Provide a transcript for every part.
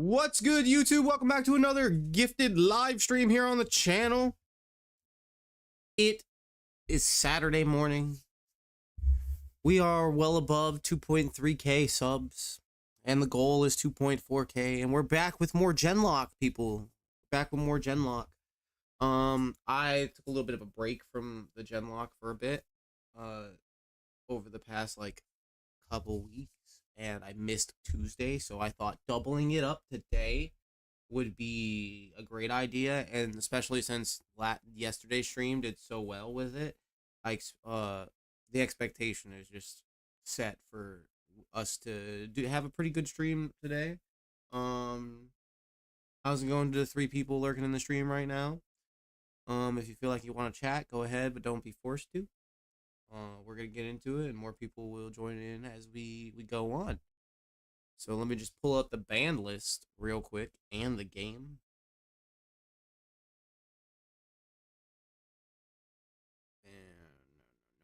What's good, YouTube? Welcome back to another gifted live stream here on the channel. It is Saturday morning. We are well above 2.3k subs, and the goal is 2.4k, and we're back with more Genlock, people. Back with more Genlock. I took a little bit of a break from the Genlock for a bit, over the past, couple weeks. And I missed Tuesday, so I thought doubling it up today would be a great idea, and especially since yesterday's stream did so well with it, the expectation is just set for us to have a pretty good stream today. How's it going to the 3 people lurking in the stream right now? If you feel like you want to chat, go ahead, but don't be forced to. We're gonna get into it, and more people will join in as we go on. So let me just pull up the band list real quick and the game. And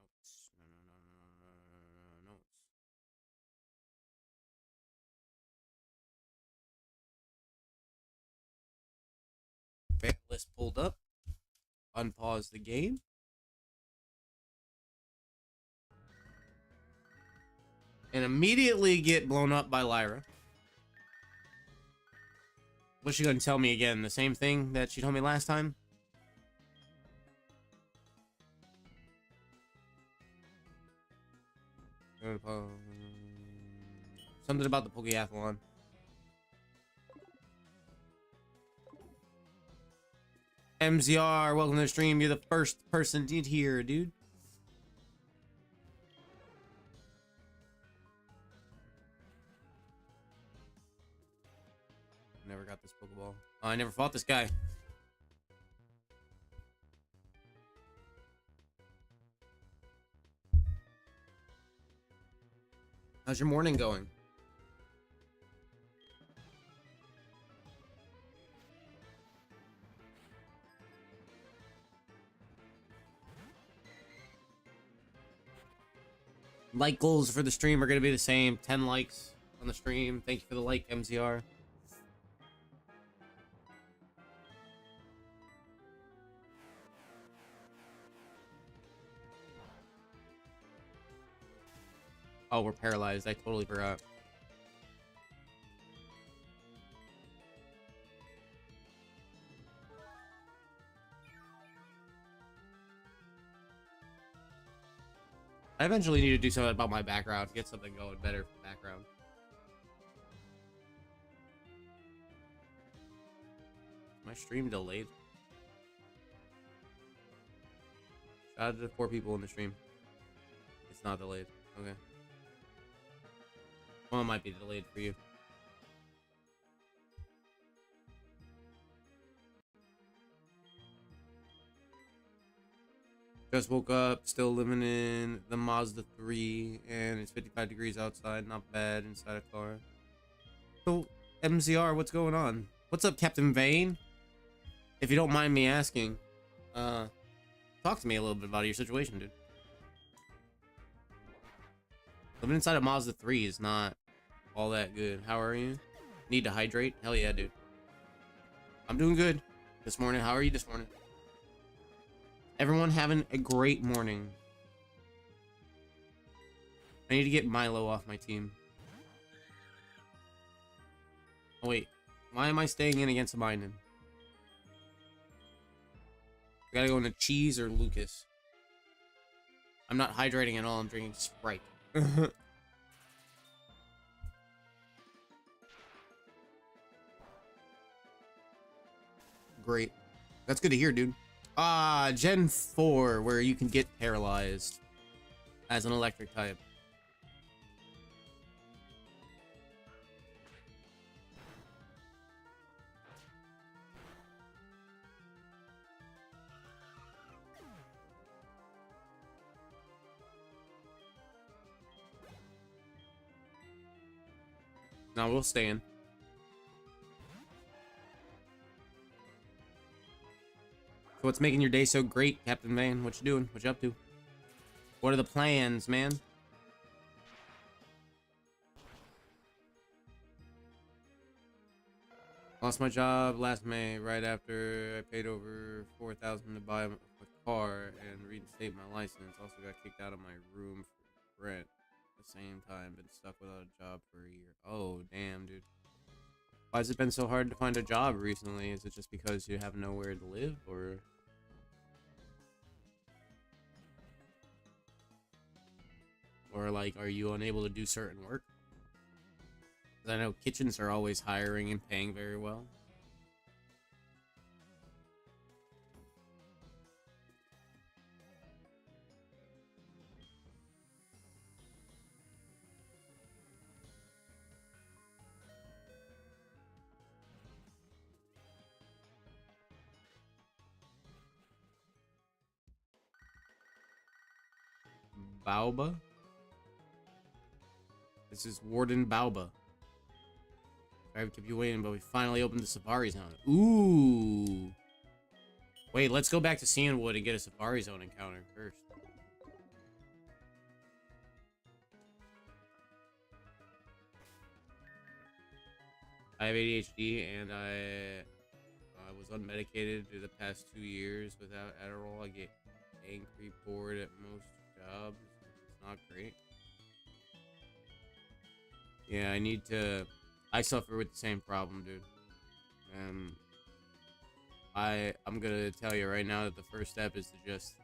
notes. No. Notes. Band list pulled up. Unpause the game. And immediately get blown up by Lyra. What's she gonna tell me again? The same thing that she told me last time? Something about the Pokeathlon. MZR, welcome to the stream. You're the first person in here, dude. Never got this Pokeball. Oh, I never fought this guy. How's your morning going? Like goals for the stream are going to be the same. 10 likes on the stream. Thank you for the like, MZR. Oh, we're paralyzed. I totally forgot. I eventually need to do something about my background. Get something going better for the background. My stream delayed. Shout out to the 4 people in the stream. It's not delayed. Okay. Well, it might be delayed for you. Just woke up, still living in the Mazda 3, and it's 55 degrees outside. Not bad inside a car. So, MZR, what's going on? What's up, Captain Vane? If you don't mind me asking, talk to me a little bit about your situation, dude. Living inside a Mazda 3 is not all that good. How are you? Need to hydrate? Hell yeah, dude. I'm doing good this morning. How are you this morning? Everyone having a great morning. I need to get Milo off my team. Oh, wait. Why am I staying in against Biden? I gotta go into Cheese or Lucas. I'm not hydrating at all. I'm drinking Sprite. Great. That's good to hear, dude. Gen 4, where you can get paralyzed as an electric type. Now we'll stay in. So what's making your day so great, Captain Vane? What you doing? What you up to? What are the plans, man? Lost my job last May, right after I paid over $4,000 to buy a car and reinstate my license. Also got kicked out of my room for rent. At the same time, been stuck without a job for a year. Oh, damn, dude. Why has it been so hard to find a job recently? Is it just because you have nowhere to live, or... Or, like, are you unable to do certain work? Because I know kitchens are always hiring and paying very well. Baoba? This is Warden Baoba. Sorry to keep you waiting, but we finally opened the Safari Zone. Ooh. Wait, let's go back to Cianwood and get a Safari Zone encounter first. I have ADHD, and I was unmedicated for the past 2 years without Adderall. I get angry, bored at most jobs. It's not great. Yeah, I suffer with the same problem, dude. And I'm gonna tell you right now that the first step is to just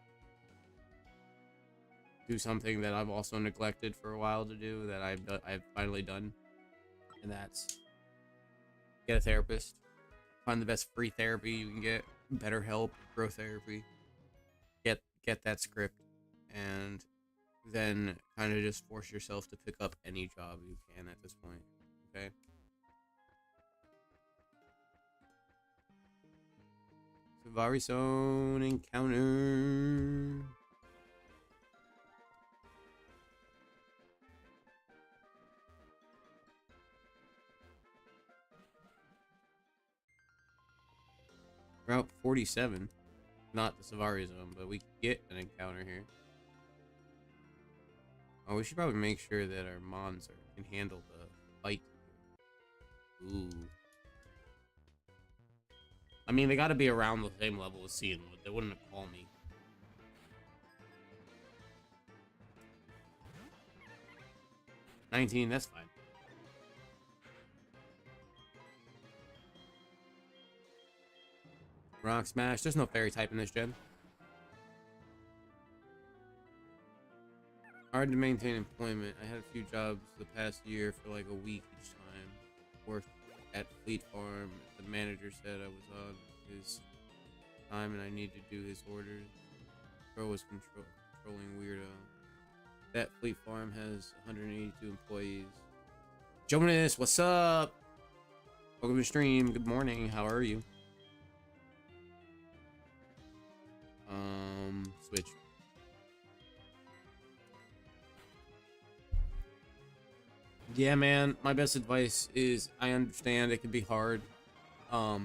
do something that I've also neglected for a while to do, that I've finally done, and that's get a therapist. Find the best free therapy you can get. BetterHelp, Grow Therapy. Get that script, and then kind of just force yourself to pick up any job you can at this point. Okay. Safari Zone encounter. Route 47. Not the Safari Zone, but we can get an encounter here. Oh, we should probably make sure that our mons can handle the fight. Ooh. I mean, they gotta be around the same level as Cianwood. They wouldn't have called me. $19, that's fine. Rock Smash. There's no fairy type in this gen. Hard to maintain employment. I had a few jobs the past year for like a week each time. Worked at Fleet Farm. The manager said I was on his time and I need to do his orders. Bro was controlling weirdo. That Fleet Farm has 182 employees. Jonas, what's up? Welcome to the stream. Good morning. How are you? Switch. Yeah, man, my best advice is, I understand it can be hard. I've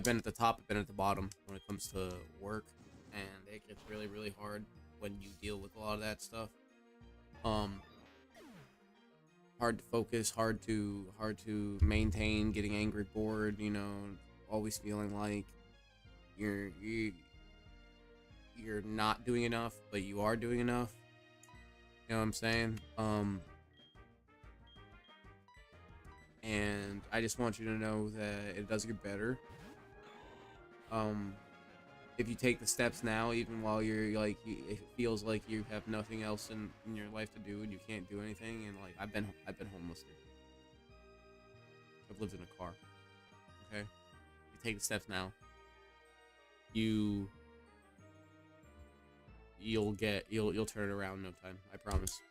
been at the top, I've been at the bottom when it comes to work, and it gets really, really hard when you deal with a lot of that stuff. Hard to focus, hard to maintain, getting angry, bored, you know, always feeling like you're not doing enough, but you are doing enough. You know what I'm saying? And I just want you to know that it does get better. If you take the steps now, even while you're like, it feels like you have nothing else in your life to do and you can't do anything, and like I've been homeless, dude. I've lived in a car. Okay, you take the steps now, you'll turn it around in no time. I promise.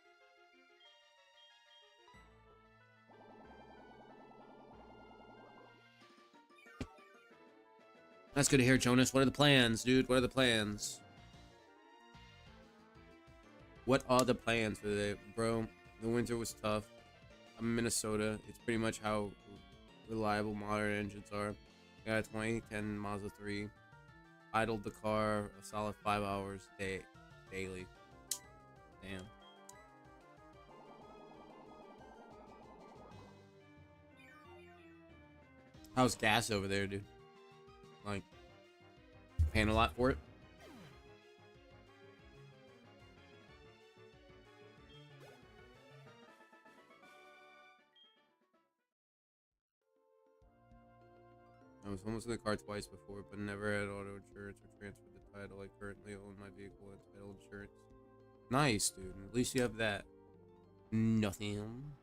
That's good to hear, Jonas. What are the plans, dude? What are the plans? What are the plans for the day? Bro, the winter was tough. I'm in Minnesota. It's pretty much how reliable modern engines are. Got a 2010 Mazda 3. Idled the car a solid 5 hours daily. Damn. How's gas over there, dude? Like, paying a lot for it? I was almost in the car twice before, but never had auto insurance or transferred the title. I currently own my vehicle and title insurance. Nice, dude. At least you have that. Nothing.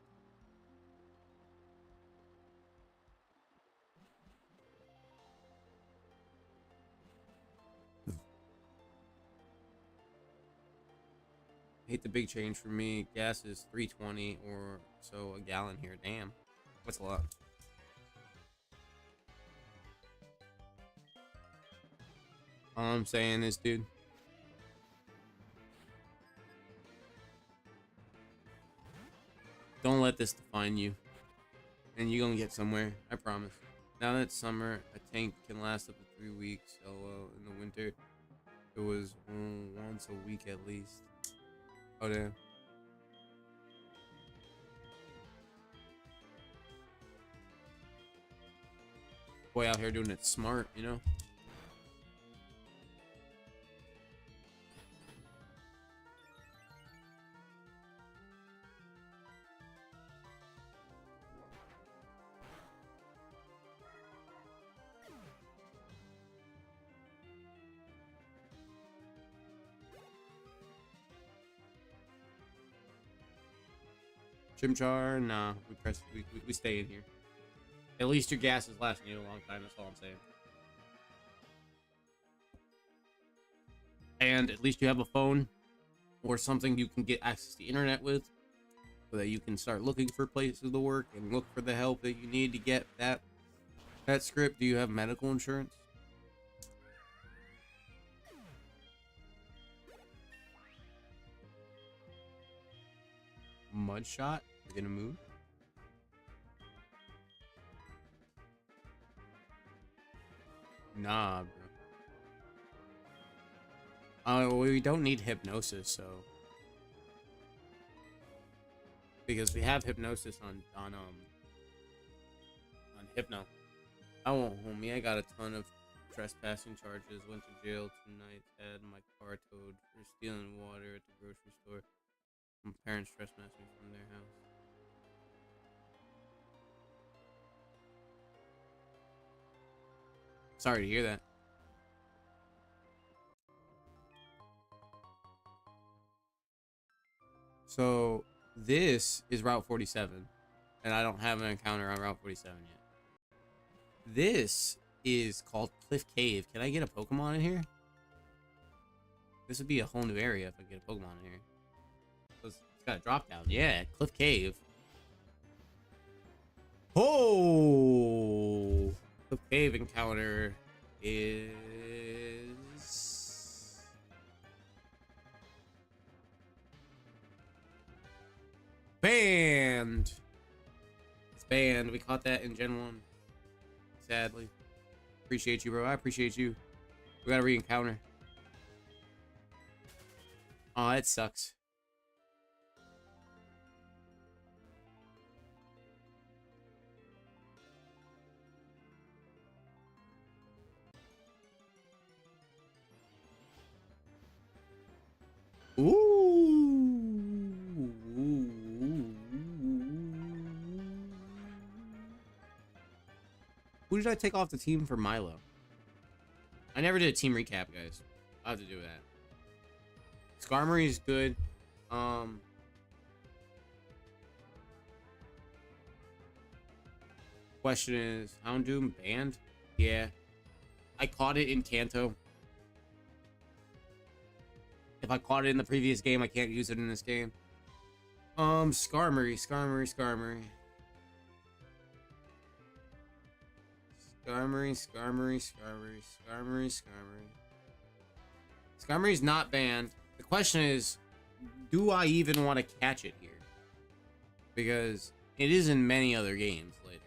Hate the big change for me. Gas is $3.20 or so a gallon here. Damn. That's a lot. All I'm saying is, dude, don't let this define you. And you're gonna get somewhere. I promise. Now that it's summer, a tank can last up to 3 weeks. LOL. In the winter, it was once a week at least. Oh, damn. Boy out here doing it smart, you know? Chimchar, nah, we stay in here. At least your gas is lasting you a long time, that's all I'm saying. And at least you have a phone or something you can get access to the internet with, so that you can start looking for places to work and look for the help that you need to get that script. Do you have medical insurance? Mudshot? You're gonna move? Nah, bro. We don't need hypnosis, so because we have hypnosis on Hypno. I won't, homie. I got a ton of trespassing charges. Went to jail 2 nights. Had my car towed for stealing water at the grocery store. My parents trespassing from their house. Sorry to hear that. So this is Route 47, and I don't have an encounter on Route 47 yet. This is called Cliff Cave. Can I get a Pokemon in here? This would be a whole new area if I get a Pokemon in here. It's got a drop down. Yeah, Cliff Cave. Oh! Cliff Cave encounter is banned. It's banned. We caught that in Gen 1. Sadly. Appreciate you, bro. I appreciate you. We gotta re-encounter. Oh, that sucks. Who did I take off the team for Milo? I never did a team recap, guys. I'll have to do that. Skarmory's good. Question is, Houndoom banned? Yeah. I caught it in Kanto. If I caught it in the previous game, I can't use it in this game. Skarmory. Skarmory's not banned. The question is, do I even want to catch it here? Because it is in many other games later.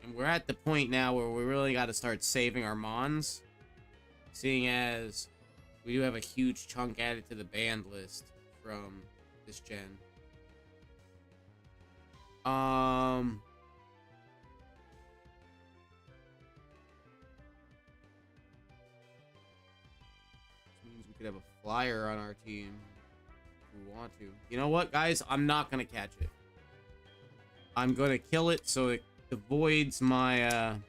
And we're at the point now where we really got to start saving our Mons, seeing as we do have a huge chunk added to the banned list from this gen. Which means we could have a flyer on our team if we want to. You know what, guys? I'm not gonna catch it. I'm gonna kill it so it avoids my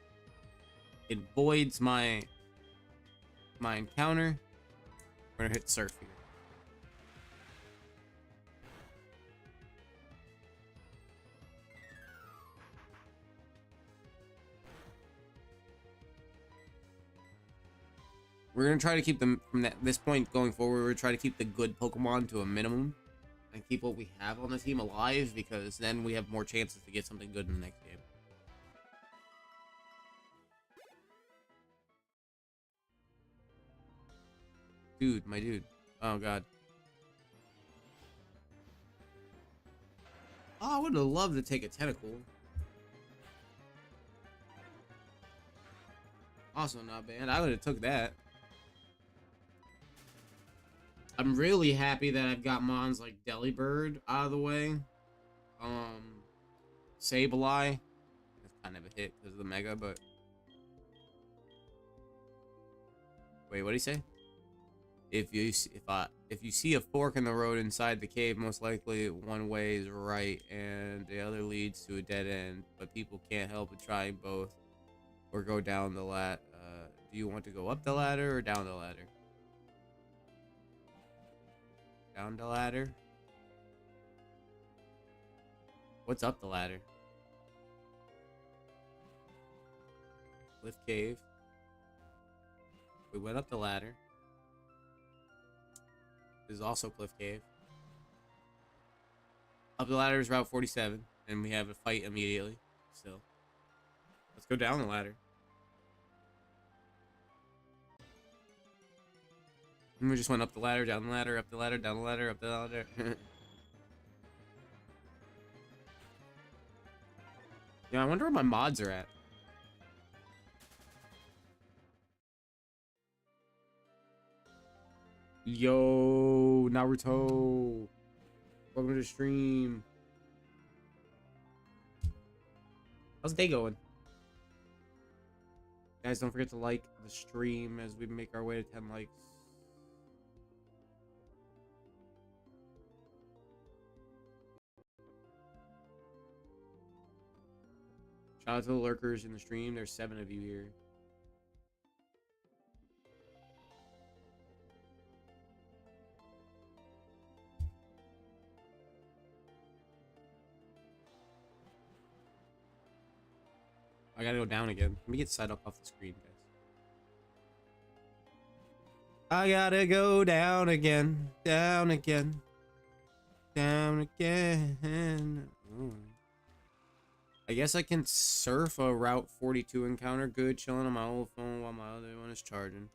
my encounter. We're gonna hit surf here. We're gonna try to keep them from this point going forward. We're gonna try to keep the good Pokemon to a minimum and keep what we have on the team alive, because then we have more chances to get something good in the next game. Dude, my dude. Oh god. Oh, I would have loved to take a tentacle. Also not bad. I would have took that. I'm really happy that I've got mons like Delibird out of the way. Sableye. That's kind of a hit because of the Mega, but... Wait, what did he say? If you see a fork in the road inside the cave, most likely one way is right and the other leads to a dead end. But people can't help but try both or go down the ladder. Do you want to go up the ladder or down the ladder? Down the ladder. What's up the ladder? Cliff Cave. We went up the ladder. This is also Cliff Cave. Up the ladder is Route 47, and we have a fight immediately. Still. Let's go down the ladder. And we just went up the ladder, down the ladder, up the ladder, down the ladder, up the ladder. Yeah, I wonder where my mods are at. Yo, Naruto. Welcome to the stream. How's the day going? Guys, don't forget to like the stream as we make our way to 10 likes. Shout out to the lurkers in the stream. There's 7 of you here. I gotta go down again. Let me get Psyduck off the screen, guys. I gotta go down again. Down again. Down again. Ooh. I guess I can surf a Route 42 encounter. Good, chilling on my old phone while my other one is charging.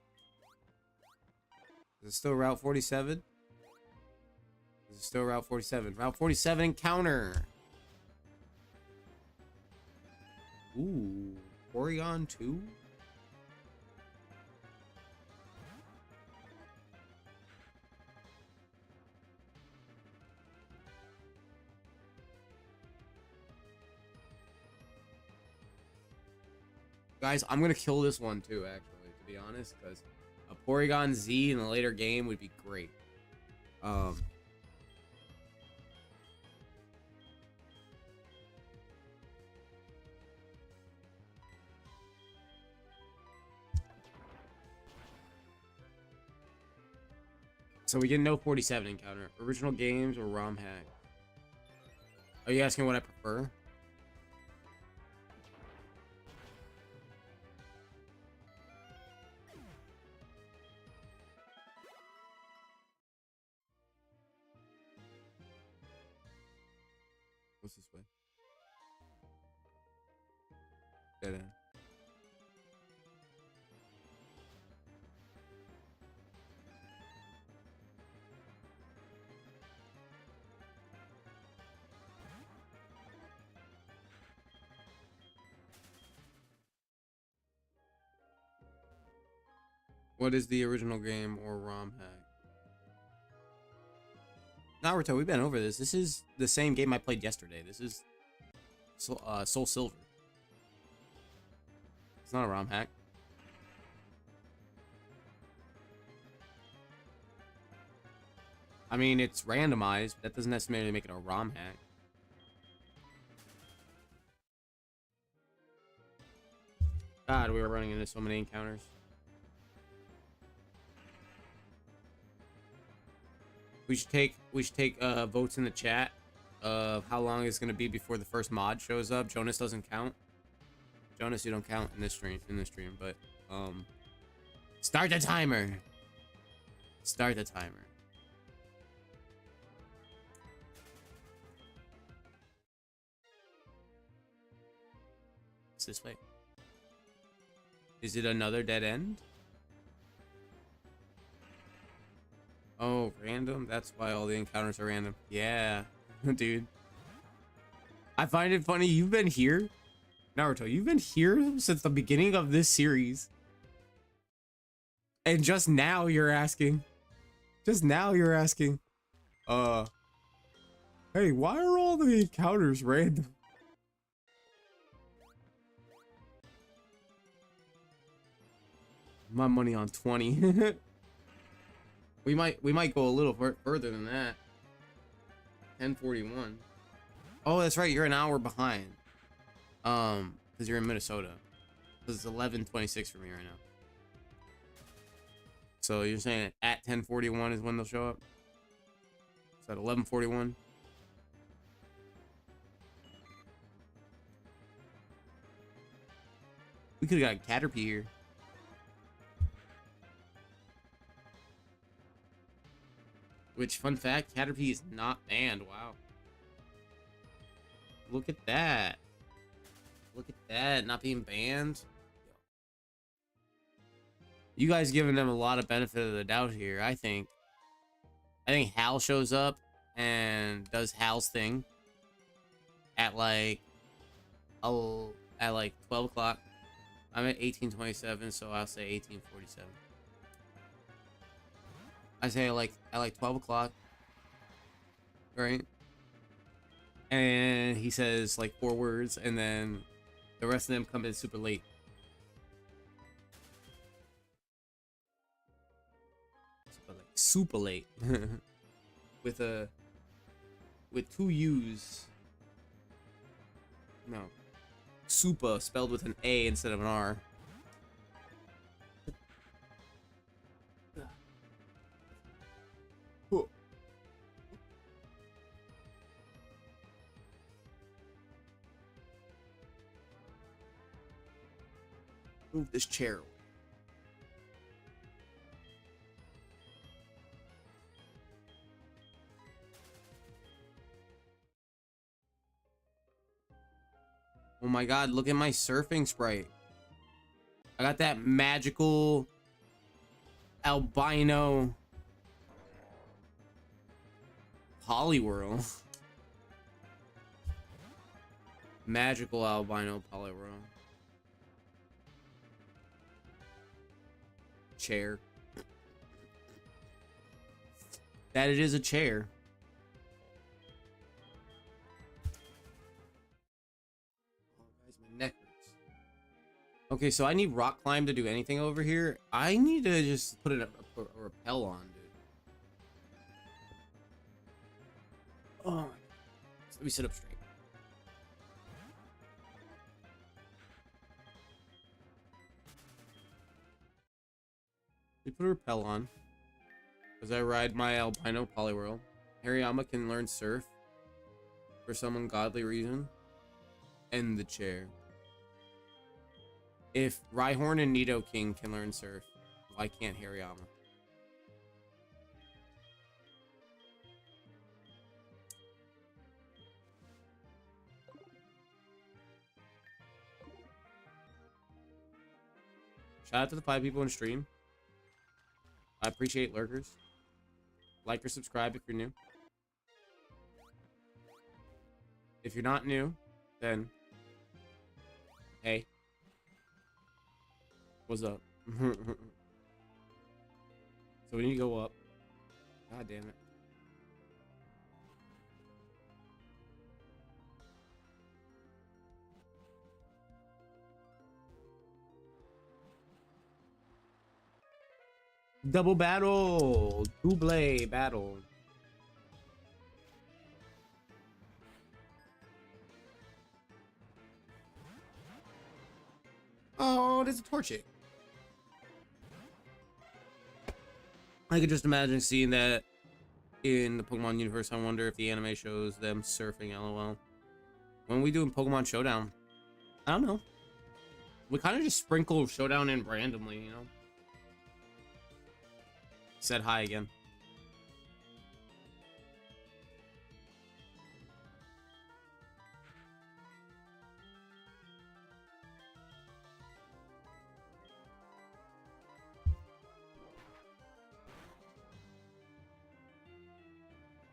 Is it still Route 47? Is it still Route 47? Route 47 encounter! Ooh, Porygon 2? Guys, I'm gonna kill this one too, actually, to be honest, because a Porygon Z in a later game would be great. So we get no 47 encounter. Original games or ROM hack? Are you asking what I prefer? What's this way? Dead end. What is the original game or ROM hack? Naruto, we've been over this. This is the same game I played yesterday. This is Soul Silver. It's not a ROM hack. I mean, it's randomized, but that doesn't necessarily make it a ROM hack. God, we were running into so many encounters. We should take votes in the chat of how long it's gonna be before the first mod shows up. Jonas doesn't count. Jonas, you don't count in this stream. But start the timer. Start the timer. It's this way. Is it another dead end? Oh, random? That's why all the encounters are random. Yeah, dude. I find it funny. You've been here, Naruto. You've been here since the beginning of this series. And just now you're asking. Hey, why are all the encounters random? My money on 20. we might go a little further than that. 10:41. Oh, that's right. You're an hour behind. Because you're in Minnesota. It's 11:26 for me right now. So you're saying at 10:41 is when they'll show up? Is that 11:41? We could have got Caterpie here. Which, fun fact, Caterpie is not banned. Wow. Look at that. Look at that. Not being banned. You guys giving them a lot of benefit of the doubt here, I think. I think Hal shows up and does Hal's thing at like 12 o'clock. I'm at 18:27, so I'll say 18:47. I say at like 12 o'clock, right? And he says like 4 words, and then the rest of them come in super late. Super late. with 2 U's. No. Super spelled with an A instead of an R. Move this chair away. Oh my god, look at my surfing sprite. I got that magical albino Poliwhirl. Magical albino Poliwhirl. Chair. That it is a chair. Okay, so I need rock climb to do anything over here. I need to just put a rappel on, dude. Oh my God. Let me sit up straight. Let me put a rappel on. As I ride my albino Poliwhirl. Hariyama can learn surf for some ungodly reason. End the chair. If Rhyhorn and Nidoking can learn surf, why can't Hariyama? Shout out to the 5 people in stream. I appreciate lurkers. Like or subscribe if you're new. If you're not new, then hey. What's up? So we need to go up. God damn it. Double battle. Double battle. Oh, there's a Torchic. I could just imagine seeing that in the Pokemon universe. I wonder if the anime shows them surfing, lol. When we doing Pokemon Showdown? I don't know. We kind of just sprinkle Showdown in randomly, you know? Said hi again.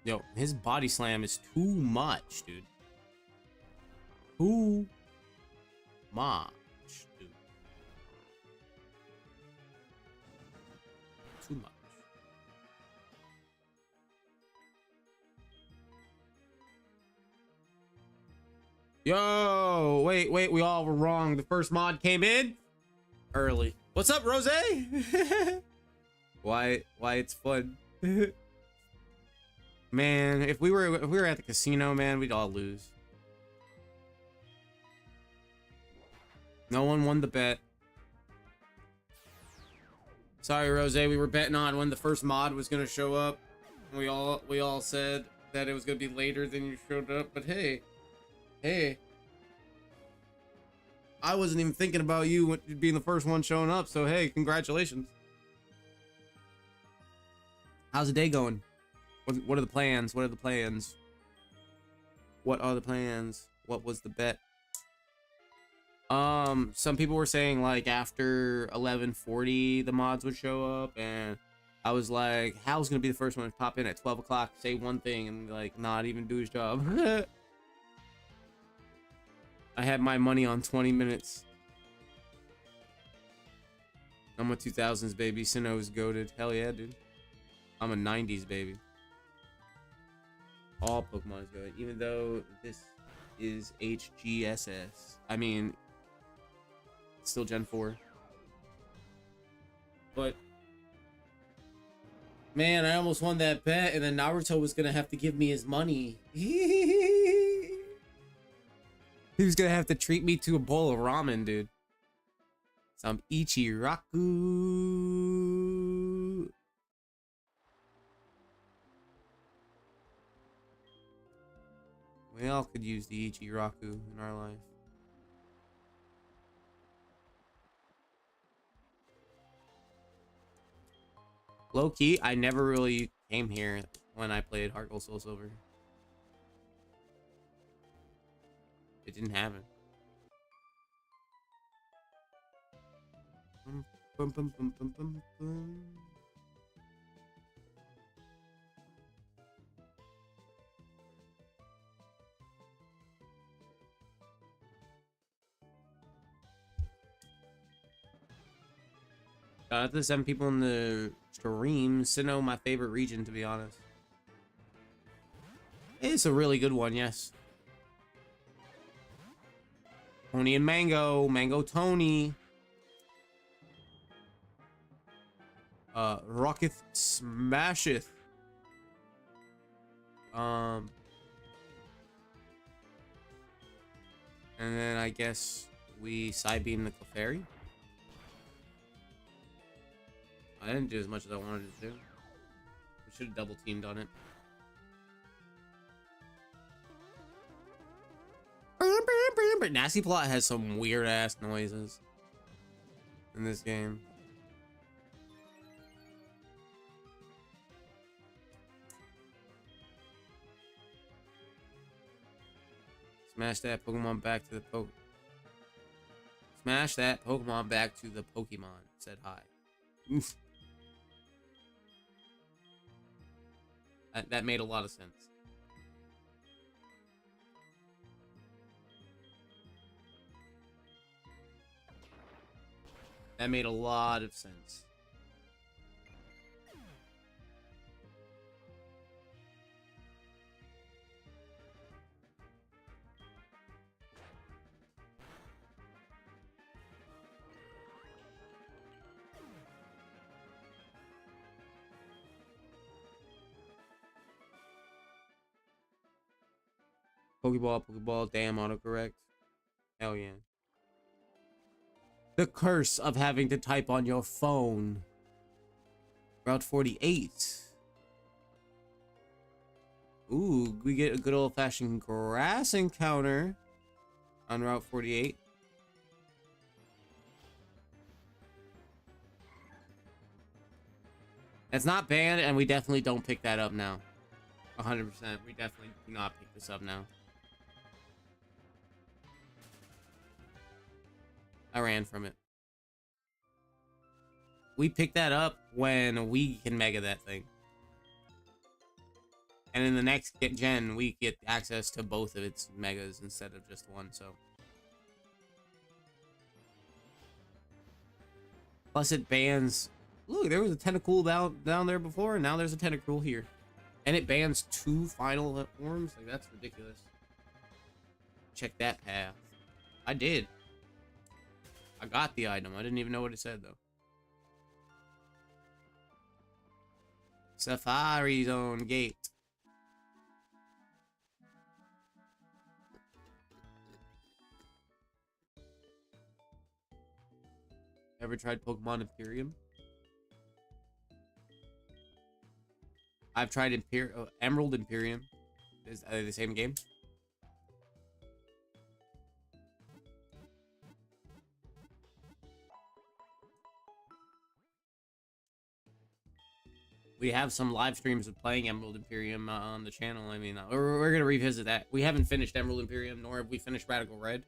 Yo, his body slam is too much, dude. Too much, dude. Too much. Yo, wait, we all were wrong. The first mod came in early. What's up, Rose? Why it's fun. Man, if we were at the casino, man, we'd all lose. No one won the bet. Sorry, Rose. We were betting on when the first mod was gonna show up. We all said that it was gonna be later than you showed up. But hey, I wasn't even thinking about you being the first one showing up. So hey, congratulations. How's the day going? What are the plans? What are the plans? What are the plans? What was the bet? Some people were saying like after 11:40 the mods would show up, and I was like, Hal's gonna be the first one to pop in at 12 o'clock, say one thing, and like not even do his job. I had my money on 20 minutes. I'm a 2000s baby. Sinnoh's goated. Hell yeah, dude. I'm a 90s baby. All Pokemon is good, even though this is HGSS. I mean, it's still Gen 4. But man, I almost won that bet, and then Naruto was gonna have to give me his money. He was gonna have to treat me to a bowl of ramen, dude. Some Ichiraku. We all could use the Ichiraku in our life. Low key, I never really came here when I played Heart Gold Soul Silver. It didn't happen. Bum, bum, bum, bum, bum, bum. Shout out to the 7 people in the stream. Sinnoh, my favorite region, to be honest. It's a really good one, yes. Tony and Mango. Mango Tony. Rocketh Smasheth. And then I guess we side beam the Clefairy. I didn't do as much as I wanted to do. We should have double teamed on it. But Nasty Plot has some weird ass noises in this game. Smash that Pokemon back to the Smash that Pokemon back to the Pokemon. Said hi. That made a lot of sense. That made a lot of sense. Pokeball, Pokeball, damn autocorrect. Hell yeah. The curse of having to type on your phone. Route 48. Ooh, we get a good old-fashioned grass encounter on Route 48. It's not banned, and we definitely don't pick that up now. 100%. We definitely do not pick this up now. I ran from it. We pick that up when we can mega that thing. And in the next gen, we get access to both of its megas instead of just one, so. Plus it bans... Look, there was a Tentacool down there before, and now there's a Tentacruel here. And it bans 2 final forms? Like, that's ridiculous. Check that path. I did. I got the item. I didn't even know what it said, though. Safari Zone Gate. Ever tried Pokemon Imperium? I've tried Emerald Imperium. Are they the same game? We have some live streams of playing Emerald Imperium on the channel. I mean, we're going to revisit that. We haven't finished Emerald Imperium, nor have we finished Radical Red.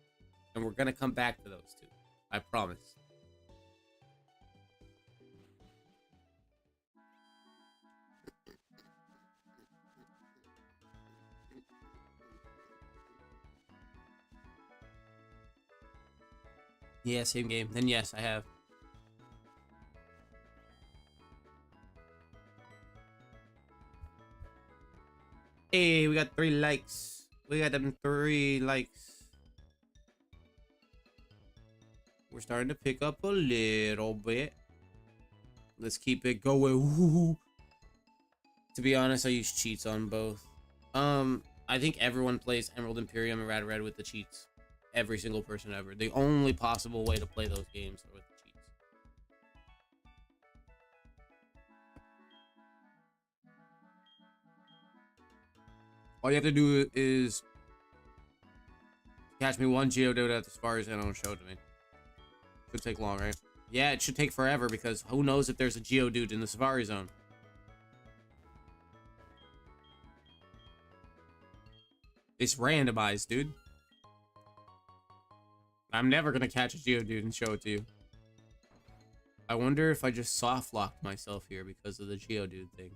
And we're going to come back to those two. I promise. Yeah, same game. Then yes, I have. Hey, we got 3 likes. We got them 3 likes. We're starting to pick up a little bit. Let's keep it going. Ooh. To be honest, I use cheats on both. I think everyone plays Emerald Imperium and Rad Red with the cheats. Every single person ever. The only possible way to play those games are with the cheats. All you have to do is catch me 1 Geodude at the Safari Zone and show it to me. Should take long, right? Yeah, it should take forever because who knows if there's a Geodude in the Safari Zone. It's randomized, dude. I'm never gonna catch a Geodude and show it to you. I wonder if I just soft locked myself here because of the Geodude thing.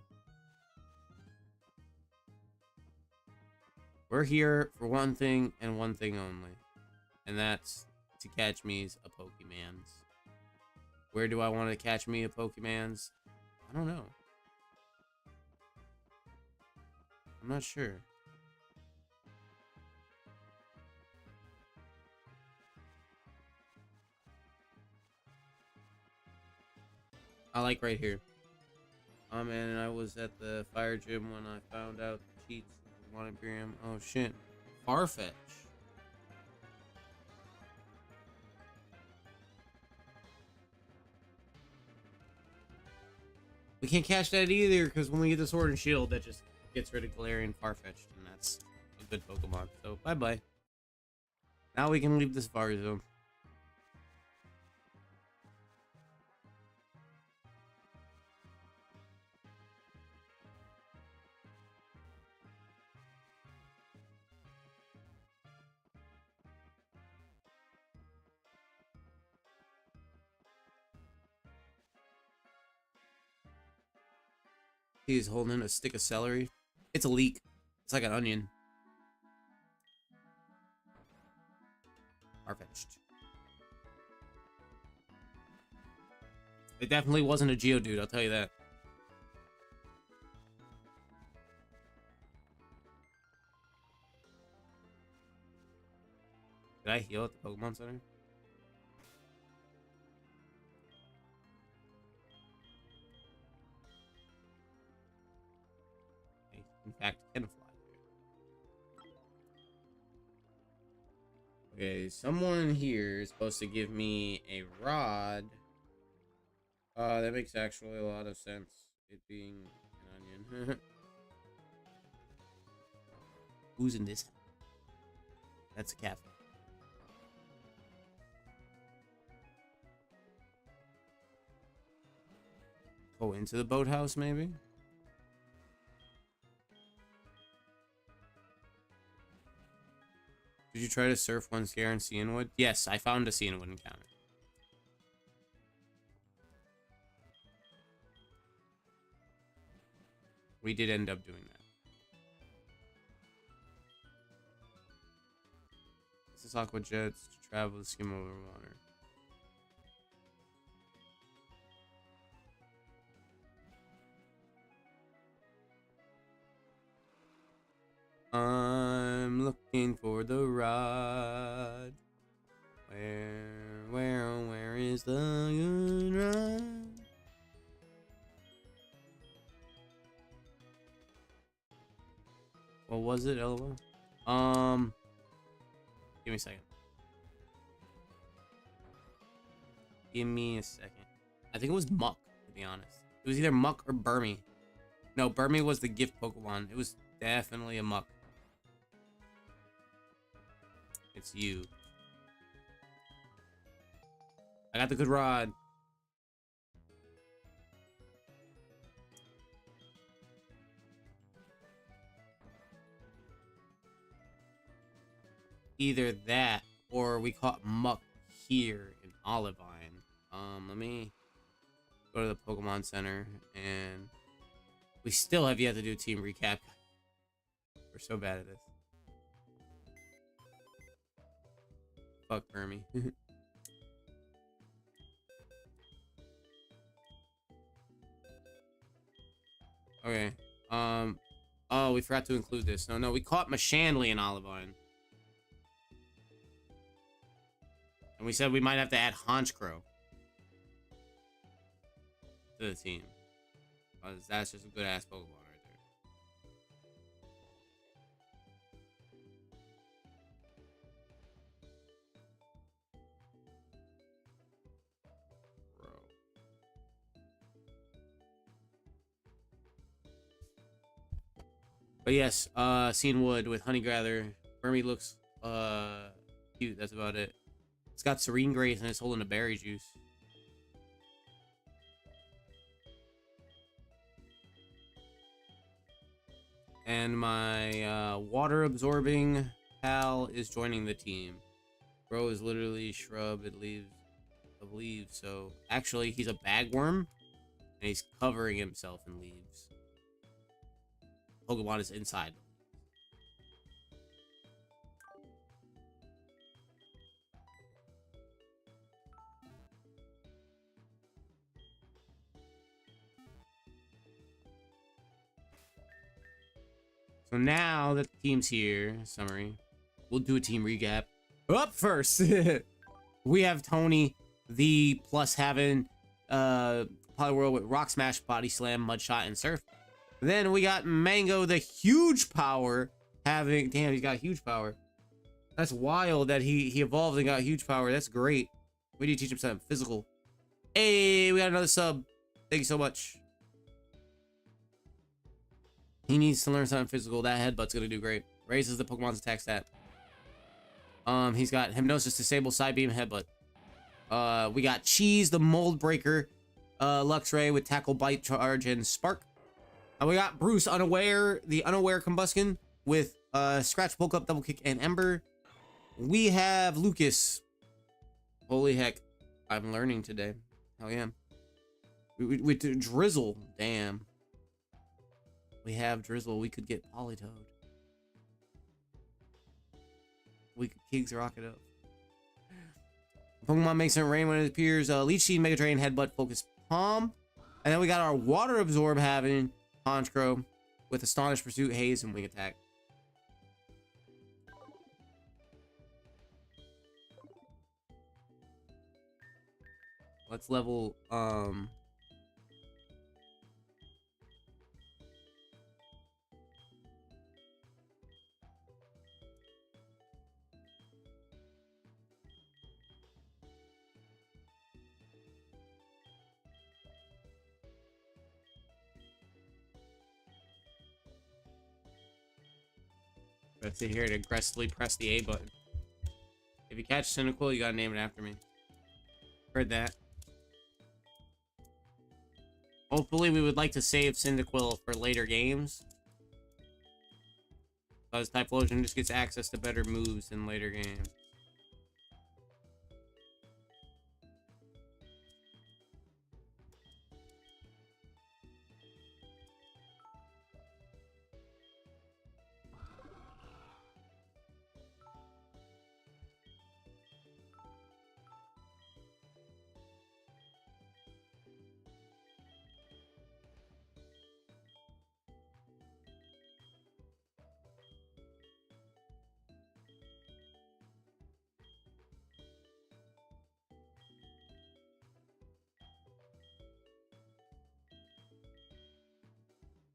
We're here for one thing and one thing only. And that's to catch me's a Pokemans. Where do I want to catch me a Pokemans? I don't know. I'm not sure. I like right here. Oh man, and I was at the fire gym when I found out the cheats of Pokemon Imperium. Oh shit. Farfetch. We can't catch that either because when we get the Sword and Shield, that just gets rid of Galarian Farfetch'd, and that's a good Pokemon. So bye bye. Now we can leave this Safari Zone. He's holding a stick of celery. It's a leek. It's like an onion. Farfetch'd. It definitely wasn't a Geodude, I'll tell you that. Did I heal at the Pokemon Center? In fact, can fly. Okay, someone here is supposed to give me a rod. That makes actually a lot of sense. It being an onion. Who's in this? That's a cat. Go into the boathouse, maybe? Did you try to surf one scare in Cianwood? Yes, I found a Cianwood encounter. We did end up doing that. This is Aqua Jets to travel to skim over water. I'm looking for the rod. Where is the good rod? What was it, LOL? Give me a second. Give me a second. I think it was Muck, to be honest. It was either Muck or Burmy. No, Burmy was the gift Pokemon. It was definitely a Muck. It's you. I got the good rod. Either that or we caught Muck here in Olivine. Let me go to the Pokemon Center, and we still have yet to do a team recap. We're so bad at this. Fuck Burmy. Okay. Oh, we forgot to include this. No, we caught Mashandley in Olivine. And we said we might have to add Honchkrow to the team. Because that's just a good-ass Pokemon right there. Bro. But yes, Cianwood with Honeygather. Burmy looks cute, that's about it. It's got Serene Grace and it's holding a berry juice. And my water absorbing pal is joining the team. Bro is literally shrub and leaves of leaves. So actually he's a bagworm and he's covering himself in leaves. Pokemon is inside. So now that the team's here, summary, we'll do a team recap. Up first, we have Tony, the plus having Poliwhirl with Rock Smash, Body Slam, Mud Shot, and Surf. Then we got Mango, the huge power, having, damn, he's got huge power. That's wild that he evolved and got huge power. That's great. We need to teach him something physical. Hey, we got another sub. Thank you so much. He needs to learn something physical. That headbutt's gonna do great. Raises the Pokemon's attack stat. He's got Hypnosis, Disable, Side Beam, Headbutt. We got Cheese, the Mold Breaker, Luxray with Tackle, Bite, Charge, and Spark. And we got Bruce, Unaware, the Unaware Combuskin with Scratch, Bulk Up, Double Kick, and Ember. We have Lucas. Holy heck, I'm learning today. Hell yeah. We Drizzle, damn. We have Drizzle. We could get Politoed. We could Kig's Rocket up. Pokemon makes it rain when it appears. Leech Seed, Mega Drain, Headbutt, Focus, Palm. And then we got our Water Absorb having Honchkrow with Astonish, Pursuit, Haze, and Wing Attack. Let's level, Gotta sit here and aggressively press the A button. If you catch Cynical, you gotta name it after me. Heard that. Hopefully, we would like to save Cyndaquil for later games. Because Typhlosion just gets access to better moves in later games.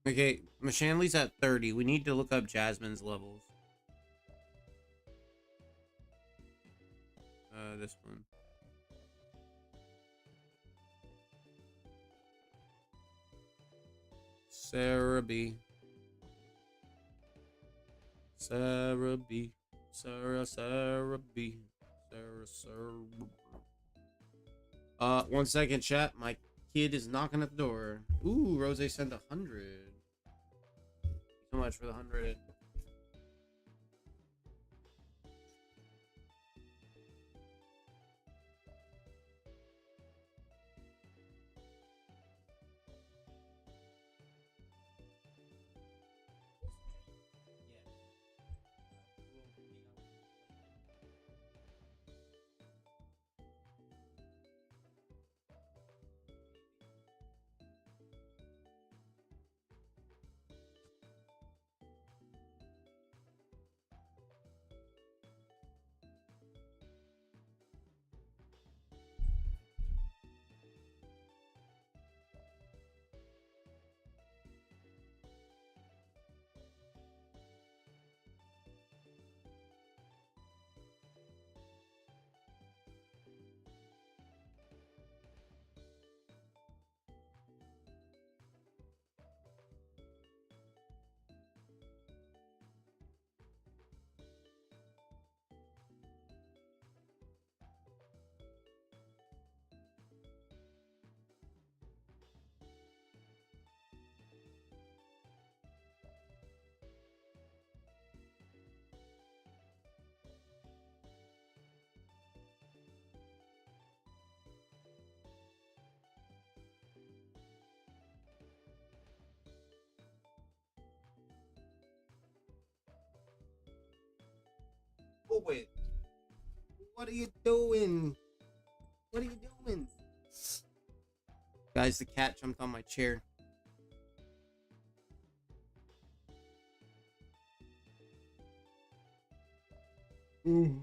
Okay, Machanley's at 30. We need to look up Jasmine's levels. This one. Sarah B. Sarah B. Sarah B. Sarah. 1 second, chat. My kid is knocking at the door. Ooh, Rose sent 100. So much for the 100. Oh, wait. What are you doing? What are you doing? Guys, the cat jumped on my chair. Ooh.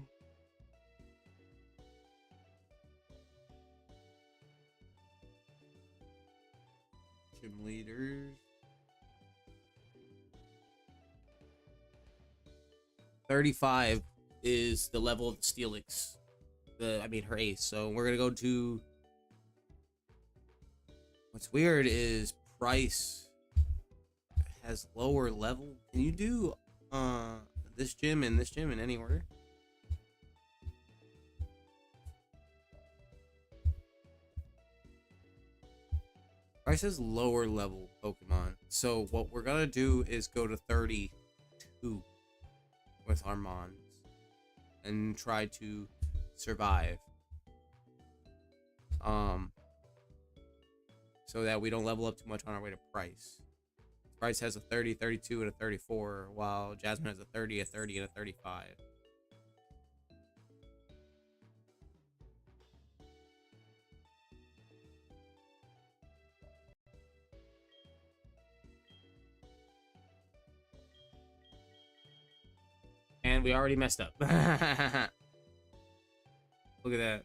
Gym leaders. 35 is the level of the Steelix. Her ace. So we're gonna go to. What's weird is Price has lower level. Can you do this gym and this gym in any order? Price has lower level Pokemon. So what we're gonna do is go to 32 with our Mons and try to survive. So that we don't level up too much on our way to Price. Price has a 30, 32, and a 34, while Jasmine has a 30, a 30, and a 35. And we already messed up. Look at that.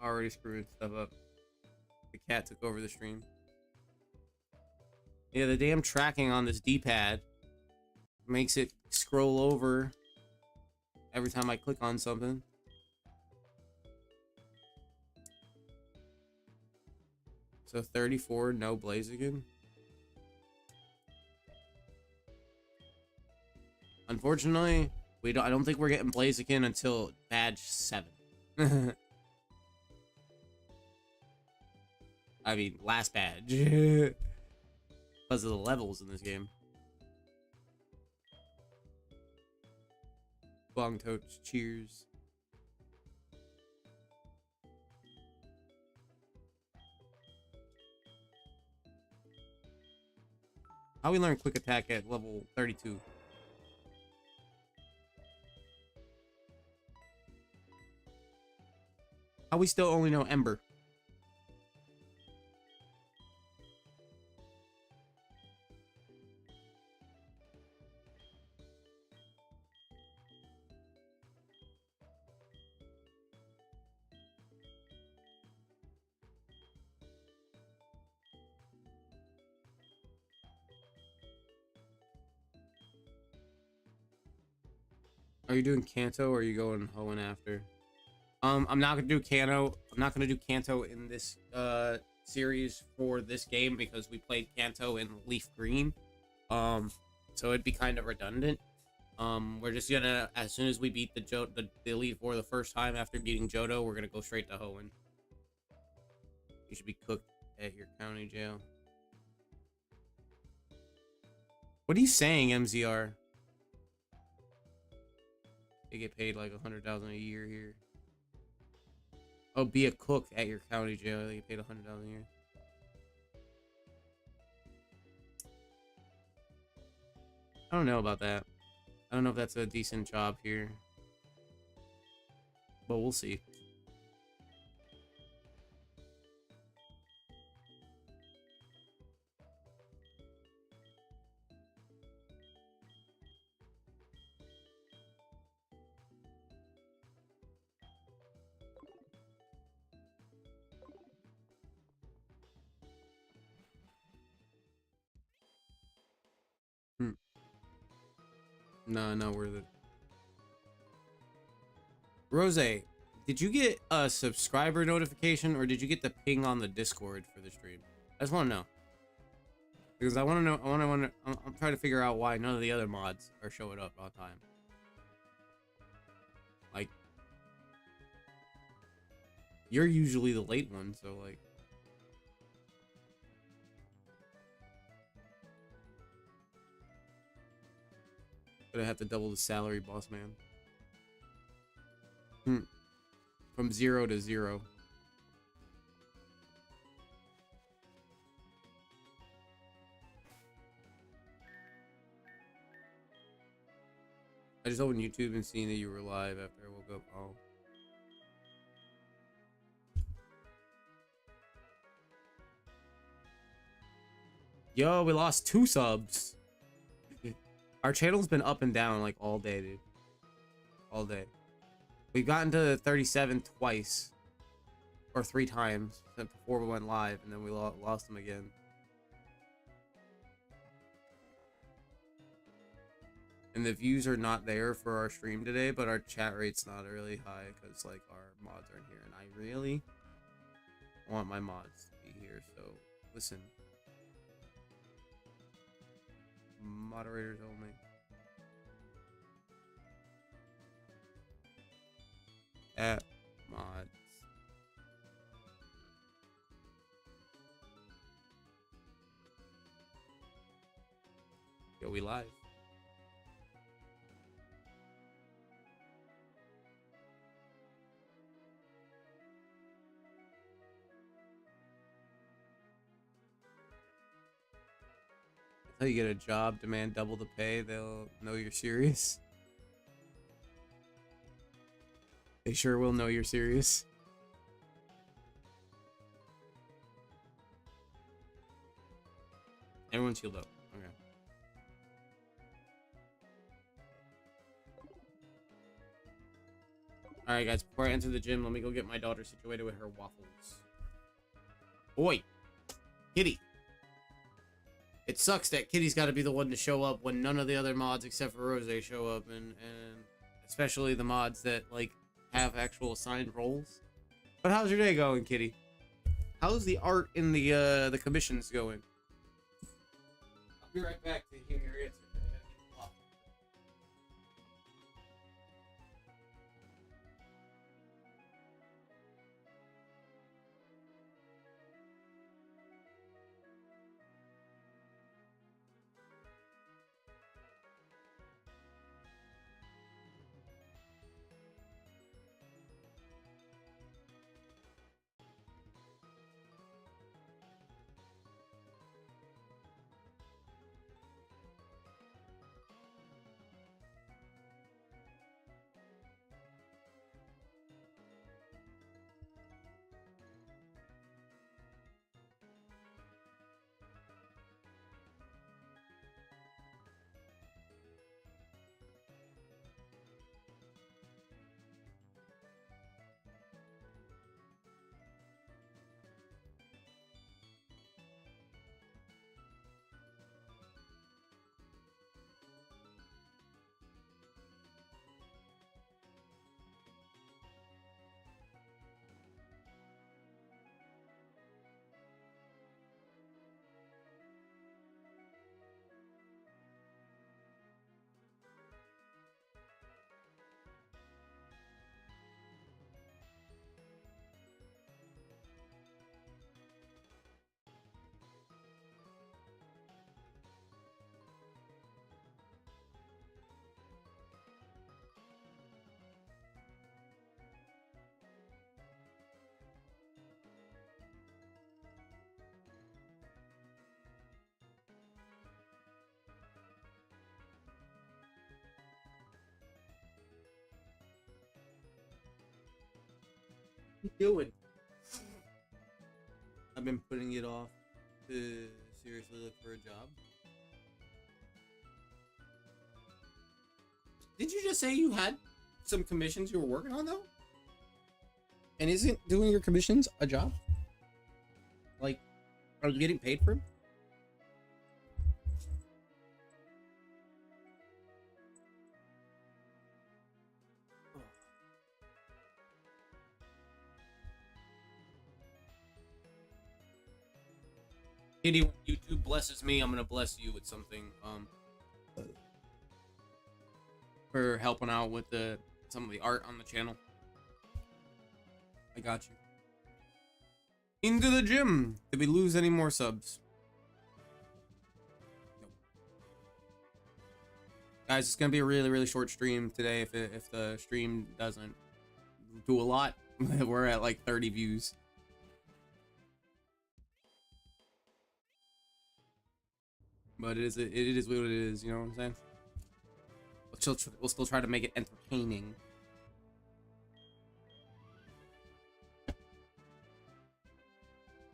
Already screwing stuff up. The cat took over the stream. Yeah, the damn tracking on this D-pad makes it scroll over every time I click on something. So 34, no Blaziken. unfortunately, I don't think we're getting Blaziken until badge 7. I mean, last badge. Because of the levels in this game. Long totes, cheers. How we learn quick attack at level 32? How we still only know Ember? Are you doing Kanto or are you going Hoenn after? I'm not gonna do Kanto. I'm not gonna do Kanto in this series for this game because we played Kanto in Leaf Green. So it'd be kind of redundant. We're just gonna, as soon as we beat the Elite Four the first time after beating Johto, we're gonna go straight to Hoenn. You should be cooked at your county jail. What are you saying, MZR? They get paid like 100,000 a year here. Oh, be a cook at your county jail. They get paid 100,000 a year. I don't know about that. I don't know if that's a decent job here, but we'll see. No, not worth it. Rose, did you get a subscriber notification or did you get the ping on the Discord for the stream? I just want to know. Because I want to know, I'm trying to figure out why none of the other mods are showing up on time. Like, you're usually the late one, so like. But I have to double the salary, boss man. From 0 to 0. I just opened YouTube and seeing that you were live after I woke up. Oh. Yo, we lost 2 subs. Our channel's been up and down like all day, dude. All day. We've gotten to 37 twice. Or 3 times before we went live, and then we lost them again. And the views are not there for our stream today, but our chat rate's not really high because like our mods aren't here. And I really want my mods to be here, so listen. Moderators only. At mods. Yo, we live. That's how you get a job, demand double the pay, they'll know you're serious. They sure will know you're serious. Everyone's healed up. Okay. Alright guys, before I enter the gym, let me go get my daughter situated with her waffles. Oi! Kitty! It sucks that Kitty's got to be the one to show up when none of the other mods except for Rose show up, and especially the mods that like have actual assigned roles. But how's your day going, Kitty? How's the art in the commissions going? I'll be right back to hear your answer. you doing? I've been putting it off to seriously look for a job. Did you just say you had some commissions you were working on though? And isn't doing your commissions a job? Like, are you getting paid for them? Kitty, when YouTube blesses me, I'm gonna bless you with something. For helping out with some of the art on the channel. I got you. Into the gym. Did we lose any more subs? Nope. Guys, it's gonna be a really short stream today. If the stream doesn't do a lot, we're at like 30 views. But it is what it is. You know what I'm saying? We'll still try to make it entertaining.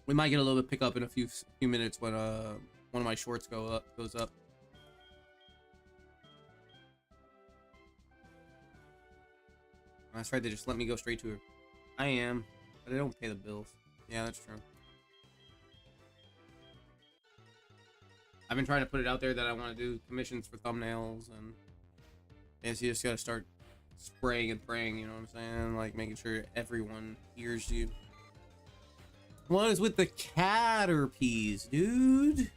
We might get a little bit pickup in a few minutes when one of my shorts goes up. That's right, they just let me go straight to her. I am, but I don't pay the bills. Yeah, that's true. I've been trying to put it out there that I want to do commissions for thumbnails, and yes, you just gotta start spraying and praying, you know what I'm saying? Like making sure everyone hears you. What is with the Caterpies, dude?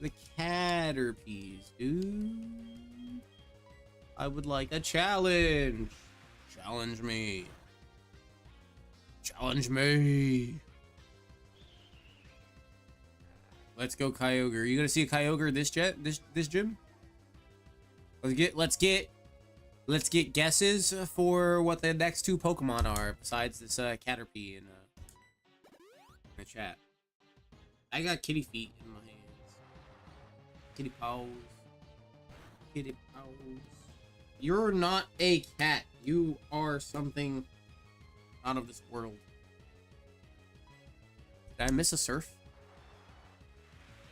The Caterpies, dude. I would like a challenge. Challenge me. Challenge me. Let's go, Kyogre. Are you gonna see a Kyogre this gym? Let's get guesses for what the next two Pokemon are besides this Caterpie in the chat. I got kitty feet in my hands. Kitty paws. Kitty paws. You're not a cat. You are something out of this world. Did I miss a surf?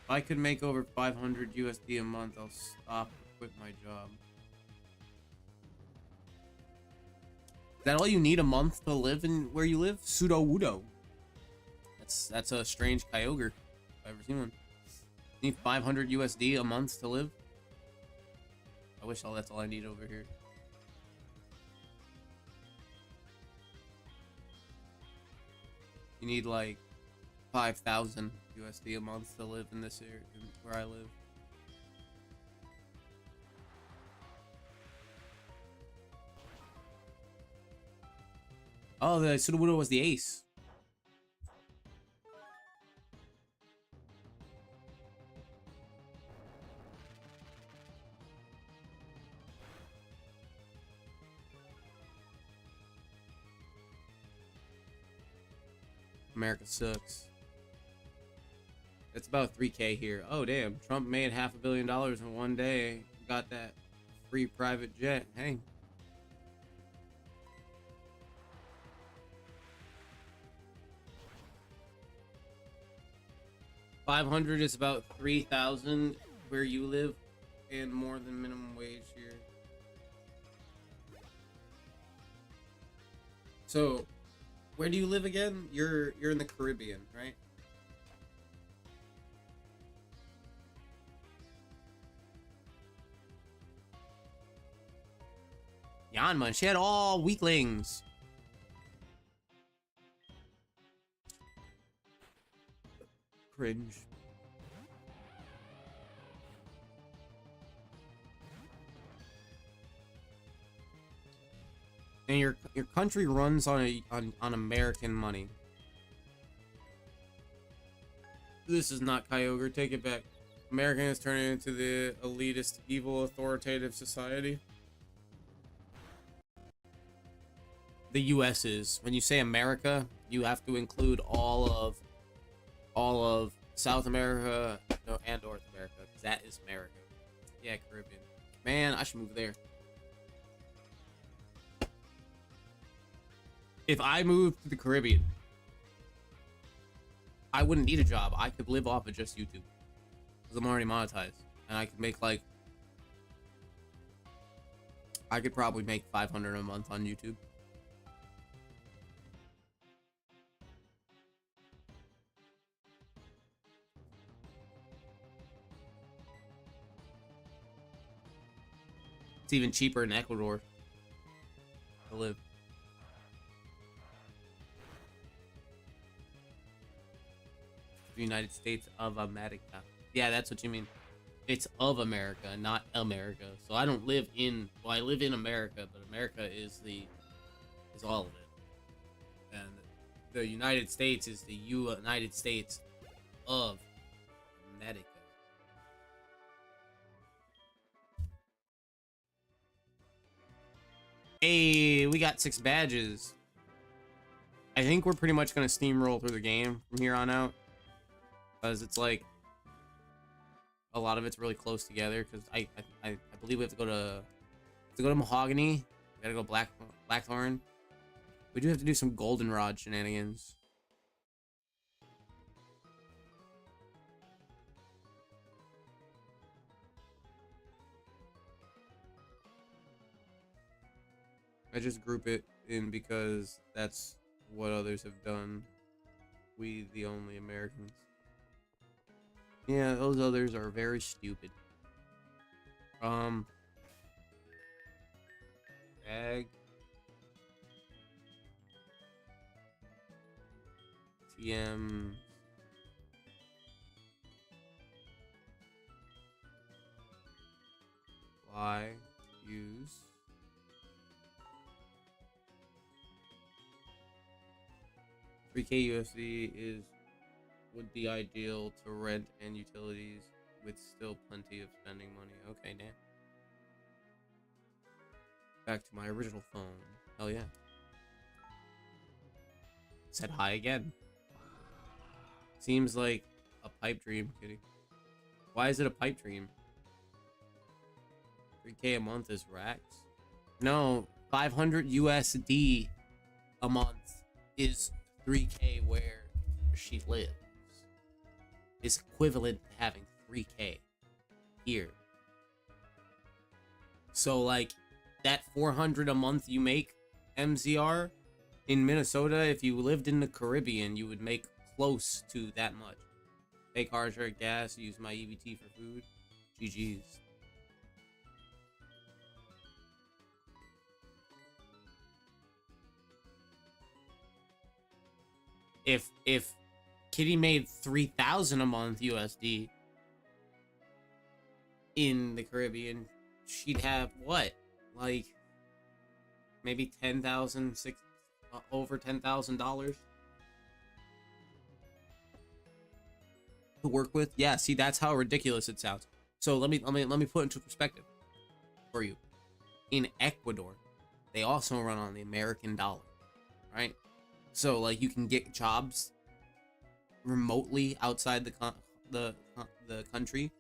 If I could make over 500 USD a month, I'll stop and quit my job. Is that all you need a month to live in where you live? Pseudo-Wudo. That's a strange Kyogre, if I've ever seen one. You need 500 USD a month to live? I wish that's all I need over here. You need like 5,000 USD a month to live in this area where I live. Oh, the Sudowoodo was the ace. America sucks. It's about 3K here. Oh damn, Trump made $500 million in one day. Got that free private jet. Hey. $500 is about 3,000 where you live, and more than minimum wage here. So, where do you live again? You're in the Caribbean, right? Yanma, she had all weaklings. Cringe. And your country runs on American money. This is not Kyogre. Take it back. America is turning into the elitist, evil, authoritative society. The U.S. is. When you say America, you have to include all of South America and North America, because that is America. Yeah, Caribbean. Man, I should move there. If I moved to the Caribbean, I wouldn't need a job. I could live off of just YouTube because I'm already monetized, and I could make like, I could probably make 500 a month on YouTube. It's even cheaper in Ecuador to live. The United States of America. Yeah, that's what you mean. It's of America, not America. So I don't live in, well, I live in America, but America is all of it. And the United States is the United States of America. Hey, we got 6 badges. I think we're pretty much gonna steamroll through the game from here on out, because it's like a lot of it's really close together. Because I believe we have to go to Mahogany. We gotta go Blackthorn. We do have to do some Goldenrod shenanigans. I just group it in because that's what others have done. We, the only Americans. Yeah, those others are very stupid. Bag. TM. Fly. Use. $3K USD would be ideal to rent and utilities with still plenty of spending money. Okay, damn. Back to my original phone. Hell yeah. Said hi again. Seems like a pipe dream, kitty. Why is it a pipe dream? 3K a month is racks? No, 500 USD a month is 3K where she lives. Is equivalent to having 3K here. So like that 400 a month you make MZR in Minnesota, if you lived in the Caribbean, you would make close to that much. Pay car share, gas, use my EBT for food. GG's. If Kitty made 3,000 a month USD in the Caribbean, she'd have what? Like maybe 10,000, over $10,000 to work with. Yeah, see, that's how ridiculous it sounds. So let me put into perspective for you. In Ecuador, they also run on the American dollar, right? So like you can get jobs remotely outside the country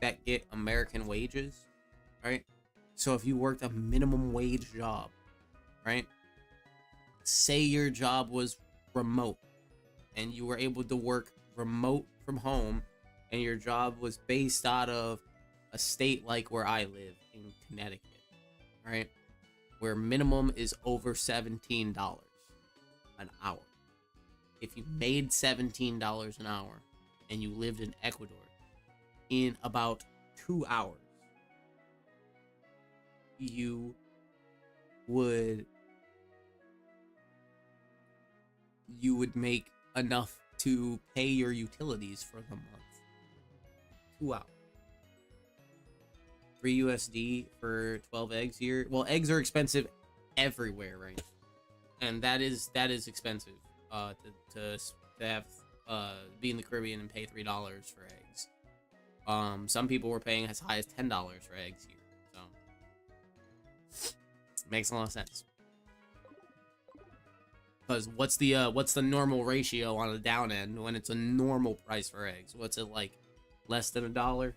that get American wages, right? So if you worked a minimum wage job, right? Say your job was remote and you were able to work remote from home and your job was based out of a state like where I live in Connecticut, right? Where minimum is over $17 an hour. If you made $17 an hour and you lived in Ecuador, in about 2 hours, you would make enough to pay your utilities for the month. 2 hours. 3 USD for 12 eggs here. Well, eggs are expensive everywhere, right? And that is expensive. To have be in the Caribbean and pay $3 for eggs. Some people were paying as high as $10 for eggs here. So makes a lot of sense. Because what's the normal ratio on the down end when it's a normal price for eggs? What's it like? Less than $1?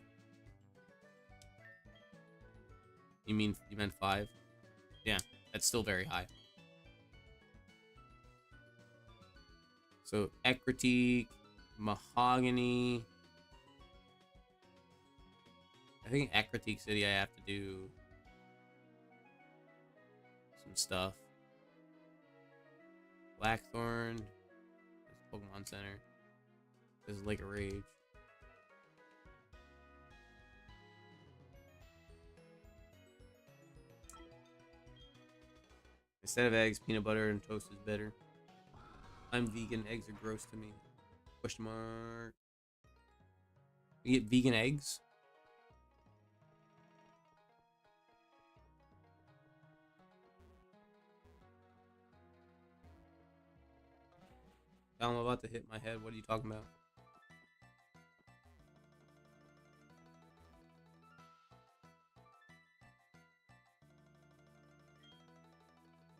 You meant 5? Yeah, that's still very high. So Ecruteak, Mahogany. I think Ecruteak City I have to do some stuff. Blackthorn. This Pokemon Center. This is Lake of Rage. Instead of eggs, peanut butter and toast is better. I'm vegan. Eggs are gross to me. Question mark. You get vegan eggs? I'm about to hit my head. What are you talking about?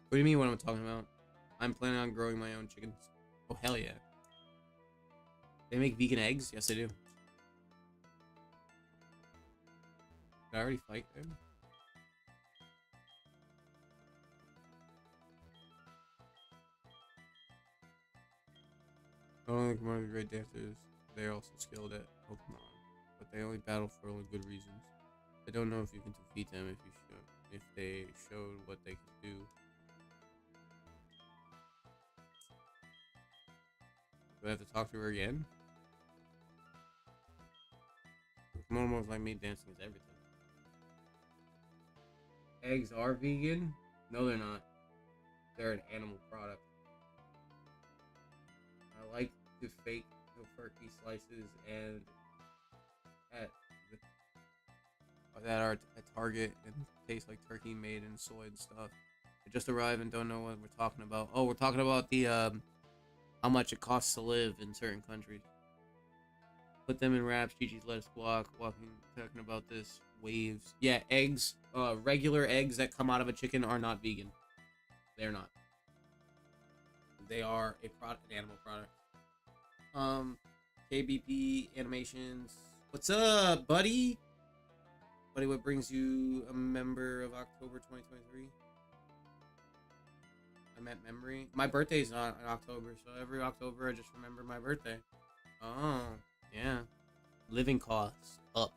What do you mean what I'm talking about? I'm planning on growing my own chickens. Oh, hell yeah. They make vegan eggs? Yes, they do. Did I already fight them? Not only one of the great dancers, they are also skilled at Pokemon, but they only battle for only good reasons. I don't know if you can defeat them if they showed what they could do. Do I have to talk to her again? Momo's like me, dancing is everything. Eggs are vegan? No, they're not. They're an animal product. I like to fake turkey slices and that are at Target and taste like turkey made in soy and stuff. I just arrived and don't know what we're talking about. Oh, we're talking about the how much it costs to live in certain countries. Put them in wraps. Gigi's let us walk. Talking about this. Waves. Yeah, eggs. Regular eggs that come out of a chicken are not vegan. They're not. They are a product, an animal product. KBP Animations. What's up, buddy? Buddy, what brings you a member of October 2023? I meant memory. My birthday's not in October, so every October I just remember my birthday. Oh, yeah. Living costs up.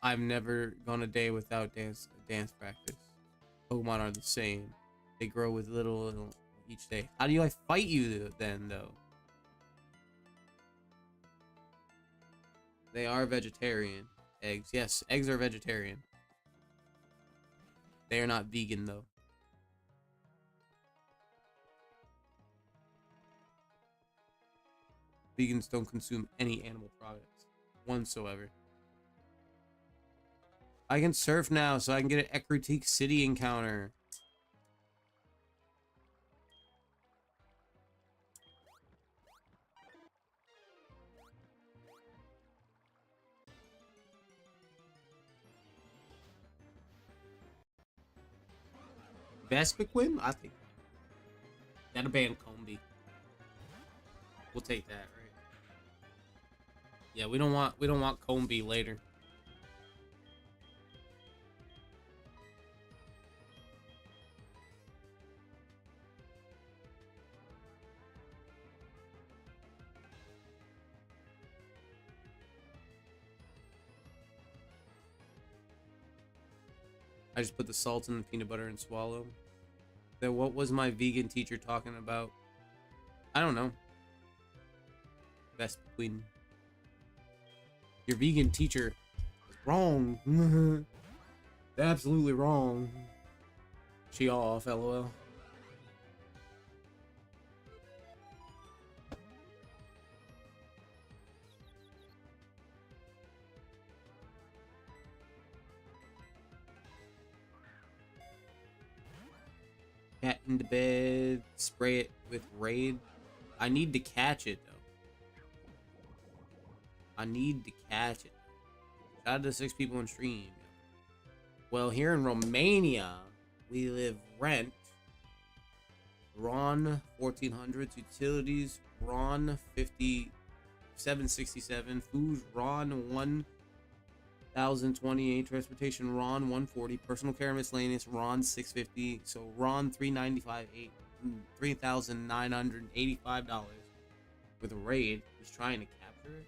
I've never gone a day without dance practice. Pokemon are the same. They grow with little each day. How do I fight you then, though? They are vegetarian. Eggs. Yes, eggs are vegetarian. They are not vegan, though. Vegans don't consume any animal products whatsoever. I can surf now, so I can get an Ecruteak City encounter. Vespiquen? I think that'll ban Combi. We'll take that, right? Yeah, we don't want Combi later. I just put the salt in the peanut butter and swallow. Then what was my vegan teacher talking about? I don't know. Vespiquen. Your vegan teacher is wrong. Absolutely wrong. She off, lol. Cat into bed, spray it with Raid. I need to catch it, though. I need to catch it. Shout out to 6 people on stream. Well, here in Romania, we live rent. Ron 1400, utilities Ron 5767, food Ron 1028, transportation Ron 140, personal care miscellaneous Ron 650, so Ron 395.8. $3,985 with a raid. He's trying to capture it.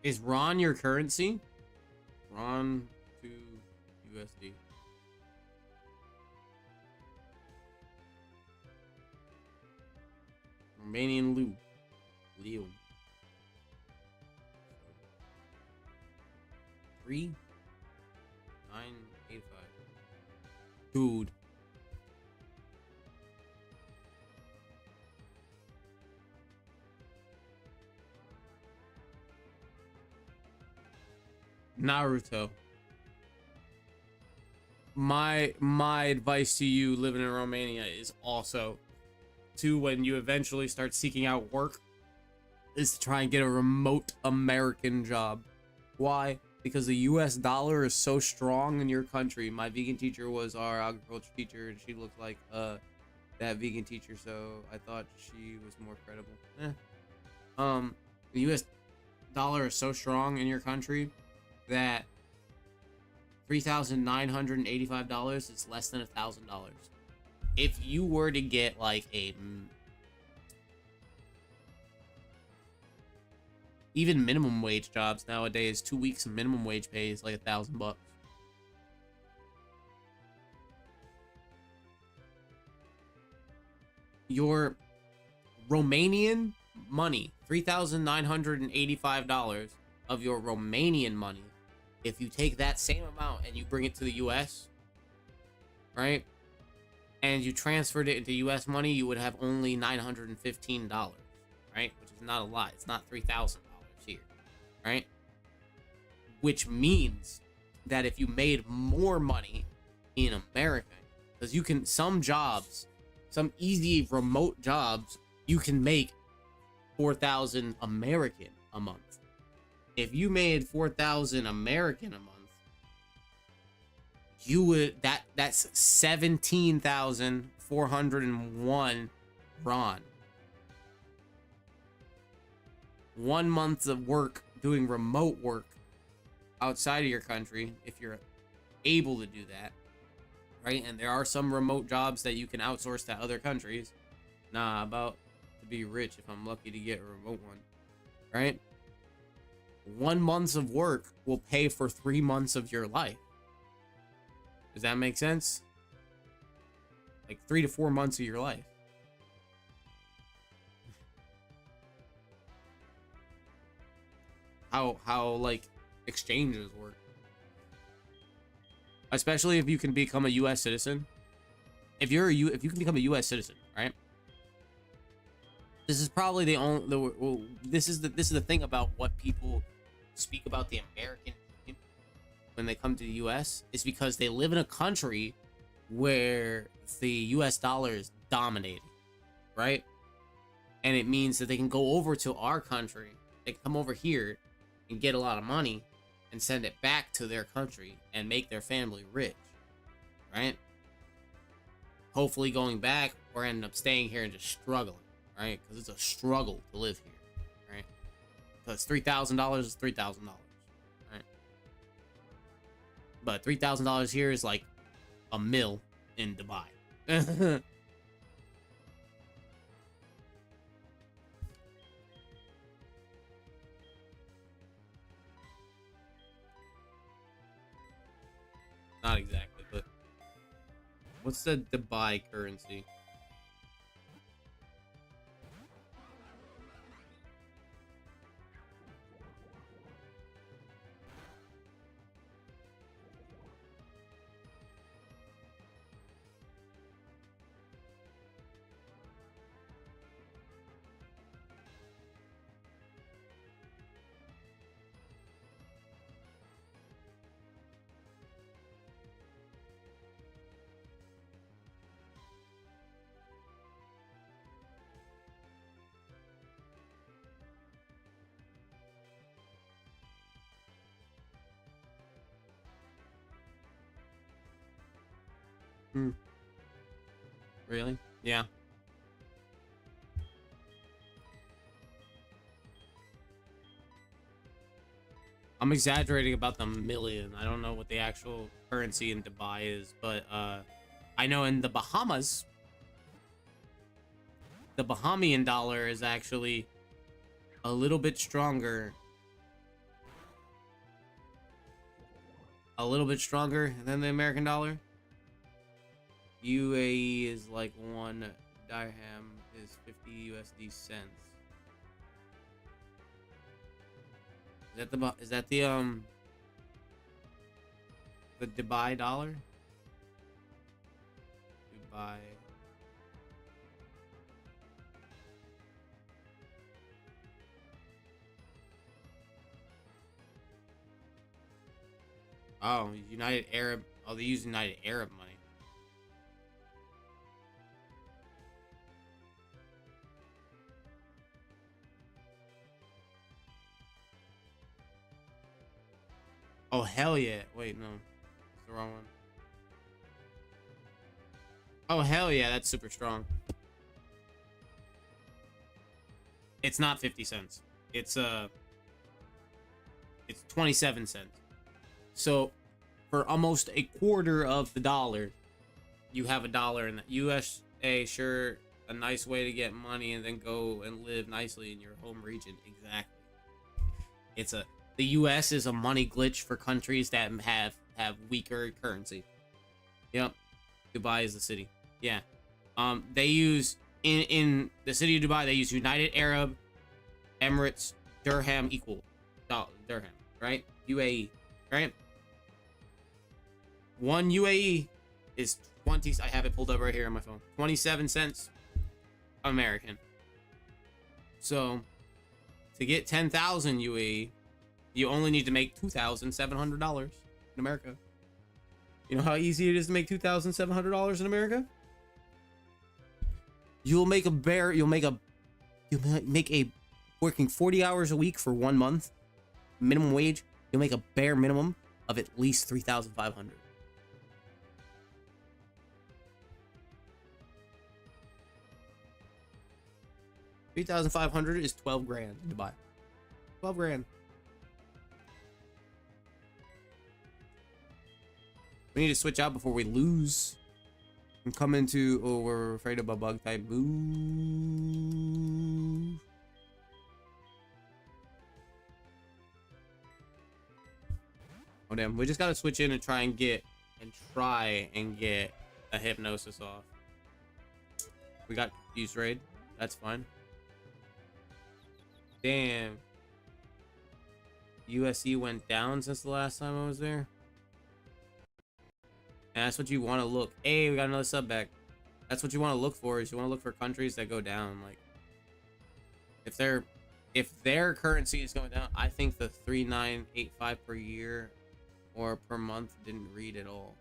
Is RON your currency? RON to USD. Romanian Leo. 3,985. Dude. Naruto. My advice to you living in Romania is also to, when you eventually start seeking out work, is to try and get a remote American job. Why? Because the US dollar is so strong in your country. My vegan teacher was our agriculture teacher, and she looked like that vegan teacher, so I thought she was more credible. The US dollar is so strong in your country that $3,985 is less than $1,000. If you were to get like a even minimum wage jobs nowadays, 2 weeks of minimum wage pay is like $1,000. Your Romanian money, $3,985 of your Romanian money, if you take that same amount and you bring it to the US, right, and you transferred it into US money, you would have only $915, right, which is not a lot. It's not $3,000 here, right? Which means that if you made more money in America, because you can, some jobs, some easy remote jobs, you can make 4,000 American a month. If you made 4,000 American a month, you would, that's 17,401 RON. 1 month of work doing remote work outside of your country, if you're able to do that, right? And there are some remote jobs that you can outsource to other countries. Nah, about to be rich if I'm lucky to get a remote one, right? 1 month of work will pay for 3 months of your life. Does that make sense? Like 3 to 4 months of your life. How like exchanges work. Especially if you can become a US citizen. If you can become a US citizen, right? This is probably this is the thing about what people speak about the American dream when they come to the US, is because they live in a country where the US dollar is dominating, right? And it means that they can go over to our country, they can come over here and get a lot of money and send it back to their country and make their family rich, right? Hopefully going back or ending up staying here and just struggling, right? Because it's a struggle to live here, right? Because $3,000 is $3,000, right? But $3,000 here is like a mil in Dubai. Not exactly, but what's the Dubai currency? Really? Yeah. I'm exaggerating about the million. I don't know what the actual currency in Dubai is, but I know in the Bahamas, the Bahamian dollar is actually a little bit stronger. A little bit stronger than the American dollar. UAE is like 1 dirham is 50 USD cents. Is that the Dubai dollar? Dubai. Oh, United Arab. Oh, they use United Arab money. Oh, hell yeah. Wait, no. It's the wrong one. Oh, hell yeah. That's super strong. It's not 50 cents. It's 27 cents. So, for almost a quarter of the dollar, you have a dollar in the USA. Sure, a nice way to get money and then go and live nicely in your home region. Exactly. The US is a money glitch for countries that have weaker currency. Yep. Dubai is the city. Yeah. They use in the city of Dubai, they use United Arab Emirates dirham equal dirham, right? UAE, right? 1 UAE is 20. I have it pulled up right here on my phone. 27 cents American. So to get 10,000 UAE, you only need to make $2,700 in America. You know how easy it is to make $2,700 in America? You'll make a working 40 hours a week for 1 month, minimum wage. You'll make a bare minimum of at least 3,500. $3,500 is 12 grand to buy. 12 grand. We need to switch out before we lose. And come into, oh, we're afraid of a bug type move. Oh damn, we just gotta switch in and try and get a hypnosis off. We got confused raid. That's fine. Damn. USC went down since the last time I was there. And that's what you want to look. Hey, we got another sub back. That's what you want to look for, is you want to look for countries that go down. Like, if their currency is going down, I think the 3,985 per year or per month didn't read at all.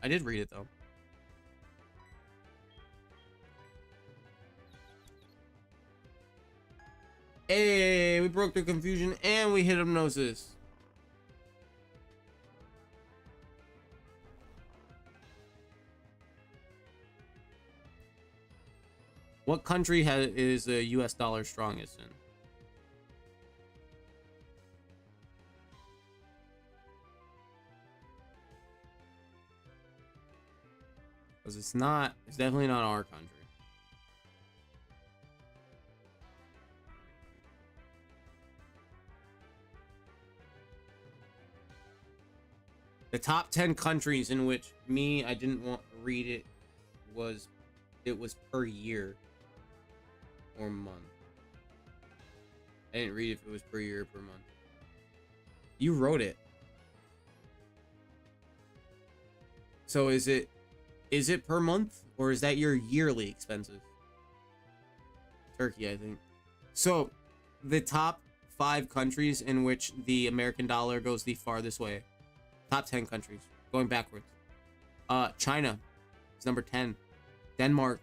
I did read it though. Hey, we broke the confusion and we hit hypnosis. What country is the US dollar strongest in? Because it's definitely not our country. The top 10 countries in which I didn't want to read it was per year or month. I didn't read if it was per year or per month. You wrote it. So is it per month, or is that your yearly expenses? Turkey, I think. So the top 5 countries in which the American dollar goes the farthest way. Top 10 countries, going backwards. China is number 10. Denmark,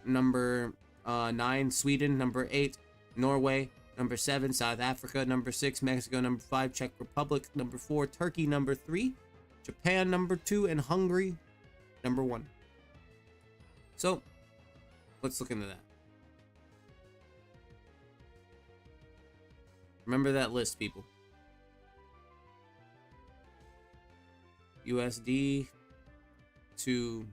number 9. Sweden, number 8. Norway, number 7. South Africa, number 6. Mexico, number 5. Czech Republic, number 4. Turkey, number 3. Japan, number 2. And Hungary, number 1. So, let's look into that. Remember that list, people. USD to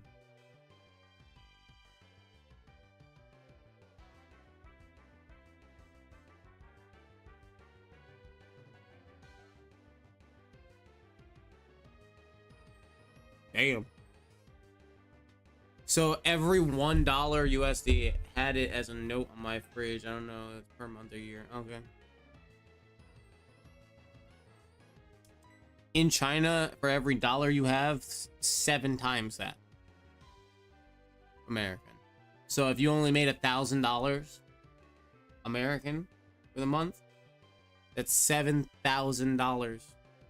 damn. So every $1 USD had it as a note on my fridge. I don't know, it's per month or year. Okay. In China, for every dollar you have, 7 times that. American. So if you only made $1,000 American for the month, that's $7,000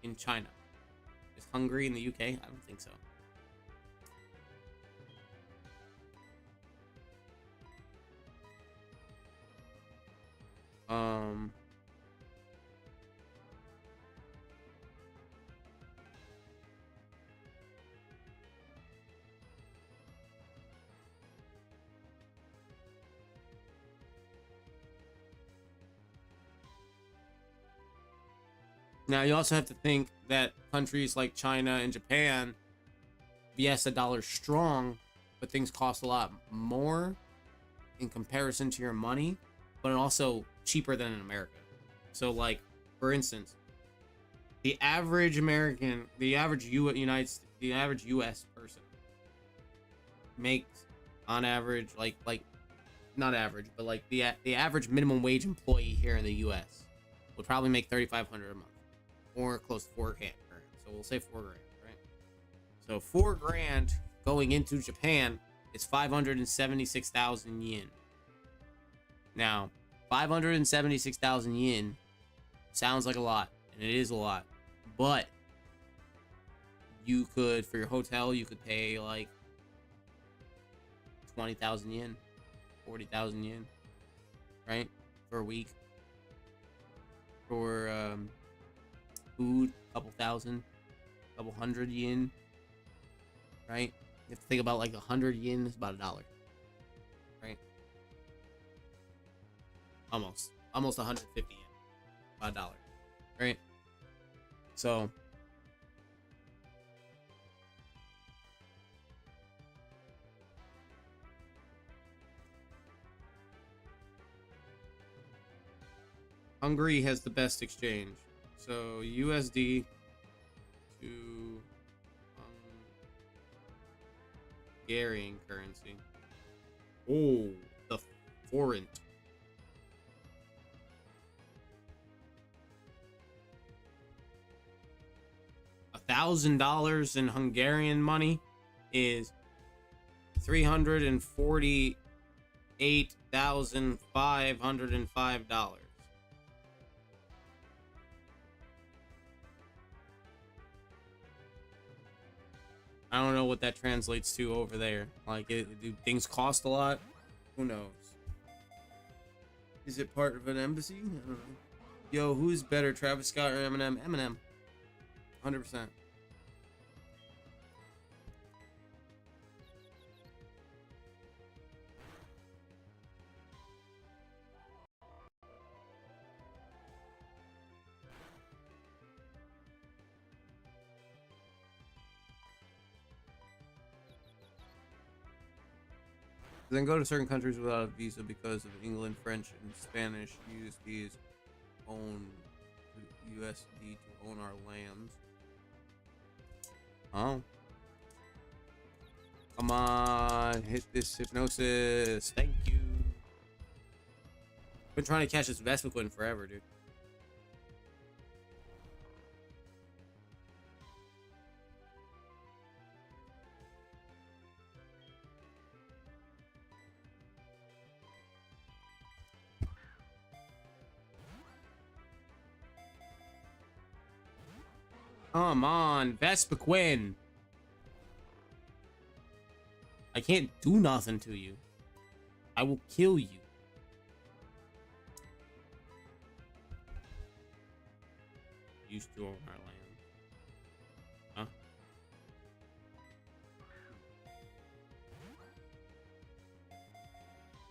in China. Is Hungary in the UK? I don't think so. Now you also have to think that countries like China and Japan, yes, the dollar's strong, but things cost a lot more in comparison to your money, but also cheaper than in America. So, like, for instance, the average American, the average U.S. person makes, on average, like not average, but like the average minimum wage employee here in the U.S. would probably make $3,500 a month, or close to $4,000. So we'll say $4,000, right? So $4,000 going into Japan is 576,000 yen. Now, 576,000 yen sounds like a lot, and it is a lot, but you could, for your hotel, you could pay like 20,000 yen, 40,000 yen, right, for a week. For food, couple thousand, couple hundred yen, right? You have to think about like 100 yen is about $1, right? Almost 150 yen, about $1, right? So Hungary has the best exchange. So USD to Hungarian currency. Oh, the forint. $1,000 in Hungarian money is $348,505. I don't know what that translates to over there. Like, do things cost a lot? Who knows? Is it part of an embassy? I don't know. Yo, who's better, Travis Scott or Eminem? Eminem. 100%. Then go to certain countries without a visa because of England, French, and Spanish use these own USD to own our lands. Oh. Come on, hit this hypnosis. Thank you. Been trying to catch this Vespiquen forever, dude. Come on, Vespiquen. I can't do nothing to you. I will kill you. Used to own our land. Huh?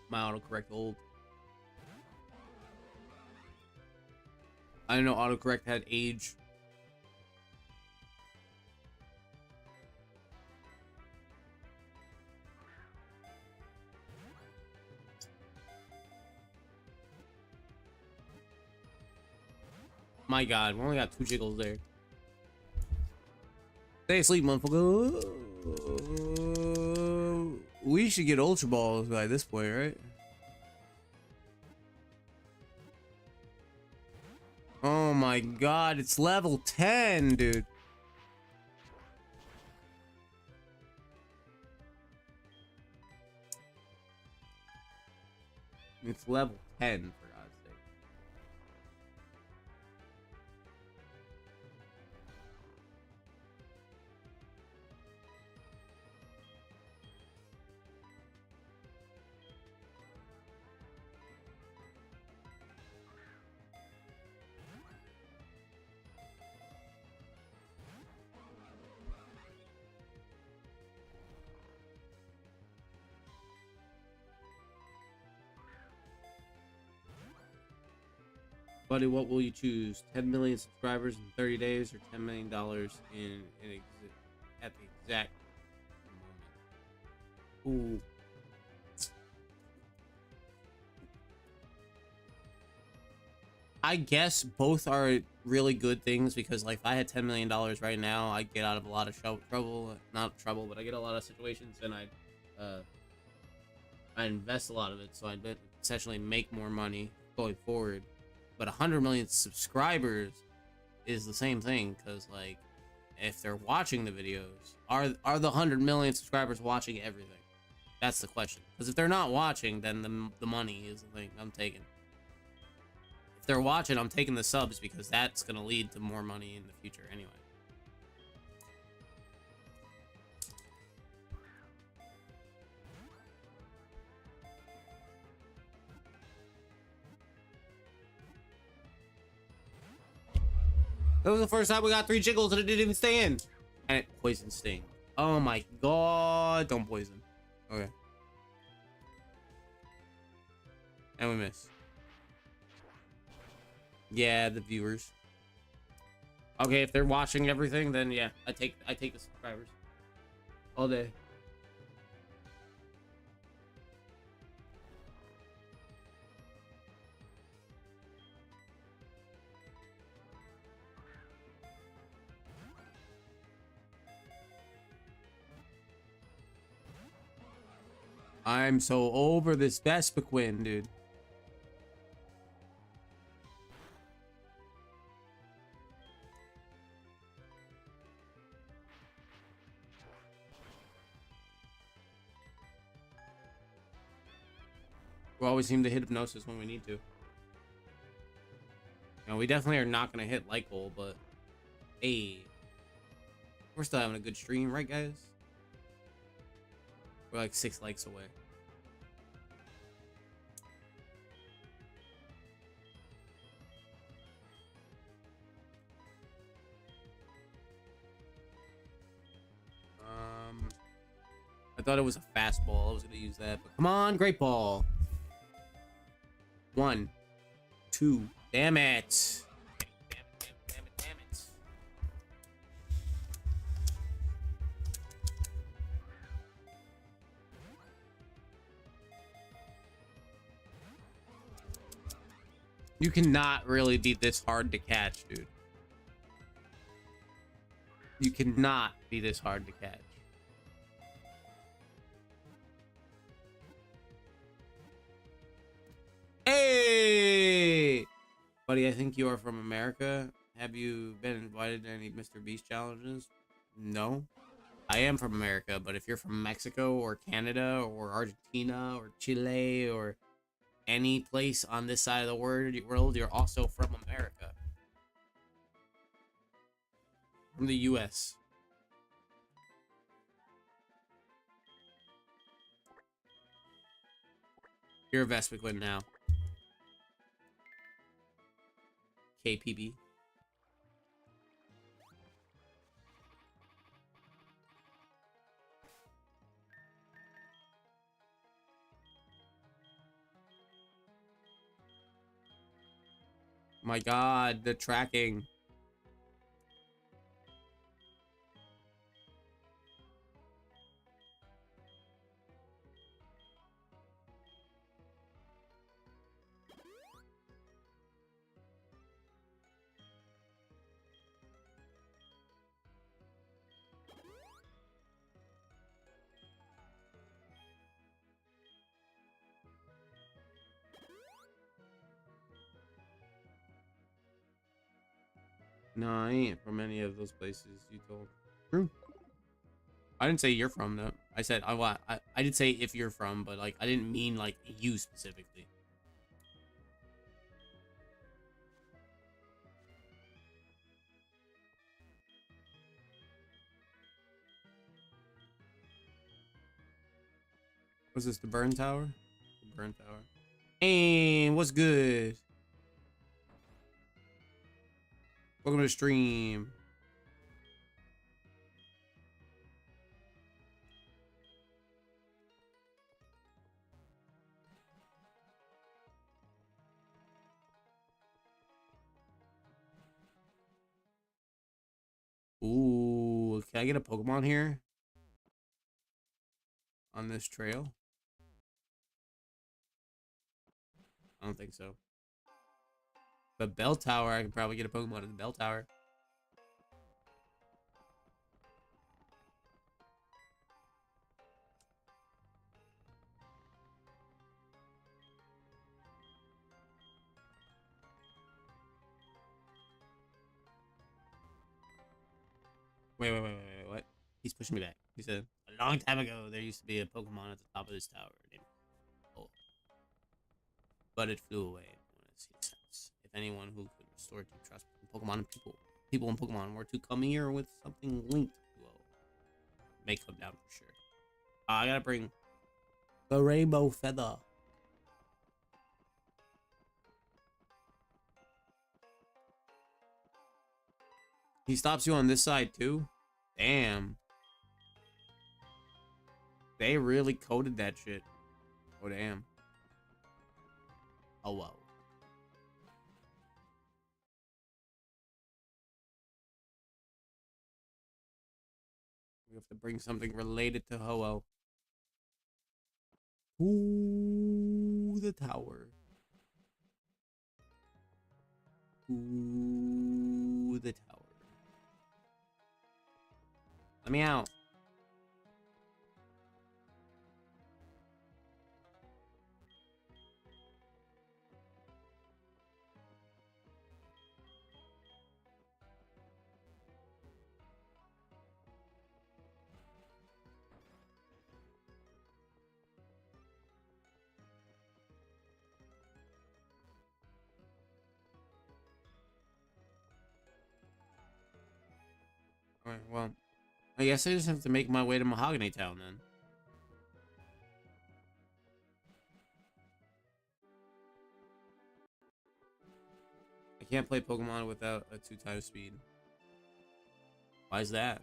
My autocorrect old. I didn't know autocorrect had age. My God, we only got 2 jiggles there. Stay asleep, motherfucker. We should get Ultra Balls by this point, right? Oh my God, it's level 10, dude. It's level 10, for God's sake. Buddy, what will you choose? 10 million subscribers in 30 days or $10 million at the exact moment? Ooh. I guess both are really good things because, like, if I had $10 million right now, I'd get out of a lot of trouble. Not trouble, but I get a lot of situations and I invest a lot of it, so I'd essentially make more money going forward. But 100 million subscribers is the same thing, because, like, if they're watching the videos, are the 100 million subscribers watching everything? That's the question. Because if they're not watching, then the money is the thing I'm taking. If they're watching, I'm taking the subs because that's going to lead to more money in the future anyway. That was the first time we got 3 jiggles and it didn't even stay in. And it poison sting. Oh my God. Don't poison. Okay. And we miss. Yeah, the viewers. Okay, if they're watching everything, then yeah, I take the subscribers. All day. I'm so over this Vespiquen, dude. We always seem to hit hypnosis when we need to. You know, we definitely are not going to hit light goal, but hey, we're still having a good stream, right, guys? We're like 6 likes away. I thought it was a fastball. I was going to use that, but come on, great ball. 1, 2. Damn it. Damn it. You cannot really be this hard to catch, dude. You cannot be this hard to catch. Hey! Buddy, I think you are from America. Have you been invited to any Mr. Beast challenges? No. I am from America, but if you're from Mexico or Canada or Argentina or Chile or any place on this side of the world, you're also from America. From the US. You're a Vespiquen now. KPB. My God, the tracking. No, I ain't from any of those places you told. True. I didn't say you're from them. I said I did say if you're from, but like I didn't mean like you specifically. Was this the burn tower? The burn tower. And what's good? Welcome to the stream. Ooh, can I get a Pokemon here? On this trail? I don't think so. But bell tower, I could probably get a Pokemon in the bell tower. Wait, what? He's pushing me back. He said, a long time ago, there used to be a Pokemon at the top of this tower named Oh. But it flew away. If anyone who could restore to trust in Pokemon and people and Pokemon were to come here with something linked to may come down for sure. I gotta bring the rainbow feather. He stops you on this side too? Damn. They really coded that shit. Oh, damn. Oh, wow. We have to bring something related to Ho-Oh. Ooh, the tower. Ooh, the tower. Let me out. Alright, well, I guess I just have to make my way to Mahogany Town then. I can't play Pokemon without a 2x speed. Why is that?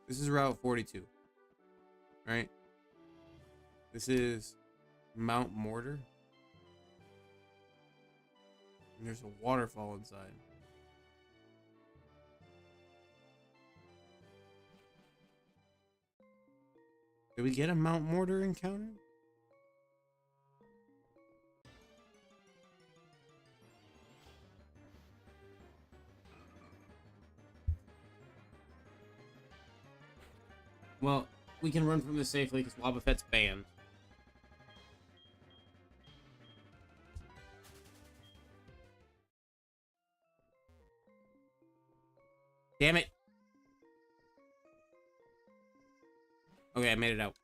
This is Route 42, right? This is Mount Mortar. And there's a waterfall inside. Did we get a Mount Mortar encounter? Well, we can run from this safely because Wobbuffet's banned. Damn it. Okay, I made it out.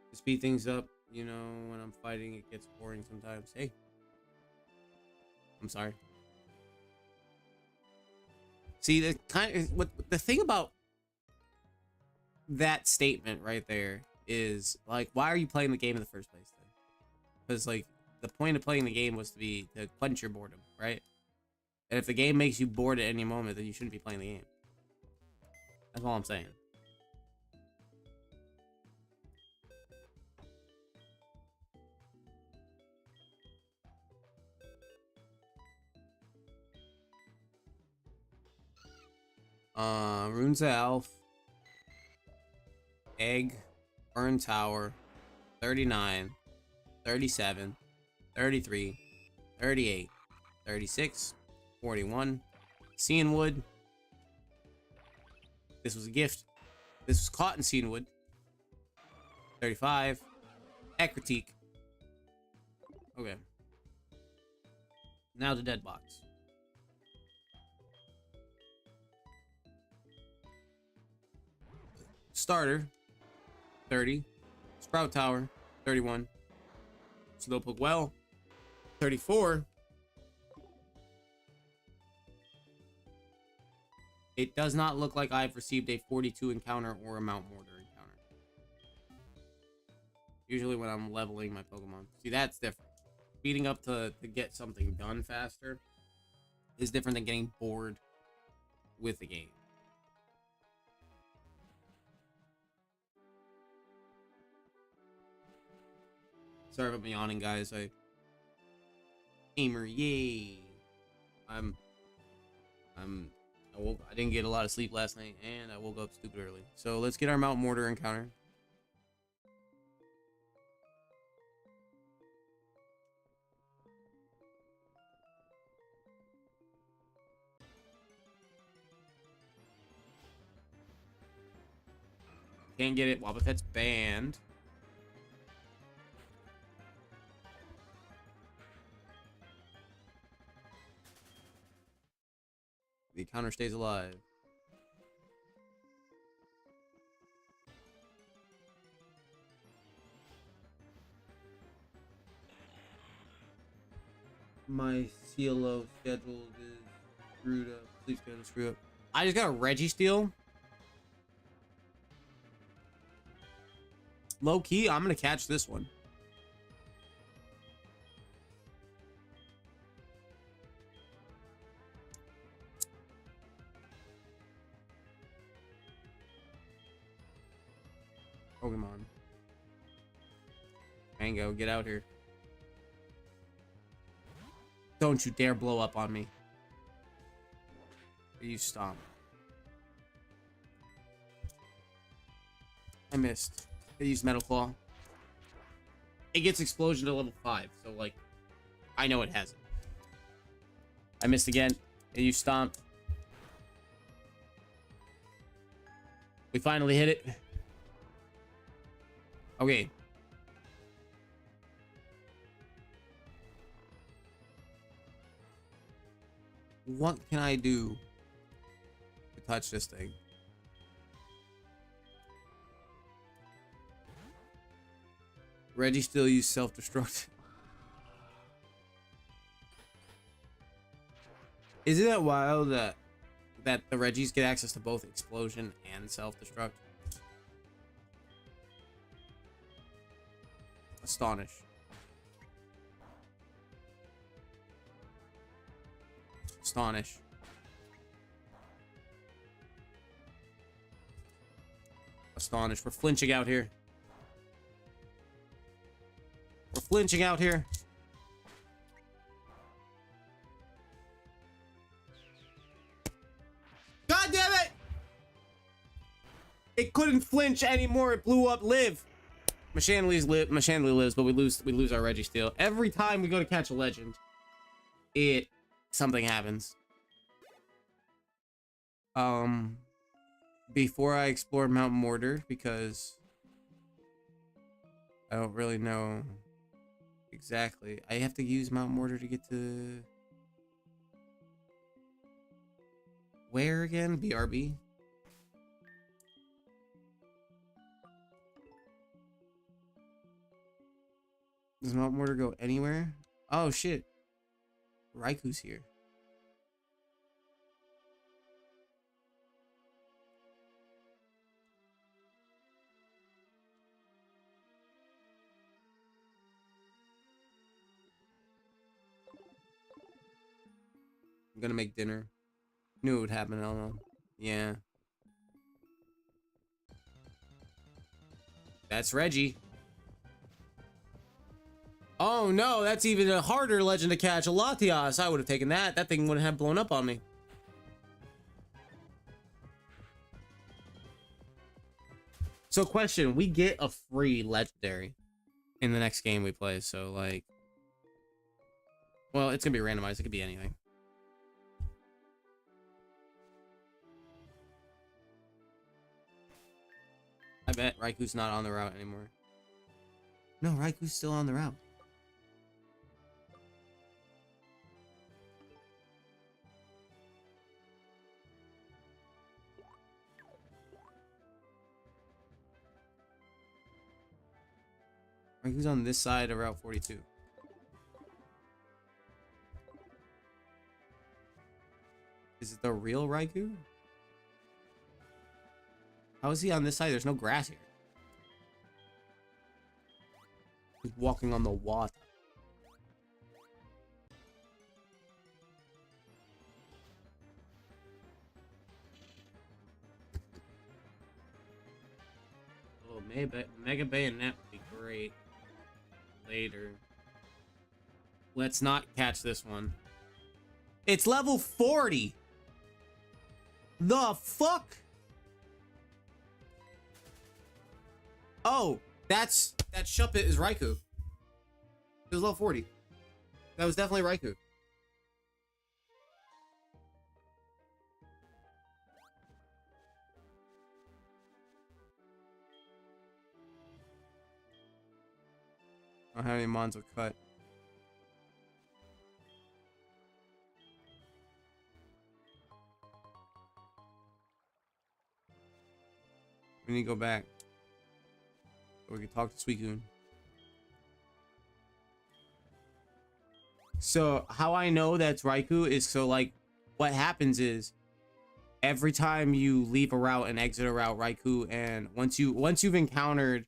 To speed things up, you know, when I'm fighting, it gets boring sometimes. Hey. I'm sorry. See, the thing about that statement right there is, like, why are you playing the game in the first place then? Because, like, the point of playing the game was to quench your boredom, right? And if the game makes you bored at any moment, then you shouldn't be playing the game. That's all I'm saying. Runes of Elf. Egg. Burn Tower. 39. 37. 33. 38. 36. 41. Cianwood. This was a gift. This was caught in Cianwood. 35. Ecritique. Okay. Now the dead box. Starter. 30. Sprout Tower. 31. Slowpoke Well. 34. It does not look like I've received a 42 encounter or a Mount Mortar encounter. Usually when I'm leveling my Pokemon. See, that's different. Speeding up to get something done faster is different than getting bored with the game. Sorry about me yawning, guys. Gamer, yay! I didn't get a lot of sleep last night, and I woke up stupid early. So let's get our Mount Mortar encounter. Can't get it. Wobbuffet's banned. The encounter stays alive. My CLO schedule is screwed up. Please don't screw up. I just got a Registeel. Low key, I'm gonna catch this one. Pokemon. Mango, get out here. Don't you dare blow up on me. You stomp. I missed. I used Metal Claw. It gets Explosion to level 5, so like, I know it has it. I missed again. And you stomp. We finally hit it. Okay. What can I do to touch this thing? Reggie still use self-destruct. Isn't that wild that the Reggies get access to both explosion and self-destruct? Astonish. Astonish. Astonish. We're flinching out here. We're flinching out here. God damn it! It couldn't flinch anymore. It blew up. Live. Machanley's Machanley lives, but we lose our Registeel. Every time we go to catch a legend, something happens. Before I explore Mount Mortar, because I don't really know exactly. I have to use Mount Mortar to get to where again? BRB. Does Mount Mortar go anywhere? Oh shit. Raiku's here. I'm gonna make dinner. Knew it would happen, I don't know. Yeah. That's Reggie. Oh no, that's even a harder legend to catch. A Latias. I would have taken that. That thing wouldn't have blown up on me. So question, we get a free legendary in the next game we play, so like, well, it's gonna be randomized, it could be anything. I bet Raiku's not on the route anymore. No, Raiku's still on the route. Raiku's on this side of Route 42. Is it the real Raikou? How is he on this side? There's no grass here. He's walking on the water. Oh, Mega Bayonet would be great. Later. Let's not catch this one. It's level 40. The fuck? Oh, that Shuppet is Raikou. It was level 40. That was definitely Raikou. I don't have any mons with cut. We need to go back. So we can talk to Suicune. So how I know that's Raikou is, so like what happens is every time you leave a route and exit a route, Raikou, and once you've encountered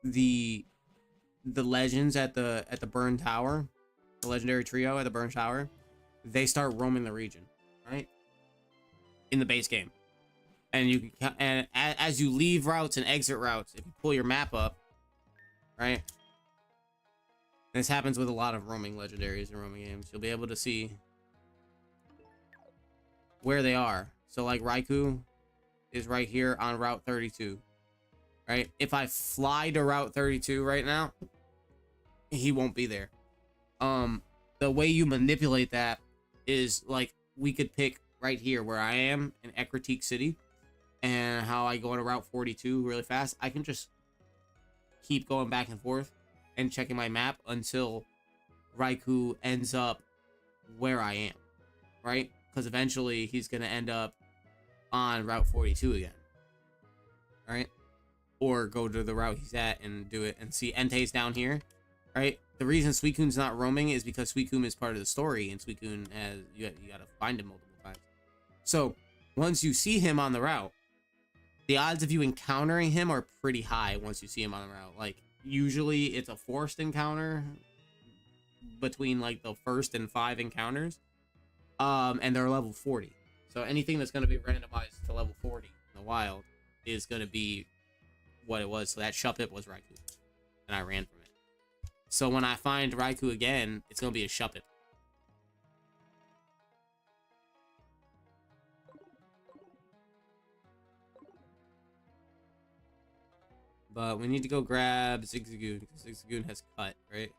the legends at the Burn Tower, the legendary trio at the Burn Tower, they start roaming the region, right? In the base game. And you can, and as you leave routes and exit routes, if you pull your map up, right? This happens with a lot of roaming legendaries and roaming games. You'll be able to see where they are. So like Raikou is right here on Route 32, right? If I fly to Route 32 right now, he won't be there. The way you manipulate that is like we could pick right here where I am in Ecruteak City, and how I go to Route 42 really fast. I can just keep going back and forth and checking my map until Raikou ends up where I am, right? Because eventually he's going to end up on Route 42 again, right? Or go to the route he's at and do it and see Entei's down here, right? The reason Suicune's not roaming is because Suicune is part of the story, and Suicune has, you got to find him multiple times. So once you see him on the route, the odds of you encountering him are pretty high once you see him on the route. Like, usually it's a forced encounter between, like, the first and 5 encounters. And they're level 40. So anything that's going to be randomized to level 40 in the wild is going to be what it was. So that Shuppet was Raikou. And I ran from it. So when I find Raikou again, it's going to be a Shuppet. But we need to go grab Zigzagoon, because Zigzagoon has cut, right?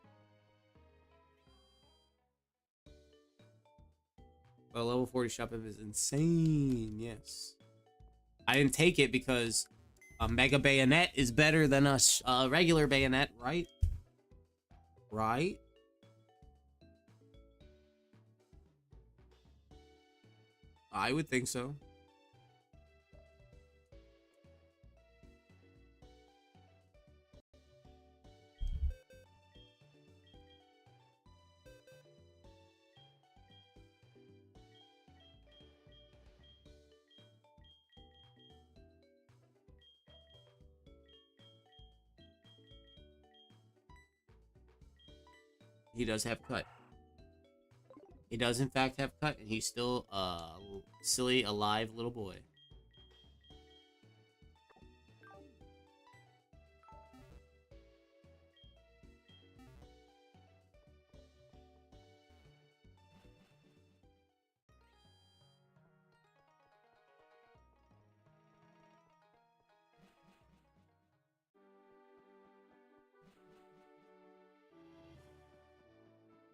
But level 40 Shuppet is insane, yes. I didn't take it because a Mega Bayonet is better than a regular Bayonet, right? Right? I would think so. He does have cut. He does in fact have cut, and he's still a silly, alive little boy.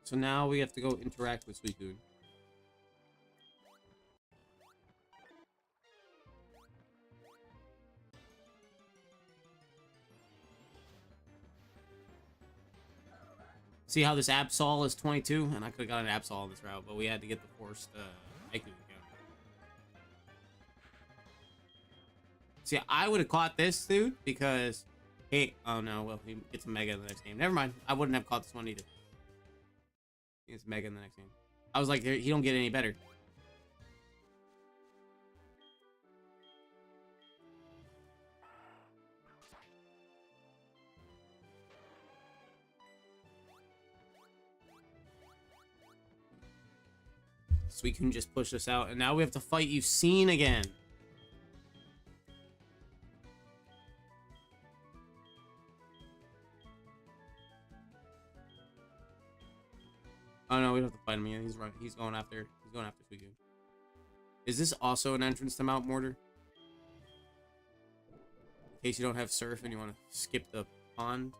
So now we have to go interact with Suicune. See how this Absol is 22? And I could have got an Absol on this route, but we had to get the forced Haiku again. See, I would have caught this, dude, because... Hey, oh no, well, he gets a Mega in the next game. Never mind, I wouldn't have caught this one either. He gets Mega in the next game. I was like, he don't get any better. Suicune just pushed us out, and now we have to fight You've again. Oh no, we don't have to fight him again. He's right. He's going after Suicune. Is this also an entrance to Mount Mortar? In case you don't have surf and you want to skip the pond.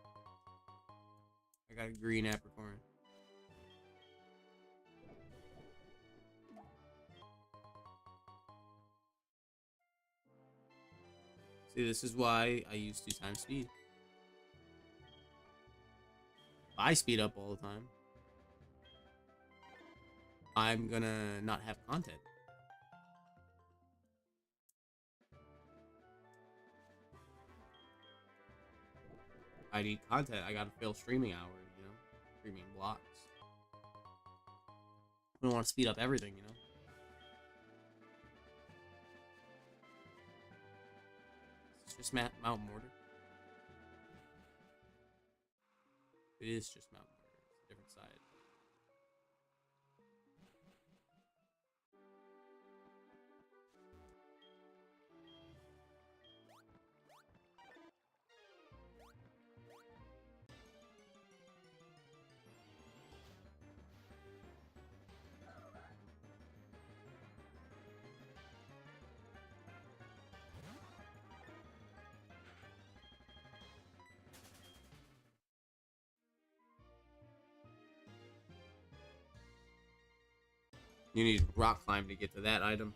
I got a green apricorn. See, this is why I use 2x speed. I speed up all the time. I'm gonna not have content. I need content. I gotta fill streaming hours, you know? Streaming blocks. I don't want to speed up everything, you know? It's just Mount Mortar. It is just Mount Mortar. It's a different side. You need rock climb to get to that item.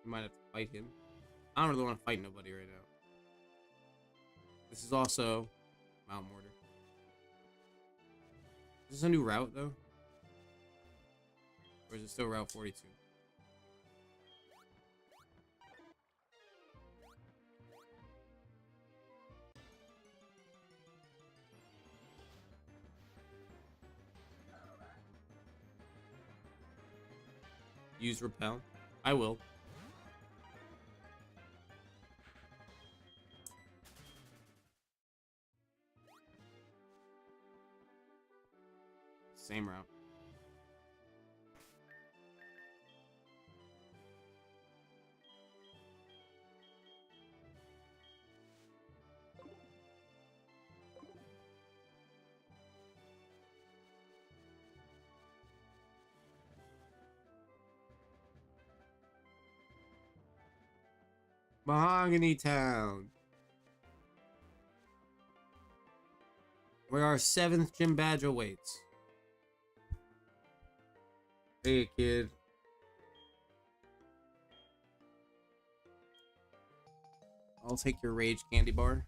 You might have to fight him. I don't really want to fight nobody right now. This is also Mount Mortar. Is this a new route, though? Or is it still Route 42? Use Repel? I will. Same route. Mahogany Town. Where our 7th gym badge awaits. Hey, kid. I'll take your rage candy bar.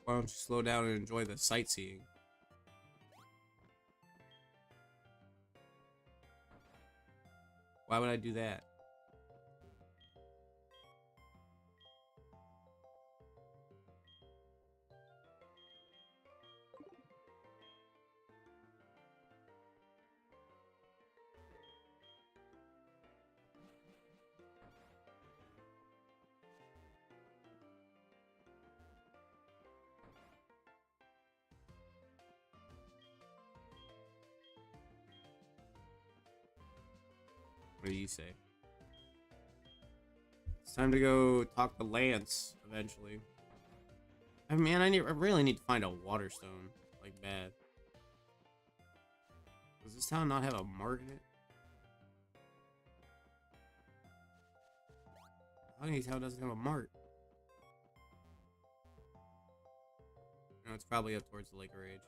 Why don't you slow down and enjoy the sightseeing? Why would I do that? do you say? It's time to go talk to Lance eventually. I mean, I really need to find a water stone, like bad. Does this town not have a mart in it? How many town doesn't have a mart? No, it's probably up towards the Lake of Rage.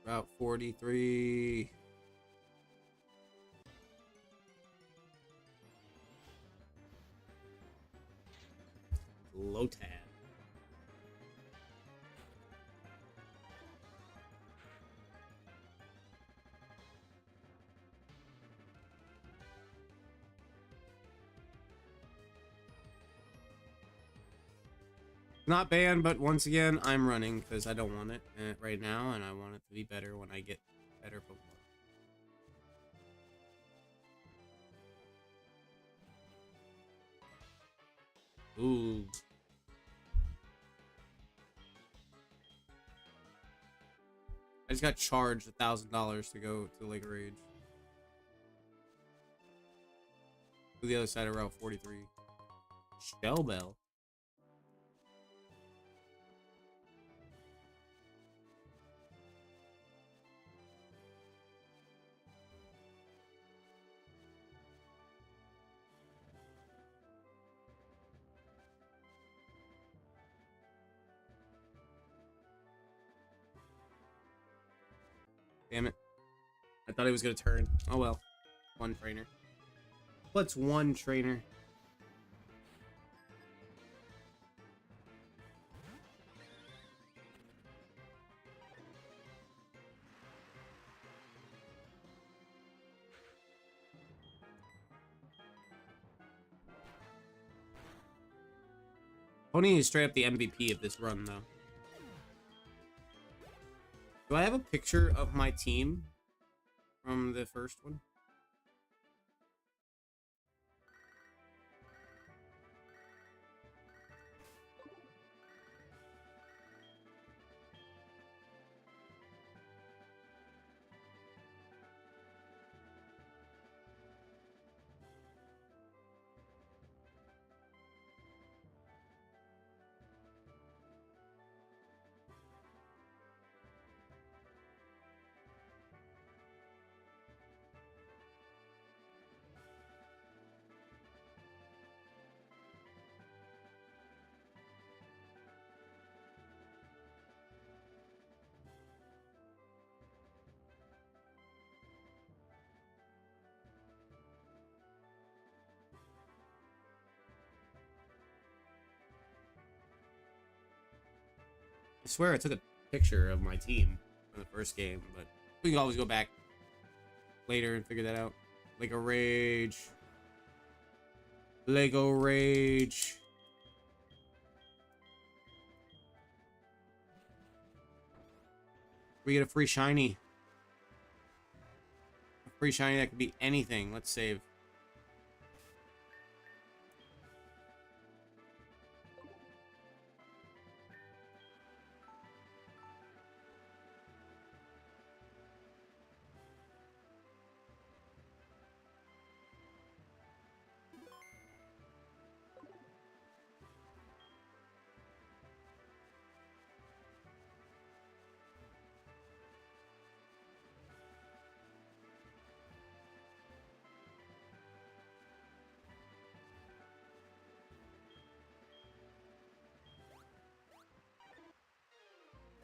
Route 43. Lotad. Not banned, but once again, I'm running because I don't want it right now, and I want it to be better when I get better Pokemon. Ooh. I just got charged $1,000 to go to Lake of Rage. To the other side of Route 43. Shell Bell. Damn it. I thought he was going to turn. Oh well. One trainer. What's one trainer? Pony is straight up the MVP of this run, though. Do I have a picture of my team from the first one? I swear I took a picture of my team from the first game, but we can always go back later and figure that out. Lego Rage. Lego Rage. We get a free shiny. A free shiny that could be anything. Let's save.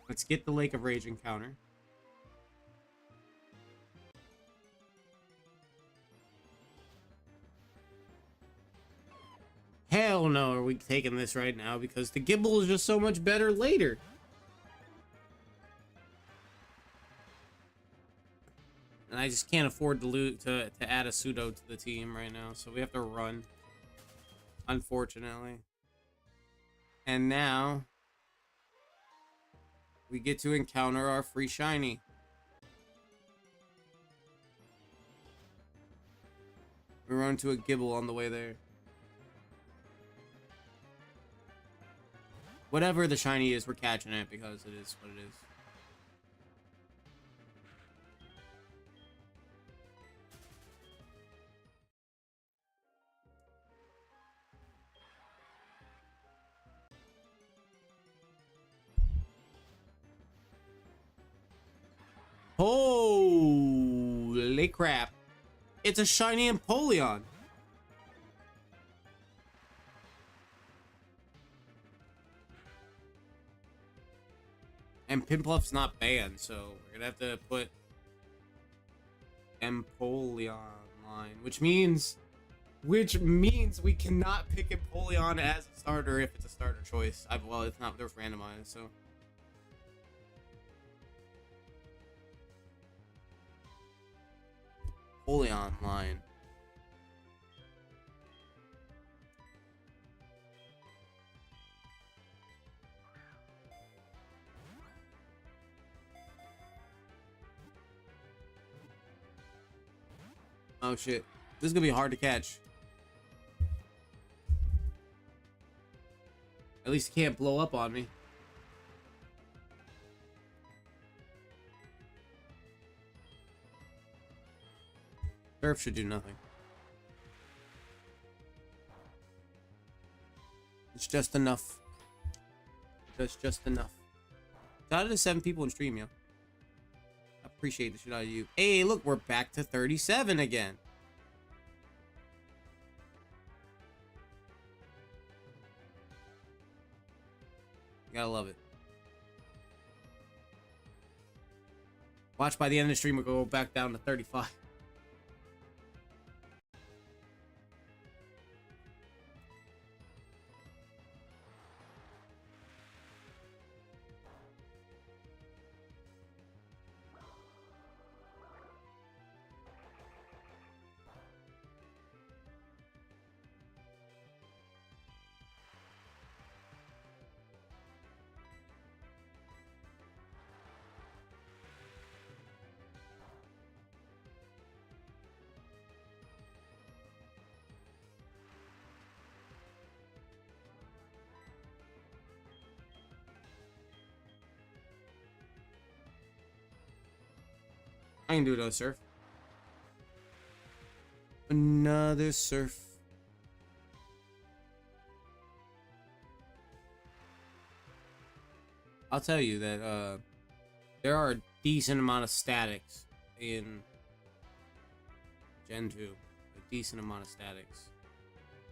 Let's get the Lake of Rage encounter. Hell no, are we taking this right now? Because the Gible is just so much better later. And I just can't afford to add a pseudo to the team right now, so we have to run. Unfortunately. And now we get to encounter our free shiny. We run to a Gible on the way there. Whatever the shiny is, we're catching it because it is what it is. Holy crap. It's a shiny Empoleon. And Pimpluff's not banned, so we're gonna have to put Empoleon line, which means we cannot pick Empoleon as a starter if it's a starter choice. Well, it's not, they're randomized, so. Empoleon line. Oh shit. This is gonna be hard to catch. At least he can't blow up on me. Surf should do nothing. It's just enough. That's just enough. Shout out to 7 people in stream, yo. I appreciate the shit out of you. Hey, look, we're back to 37 again. You gotta love it. Watch, by the end of the stream, we'll go back down to 35. I can do another surf. Another surf. I'll tell you that there are a decent amount of statics in Gen 2. A decent amount of statics.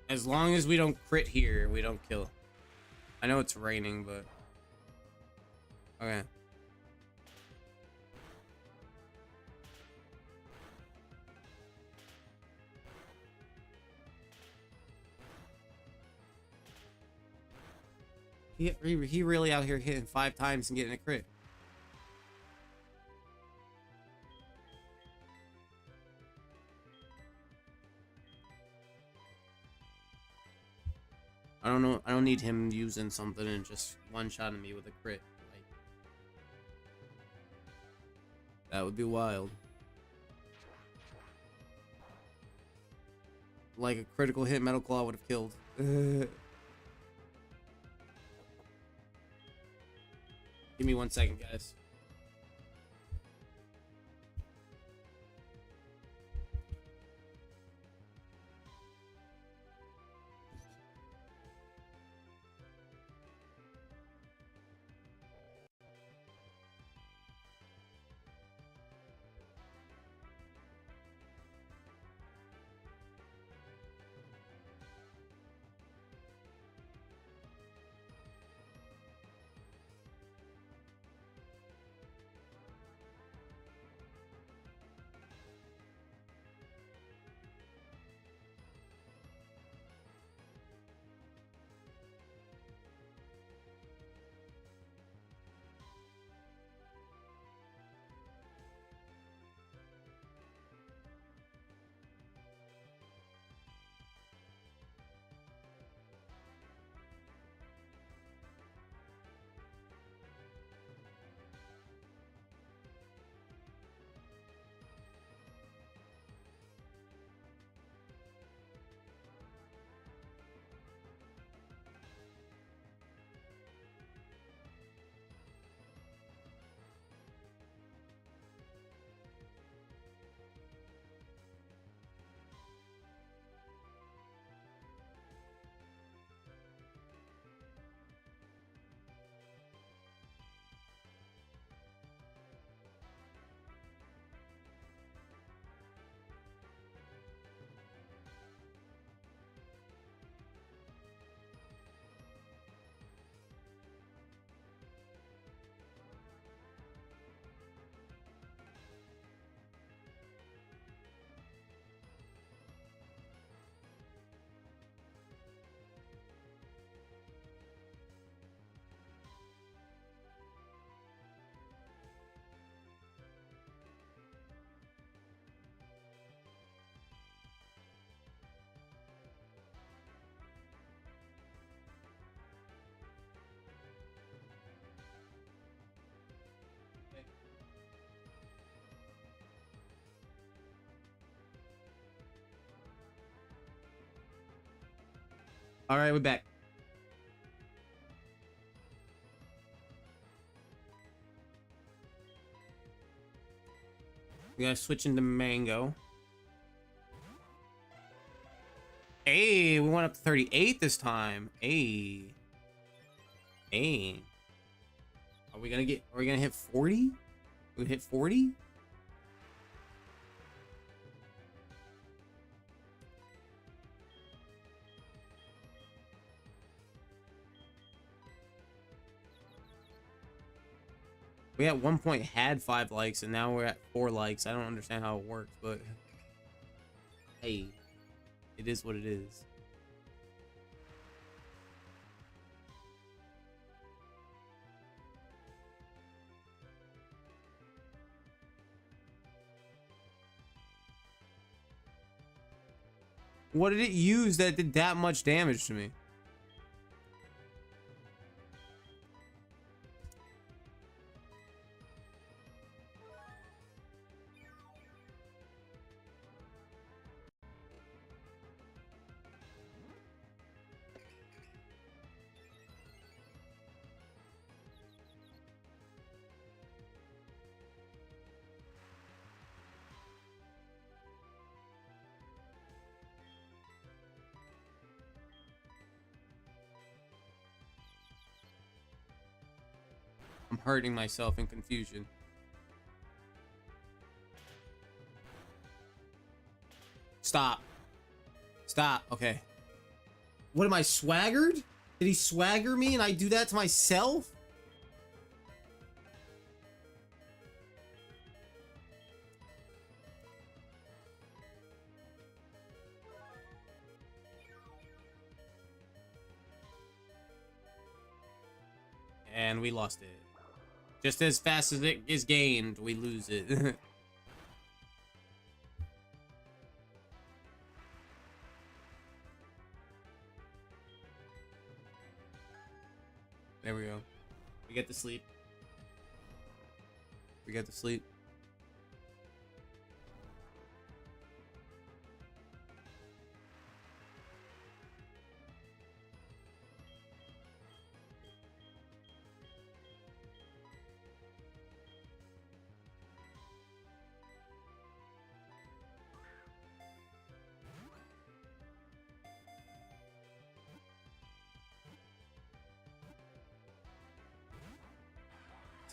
As long as we don't crit here, we don't kill. I know it's raining, but okay. He really out here hitting 5 times and getting a crit. I don't know. I don't need him using something and just one-shotting me with a crit. Like, that would be wild. Like a critical hit, Metal Claw would have killed. Give me 1 second, guys. All right, we're back. We gotta switch into Mango. Hey, we went up to 38 this time. Hey. Hey. Are we gonna hit 40? We hit 40? We at one point had 5 likes and now we're at 4 likes. I don't understand how it works, but hey, it is what it is. What did it use that did that much damage to me? I'm hurting myself in confusion. Stop. Stop. Okay. What am I, swaggered? Did he swagger me and I do that to myself? And we lost it. Just as fast as it is gained, we lose it. There we go. We get to sleep. We get to sleep.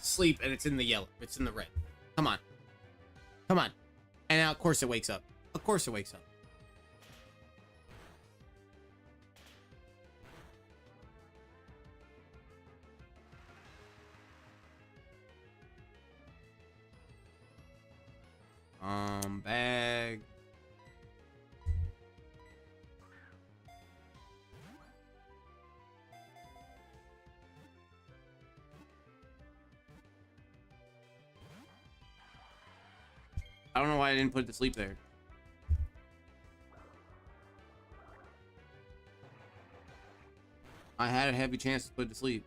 Sleep and it's in the yellow. It's in the red. Come on. Come on. And now, of course, it wakes up. Of course, it wakes up. Bag. I don't know why I didn't put it to sleep there. I had a heavy chance to put it to sleep.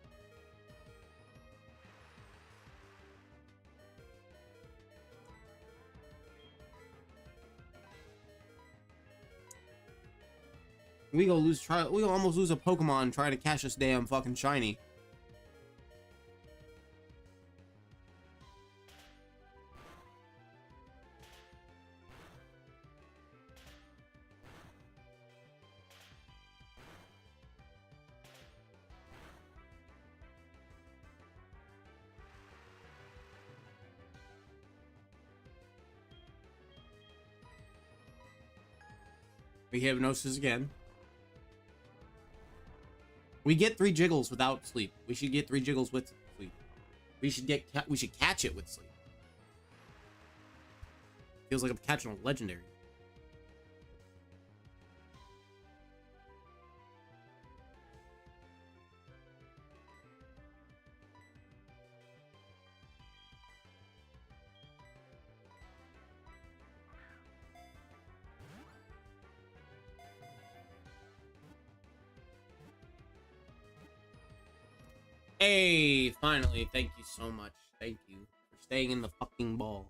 We gonna almost lose a Pokemon trying to catch this damn fucking shiny. We hypnosis again. We get 3 jiggles without sleep. We should get 3 jiggles with sleep. We should catch it with sleep. Feels like I'm catching a legendary. Hey, finally, thank you so much. Thank you for staying in the fucking ball.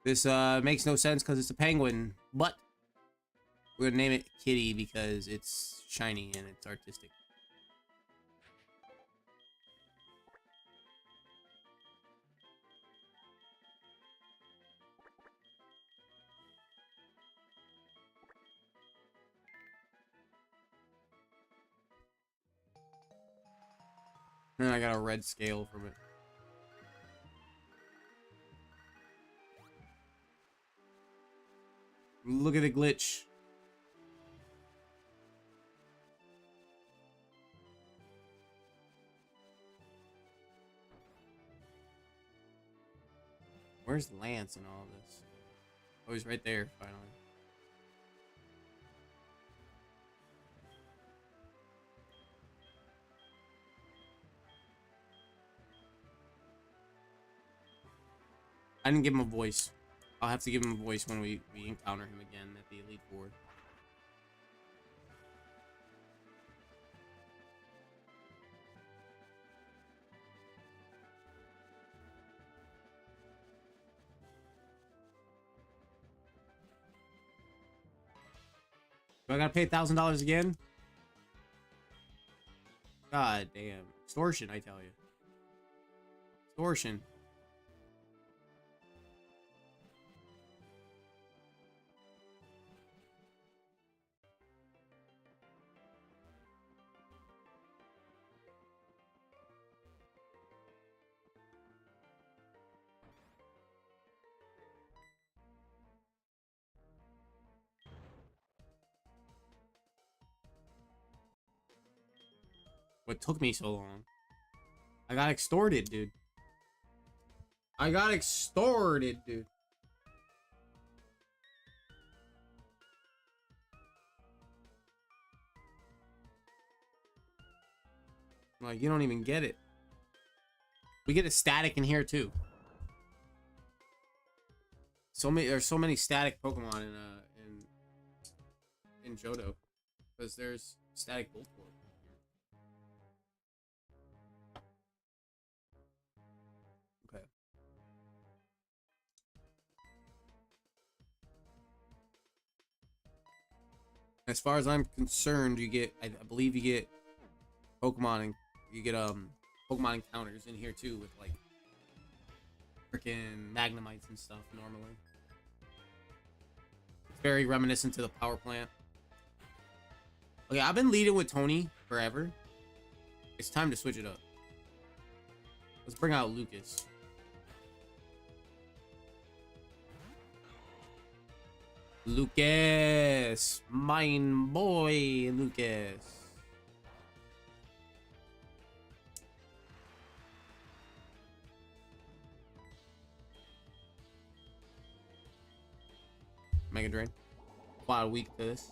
This makes no sense because it's a penguin, but we're gonna name it Kitty because it's shiny and it's artistic. And I got a red scale from it. Look at the glitch. Where's Lance in all this? Oh, he's right there, finally. I didn't give him a voice. I'll have to give him a voice when we encounter him again at the Elite Four. Do I gotta pay $1,000 again? God damn. Extortion, I tell you. Extortion. What took me so long? I got extorted, dude. I got extorted, dude. Like, you don't even get it. We get a static in here too. There's so many static Pokemon in Johto, because there's static Voltorb. Okay. As far as I'm concerned, you get, I believe you get Pokemon, and you get Pokemon encounters in here too, with like freaking Magnemites and stuff normally. It's very reminiscent to the power plant. Okay, I've been leading with Tony forever. It's time to switch it up. Let's bring out Lucas. Lucas! Mine boy, Lucas. Mega Drain. About a week to this.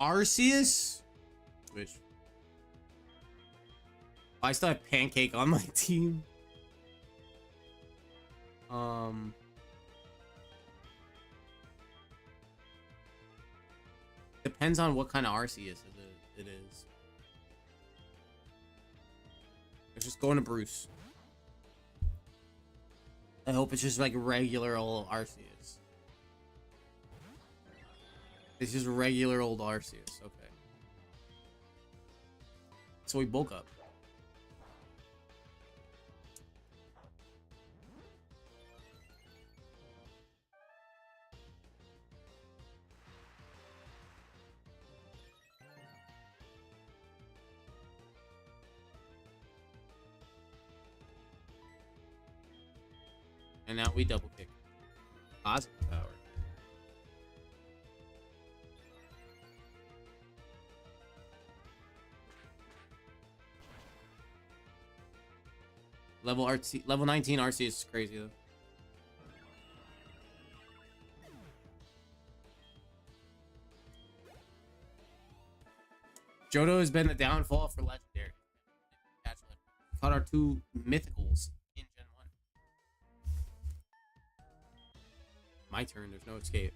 Arceus? Which? I still have Pancake on my team. Depends on what kind of Arceus it is. Let's just go into Bruce. I hope it's just like regular old Arceus. It's just regular old Arceus. Okay. So we bulk up. And now we double kick. Positive power. Level 19 RC is crazy though. Johto has been the downfall for Legendary. Caught our 2 mythicals in Gen 1. My turn, there's no escape.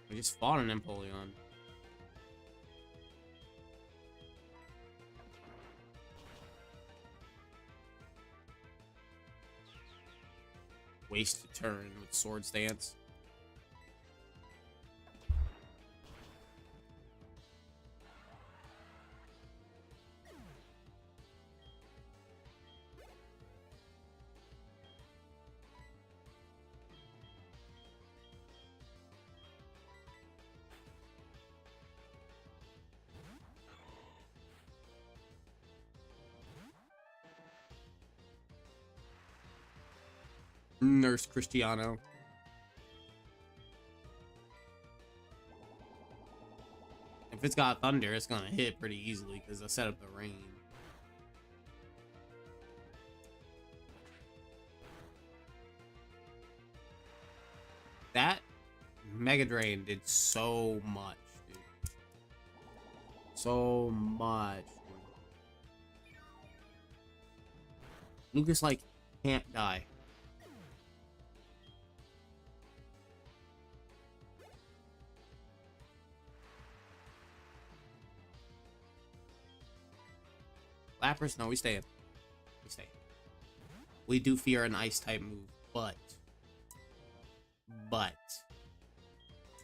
We just fought an Empoleon. Wasted turn with Sword Stance. Nurse Cristiano. If it's got thunder, it's gonna hit pretty easily because I set up the rain. That Mega Drain did so much, dude. So much, dude. Lucas, like, can't die. Lapras, no, we stay in. We stay in. We do fear an ice type move, but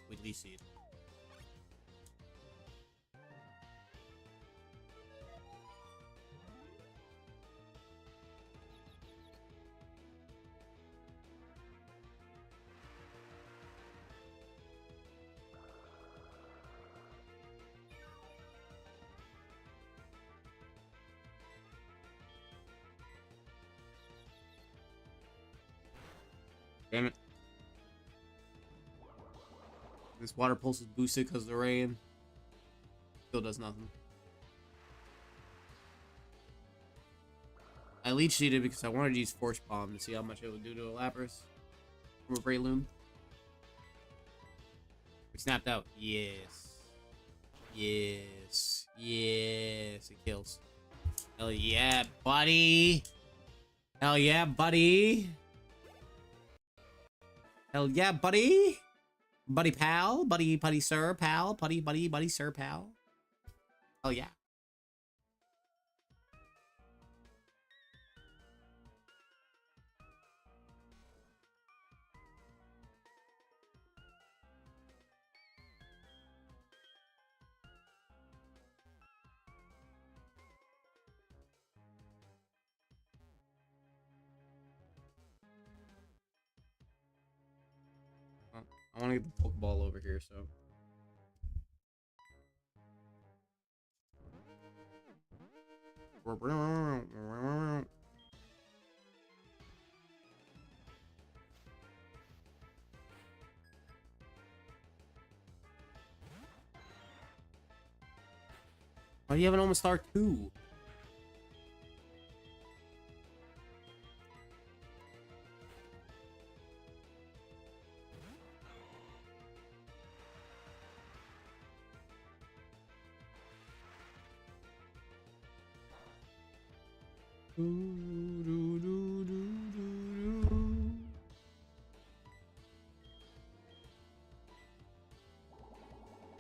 we at least see it. Damn it. This water pulse is boosted because of the rain. Still does nothing. I leech seeded because I wanted to use Force Bomb to see how much it would do to a Lapras from a Breloom. We snapped out. Yes. Yes. Yes. It kills. Hell yeah, buddy. Hell yeah, buddy. Hell yeah, buddy. Buddy pal. Buddy sir pal. Buddy sir pal. Hell yeah. I want to get the Pokeball over here, so. Why do you have an Omastar 2?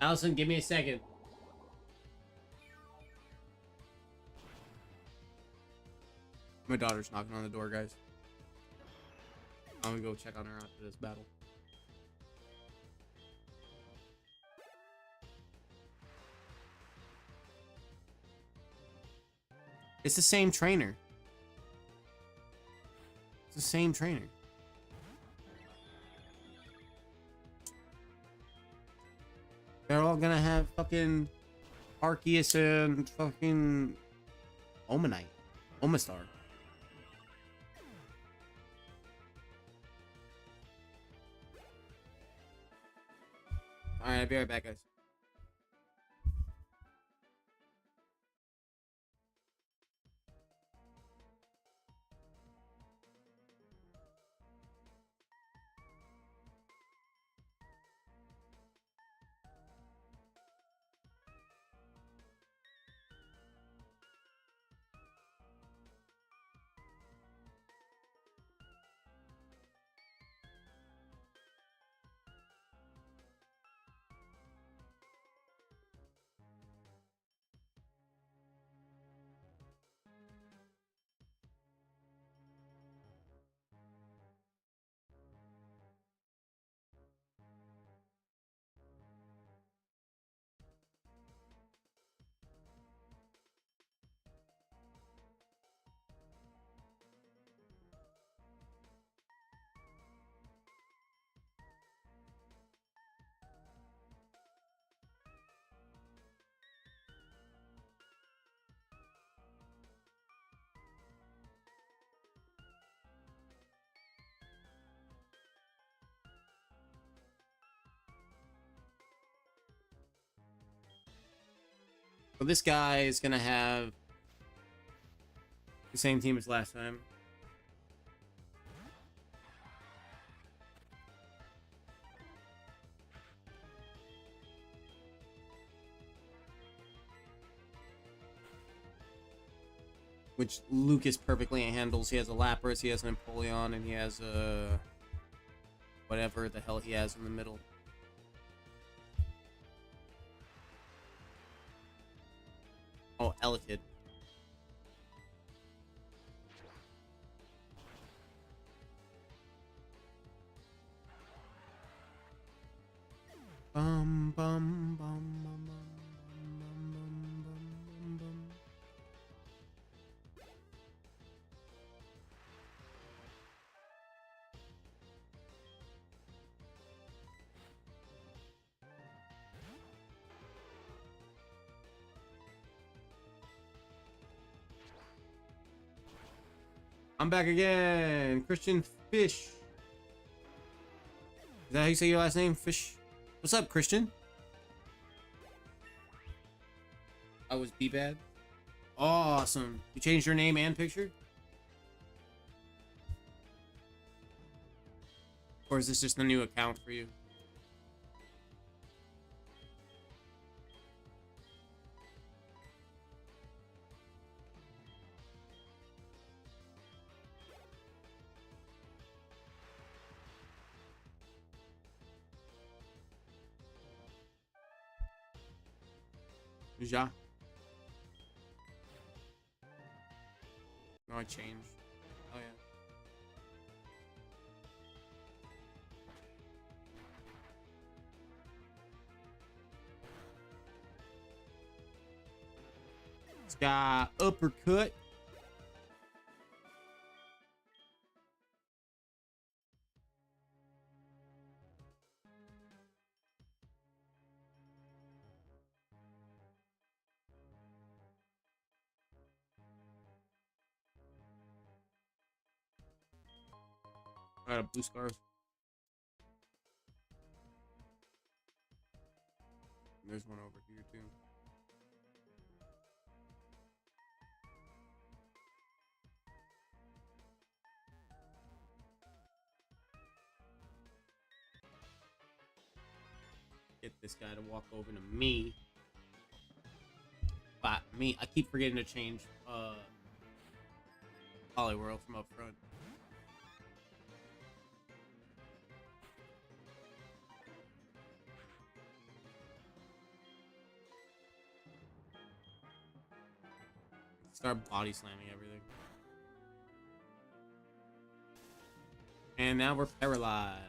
Allison, give me a second. My daughter's knocking on the door, guys. I'm gonna go check on her after this battle. It's the same trainer. It's the same trainer. They're all gonna have fucking Arceus and fucking Omanite. Omastar. Alright, I'll be right back, guys. So this guy is gonna have the same team as last time. Which Lucas perfectly handles. He has a Lapras, he has an Empoleon, and he has a... whatever the hell he has in the middle. Oh, Elekid. Bum bum bum bum bum bum bum bum bum. I'm back again, Christian Fish. Is that how you say your last name, Fish? What's up, Christian? I was B-Bad. Awesome. You changed your name and picture? Or is this just a new account for you? Ja. No, I changed. Oh, yeah. It's got uppercut. I got a blue scarf. There's one over here too. Get this guy to walk over to me. But me, I keep forgetting to change Poliwhirl from up front. Start body slamming everything. And now we're paralyzed.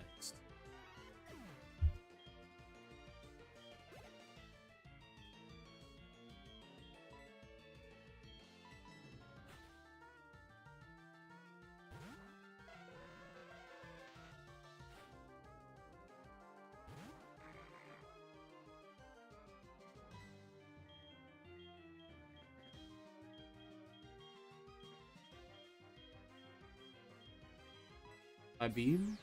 I beam.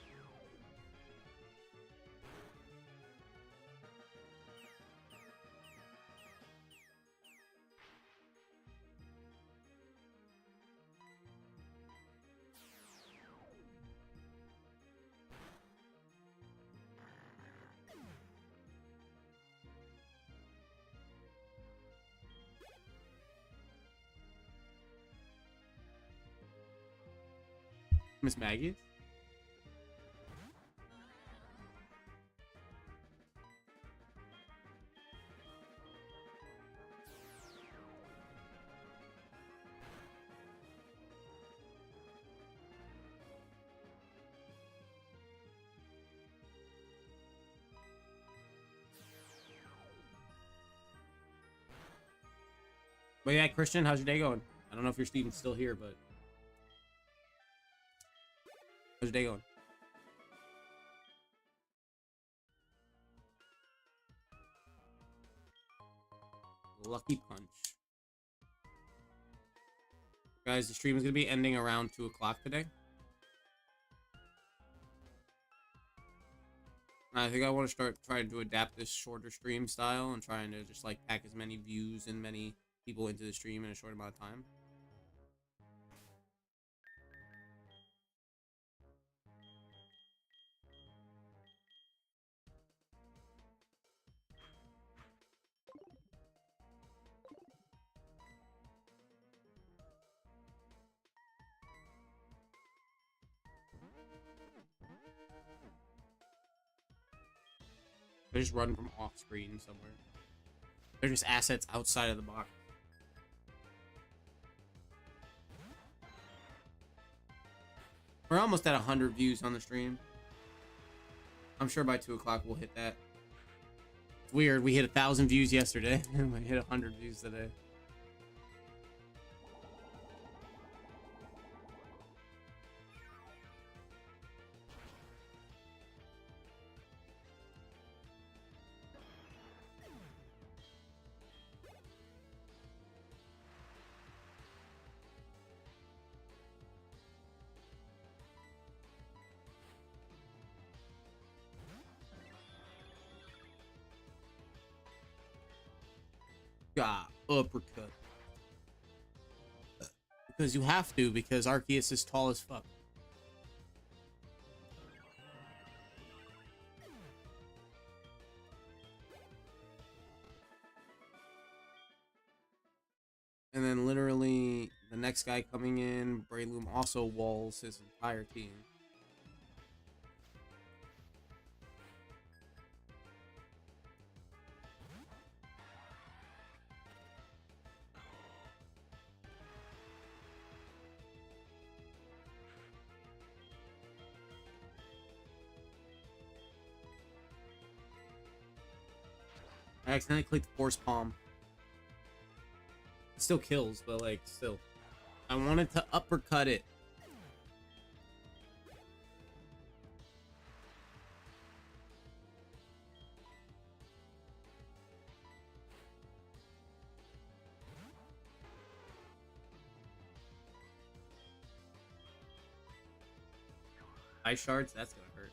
Miss Maggie. But yeah, Christian, how's your day going? I don't know if your Steven's still here, but how's your day going? Lucky punch. Guys, the stream is going to be ending around 2 o'clock today. I think I want to start trying to adapt this shorter stream style and trying to just like pack as many views and many people into the stream in a short amount of time. They just run from off screen somewhere. They're just assets outside of the box. We're almost at 100 views on the stream. I'm sure by 2 o'clock we'll hit that. It's weird. We hit 1,000 views yesterday, and we hit 100 views today. God, uppercut. Because you have to, because Arceus is tall as fuck. And then literally the next guy coming in, Breloom also walls his entire team. I accidentally clicked Force Palm. It still kills, but like, still. I wanted to uppercut it. Ice shards? That's gonna hurt.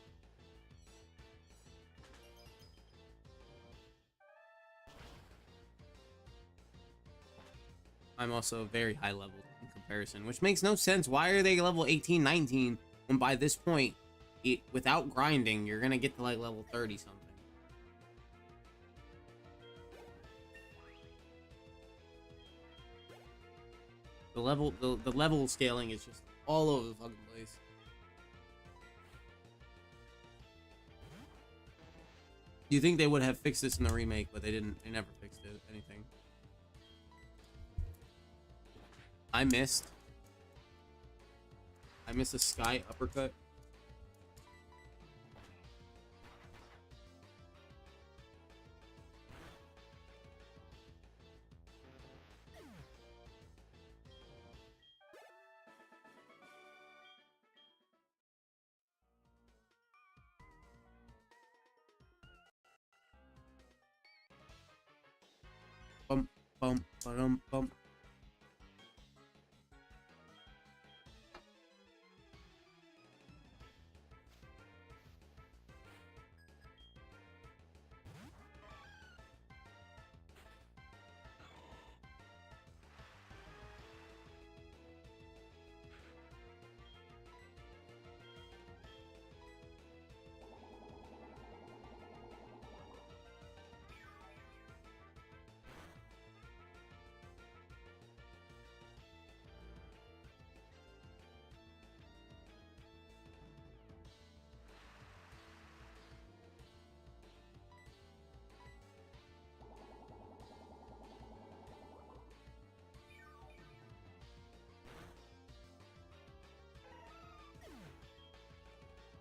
I'm also very high level in comparison, which makes no sense. Why are they level 18, 19 when by this point, without grinding, you're gonna get to like level 30 something? The level scaling is just all over the fucking place. You think they would have fixed this in the remake, but they didn't. They never fixed anything. I missed a sky uppercut. Bum bum bum bum.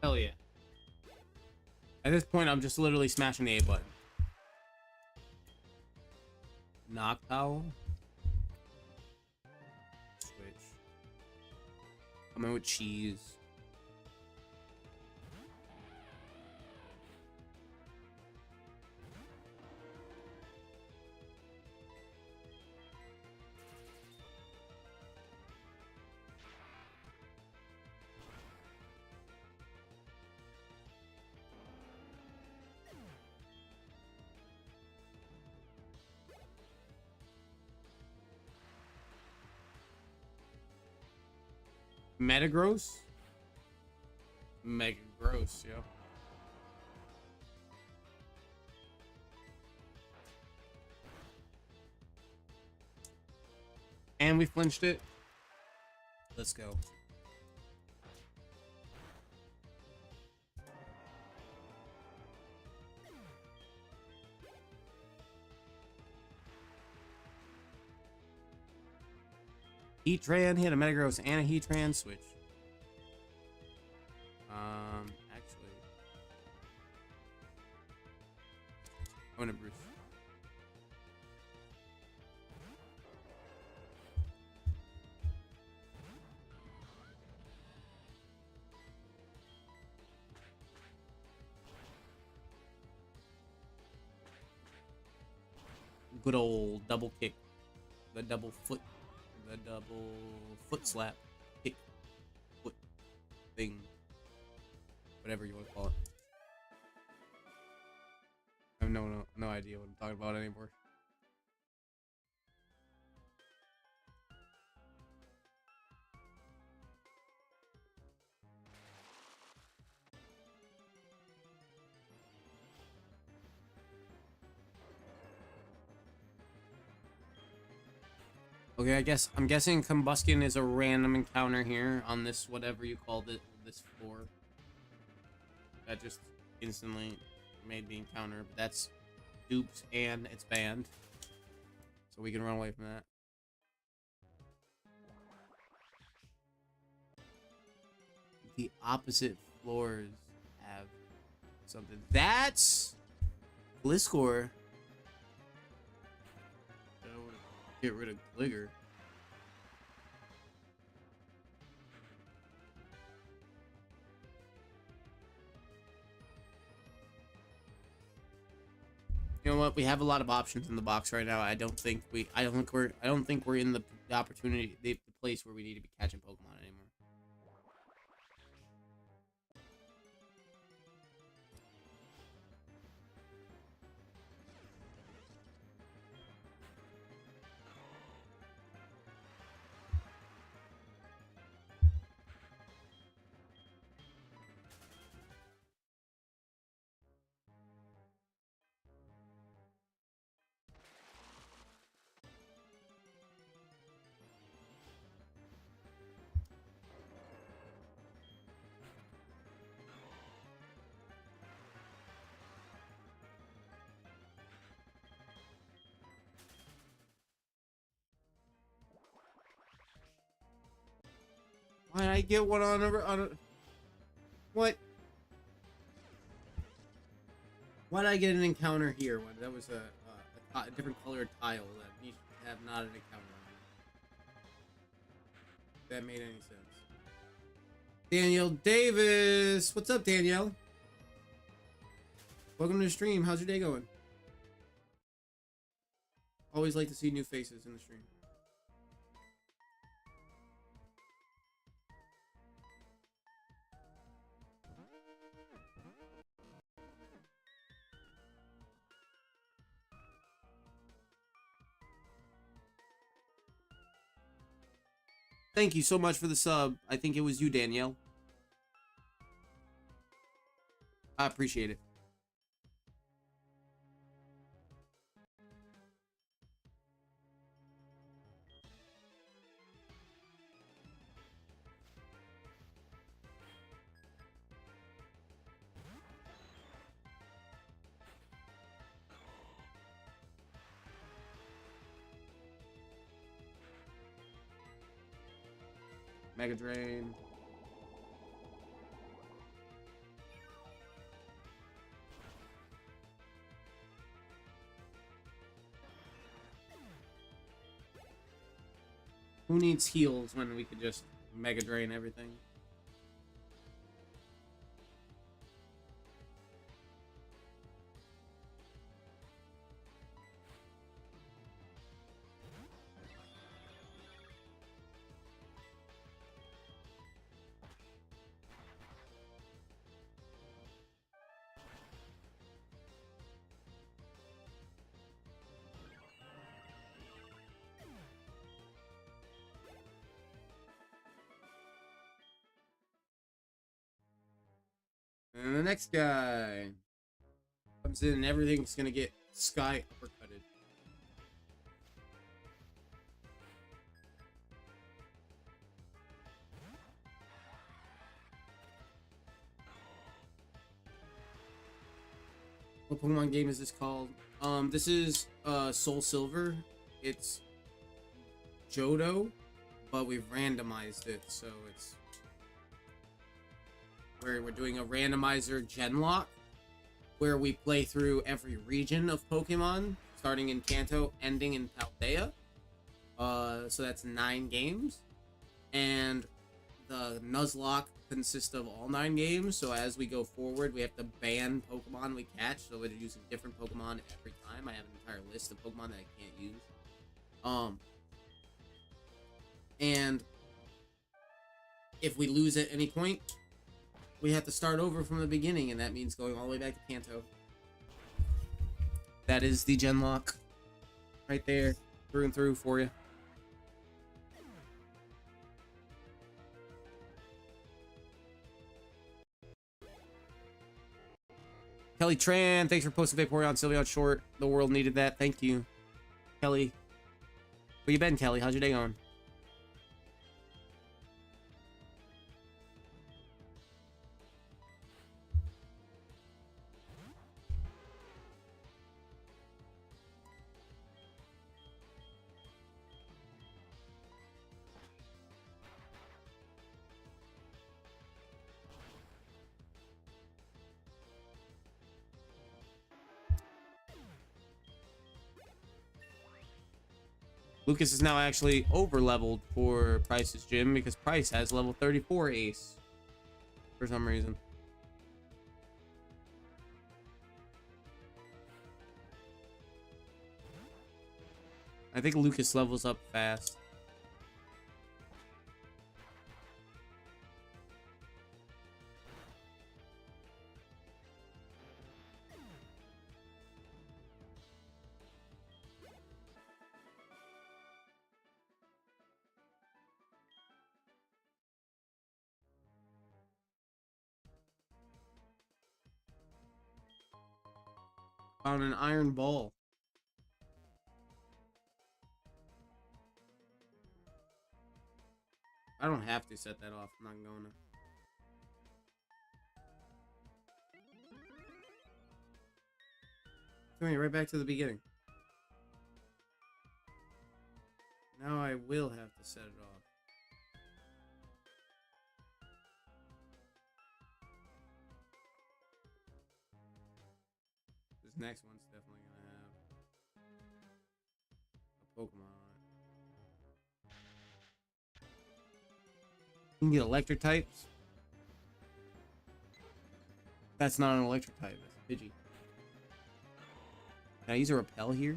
Hell yeah. At this point, I'm just literally smashing the A button. Noctowl. Switch. Coming with cheese. Metagross? Mega gross, yo. And we flinched it. Let's go. Heatran, hit a Metagross and a Heatran switch. Actually, I'm gonna Bruce. Good old double kick, the double foot slap, kick, foot thing, whatever you want to call it. I have no idea what I'm talking about anymore. Okay, I'm guessing Combustion is a random encounter here on this, whatever you called it, this floor. That just instantly made the encounter, but that's duped and it's banned. So we can run away from that. The opposite floors have something. That's Gliscor. Get rid of Gligger. You know what? We have a lot of options in the box right now. I don't think we're in the opportunity, the place where we need to be catching Pokemon anymore. Why did I get one on a what? Why did I get an encounter here when that was a different colored tile that needs to have not an encounter on it? If that made any sense. Daniel Davis, what's up, Danielle? Welcome to the stream. How's your day going? Always like to see new faces in the stream. Thank you so much for the sub. I think it was you, Danielle. I appreciate it. Mega Drain. Who needs heals when we could just Mega Drain everything? next guy comes in and everything's gonna get sky uppercutted. What Pokemon game is this called? This is Soul Silver. It's Johto, but we've randomized it, so it's where we're doing a randomizer genlock, where we play through every region of Pokemon, starting in Kanto, ending in Paldea. So that's 9 games, and the Nuzlocke consists of all 9 games. So as we go forward, we have to ban Pokemon we catch. So we're using different Pokemon every time. I have an entire list of Pokemon that I can't use. And if we lose at any point, we have to start over from the beginning, and that means going all the way back to Kanto. That is the genlock right there, through and through for you. Kelly Tran, thanks for posting Vaporeon Sylveon short. The world needed that. Thank you, Kelly. Where you been, Kelly? How's your day going? Lucas is now actually over leveled for Price's gym because Price has level 34 ace for some reason. I think Lucas levels up fast. Found an iron ball. I don't have to set that off. I'm not going to. Come here, right back to the beginning. Now I will have to set it off. This next one's definitely gonna have a Pokemon on it. You can get electric types. That's not an electric type. That's a Pidgey. Can I use a repel here?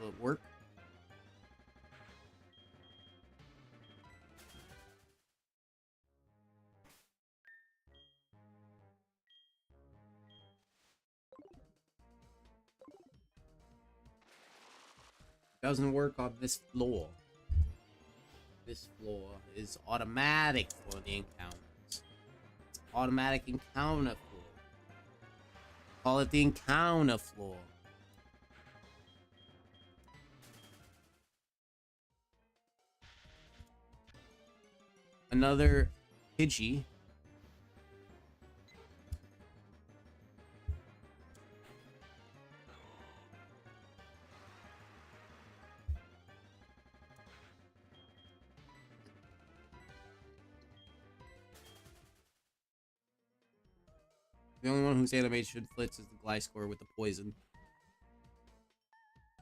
Will it work? Doesn't work on this floor. This floor is automatic for the encounters. Automatic encounter floor. Call it the encounter floor. Another Pidgey. The only one whose animation flits is the Gliscor with the poison.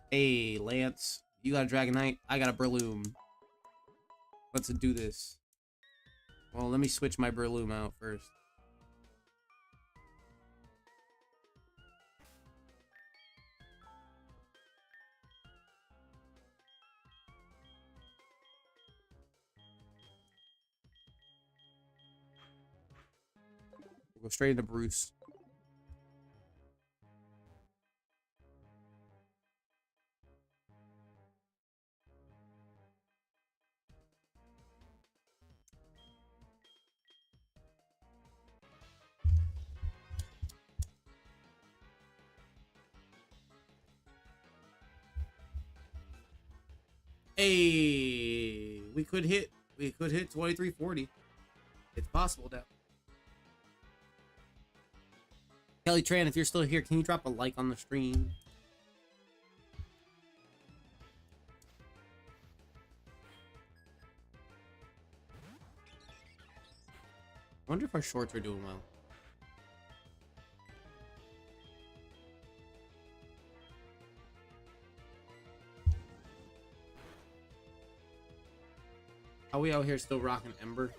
Hey, Lance. You got a Dragonite? I got a Breloom. Let's do this. Well, let me switch my Breloom out first. We'll go straight into Bruce. Hey, we could hit 2340. It's possible now. Kelly Tran, if you're still here, can you drop a like on the stream? I wonder if our shorts are doing well. Are we out here still rocking Ember?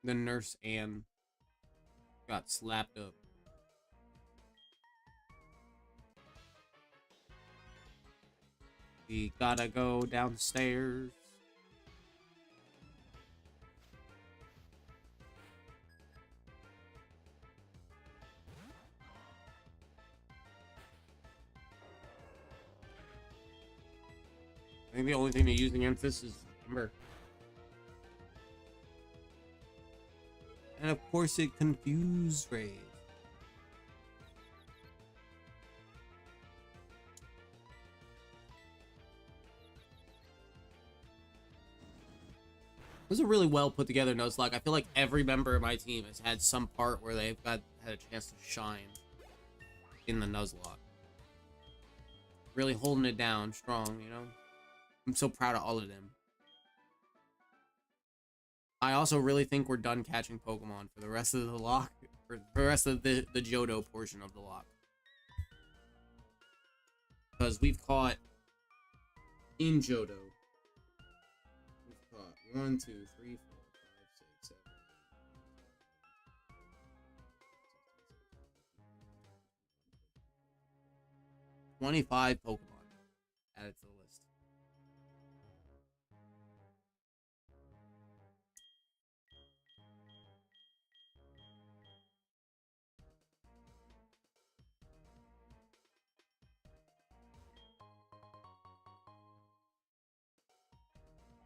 The nurse Anne got slapped up. We gotta go downstairs. I think the only thing to use against this is Ember. And of course it confused Ray. This is a really well put together Nuzlocke. I feel like every member of my team has had some part where they've had a chance to shine in the Nuzlocke. Really holding it down strong, you know? I'm so proud of all of them. I also really think we're done catching Pokemon for the rest of the lock, for the rest of the Johto portion of the lock. Because we've caught in Johto. We've caught 1, 2, 3, 4, 5, 6, 7, 25 Pokemon added to the list.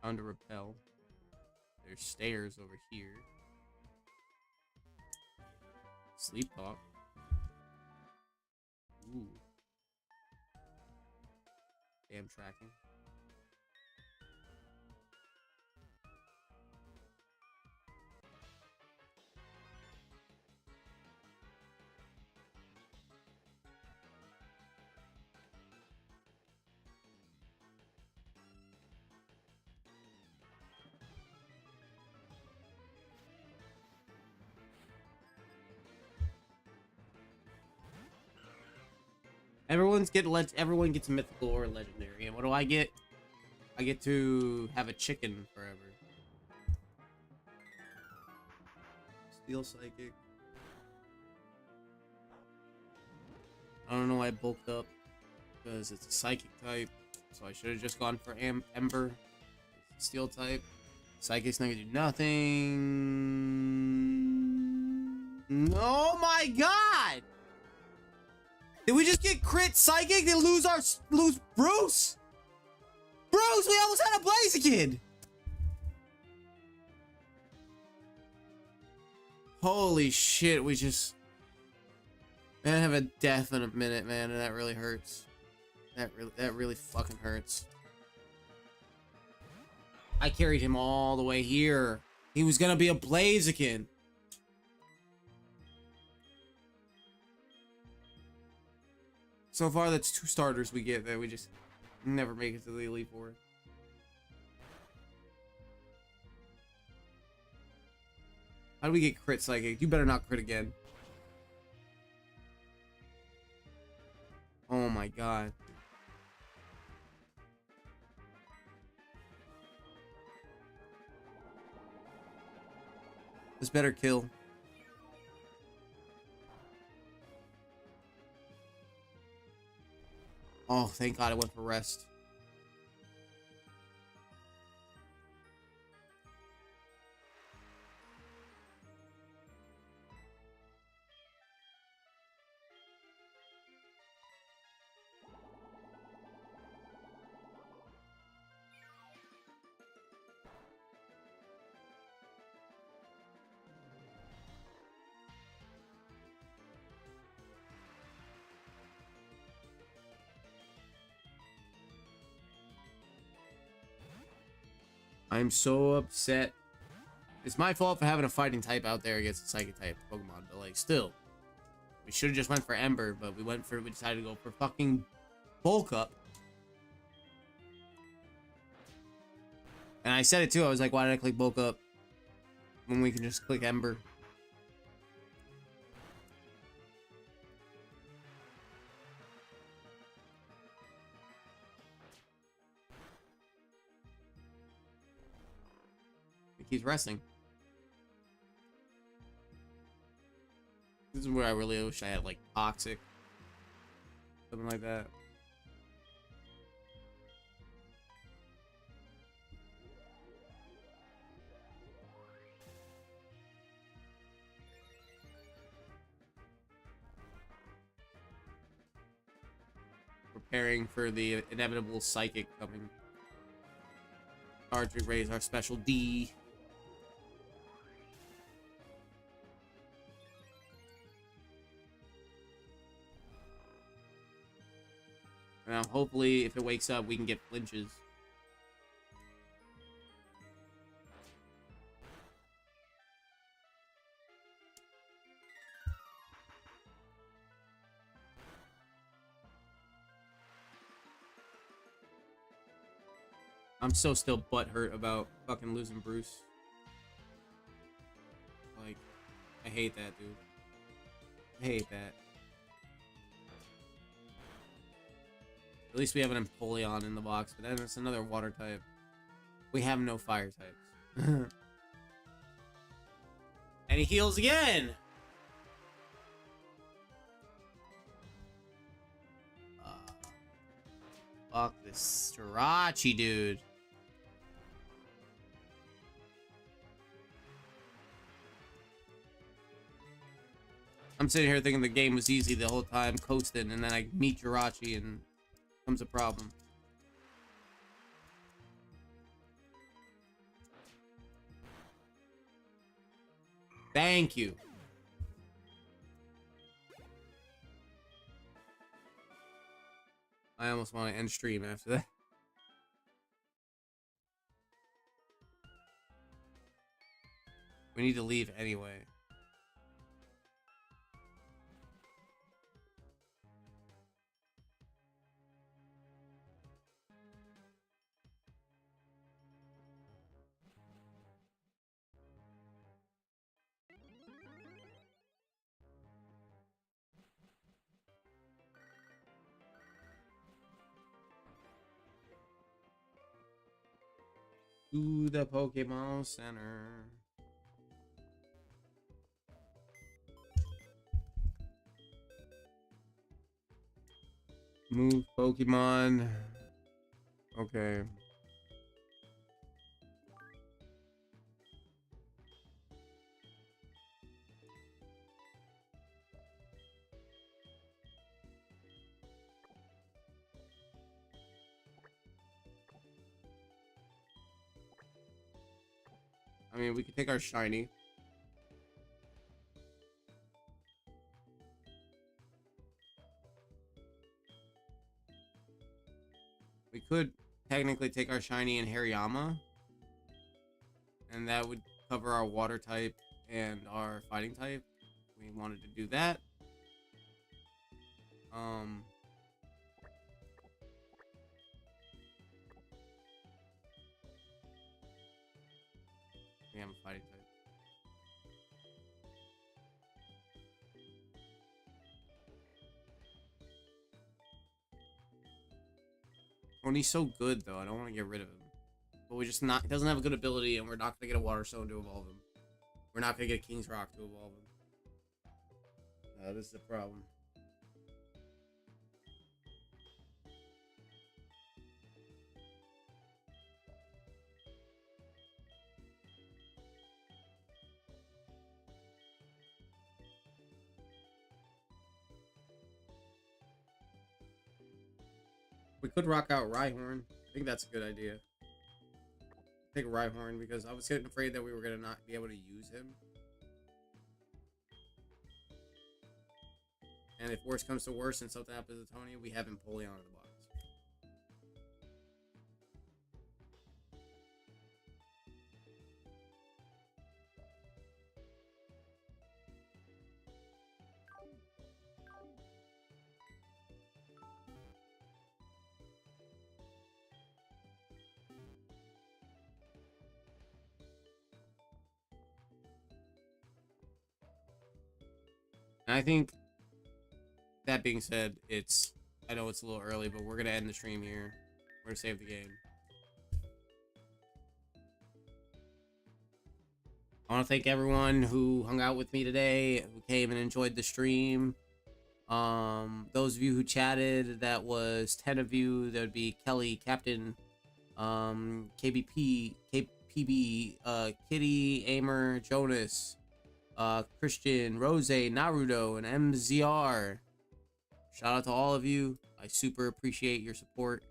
Found a repel. There's stairs over here. Sleep talk. Ooh. Damn tracking. Everyone gets mythical or legendary, and what do I get? I get to have a chicken forever. Steel Psychic. I don't know why I bulked up, because it's a Psychic type, so I should have just gone for Ember. Steel type. Psychic's not gonna do nothing. Oh my god! Did we just get crit Psychic and lose Bruce? Bruce, we almost had a Blaziken! Holy shit, we just... Man, I have a death in a minute, man, and that really hurts. That really fucking hurts. I carried him all the way here. He was gonna be a Blaziken. So far, that's 2 starters we get that we just never make it to the Elite Four. How do we get crit Psychic? You better not crit again. Oh my god. This better kill. Oh, thank god I went for rest. I'm so upset. It's my fault for having a fighting type out there against a psychic type Pokemon, but like still. We should have just went for Ember, but we decided to go for fucking Bulk Up. And I said it too, I was like, why did I click Bulk Up when we can just click Ember? He keeps resting. This is where I really wish I had like Toxic. Something like that. Preparing for the inevitable Psychic coming. Charge raise our special D. Now, hopefully, if it wakes up, we can get flinches. I'm so still butthurt about fucking losing Bruce. Like, I hate that, dude. I hate that. At least we have an Empoleon in the box, but then it's another water type. We have no fire types. And he heals again! Fuck this Jirachi, dude. I'm sitting here thinking the game was easy the whole time, coasting, and then I meet Jirachi and becomes a problem. Thank you. I almost want to end stream after that. We need to leave anyway. To the Pokemon Center. Move Pokemon. Okay. I mean, we could take our shiny. We could technically take our shiny in Hariyama. And that would cover our water type and our fighting type. We wanted to do that. We have a fighting type. When he's so good, though, I don't want to get rid of him. But we just not. He doesn't have a good ability, and we're not gonna get a Water Stone to evolve him. We're not gonna get a King's Rock to evolve him. This is the problem. We could rock out Rhyhorn. I think that's a good idea. Take Rhyhorn because I was getting afraid that we were gonna not be able to use him. And if worse comes to worse and something happens to Tony, we have Empoleon in the box. And I think, that being said, I know it's a little early, but we're going to end the stream here. We're going to save the game. I want to thank everyone who hung out with me today, who came and enjoyed the stream. Those of you who chatted, that was 10 of you. That would be Kelly, Captain, KBP, KPB, Kitty, Aimer, Jonas, Christian, Rose, Naruto, and MZR. Shout out to all of you. I super appreciate your support.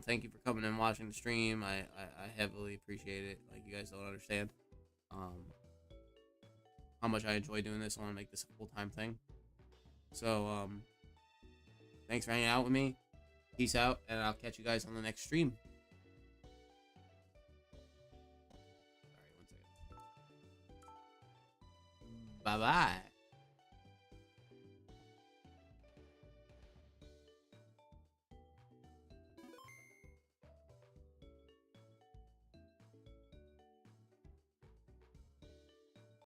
Thank you for coming and watching the stream. I heavily appreciate it. Like, you guys don't understand how much I enjoy doing this. I want to make this a full-time thing. So, thanks for hanging out with me. Peace out, and I'll catch you guys on the next stream. Sorry, 1 second. Bye-bye.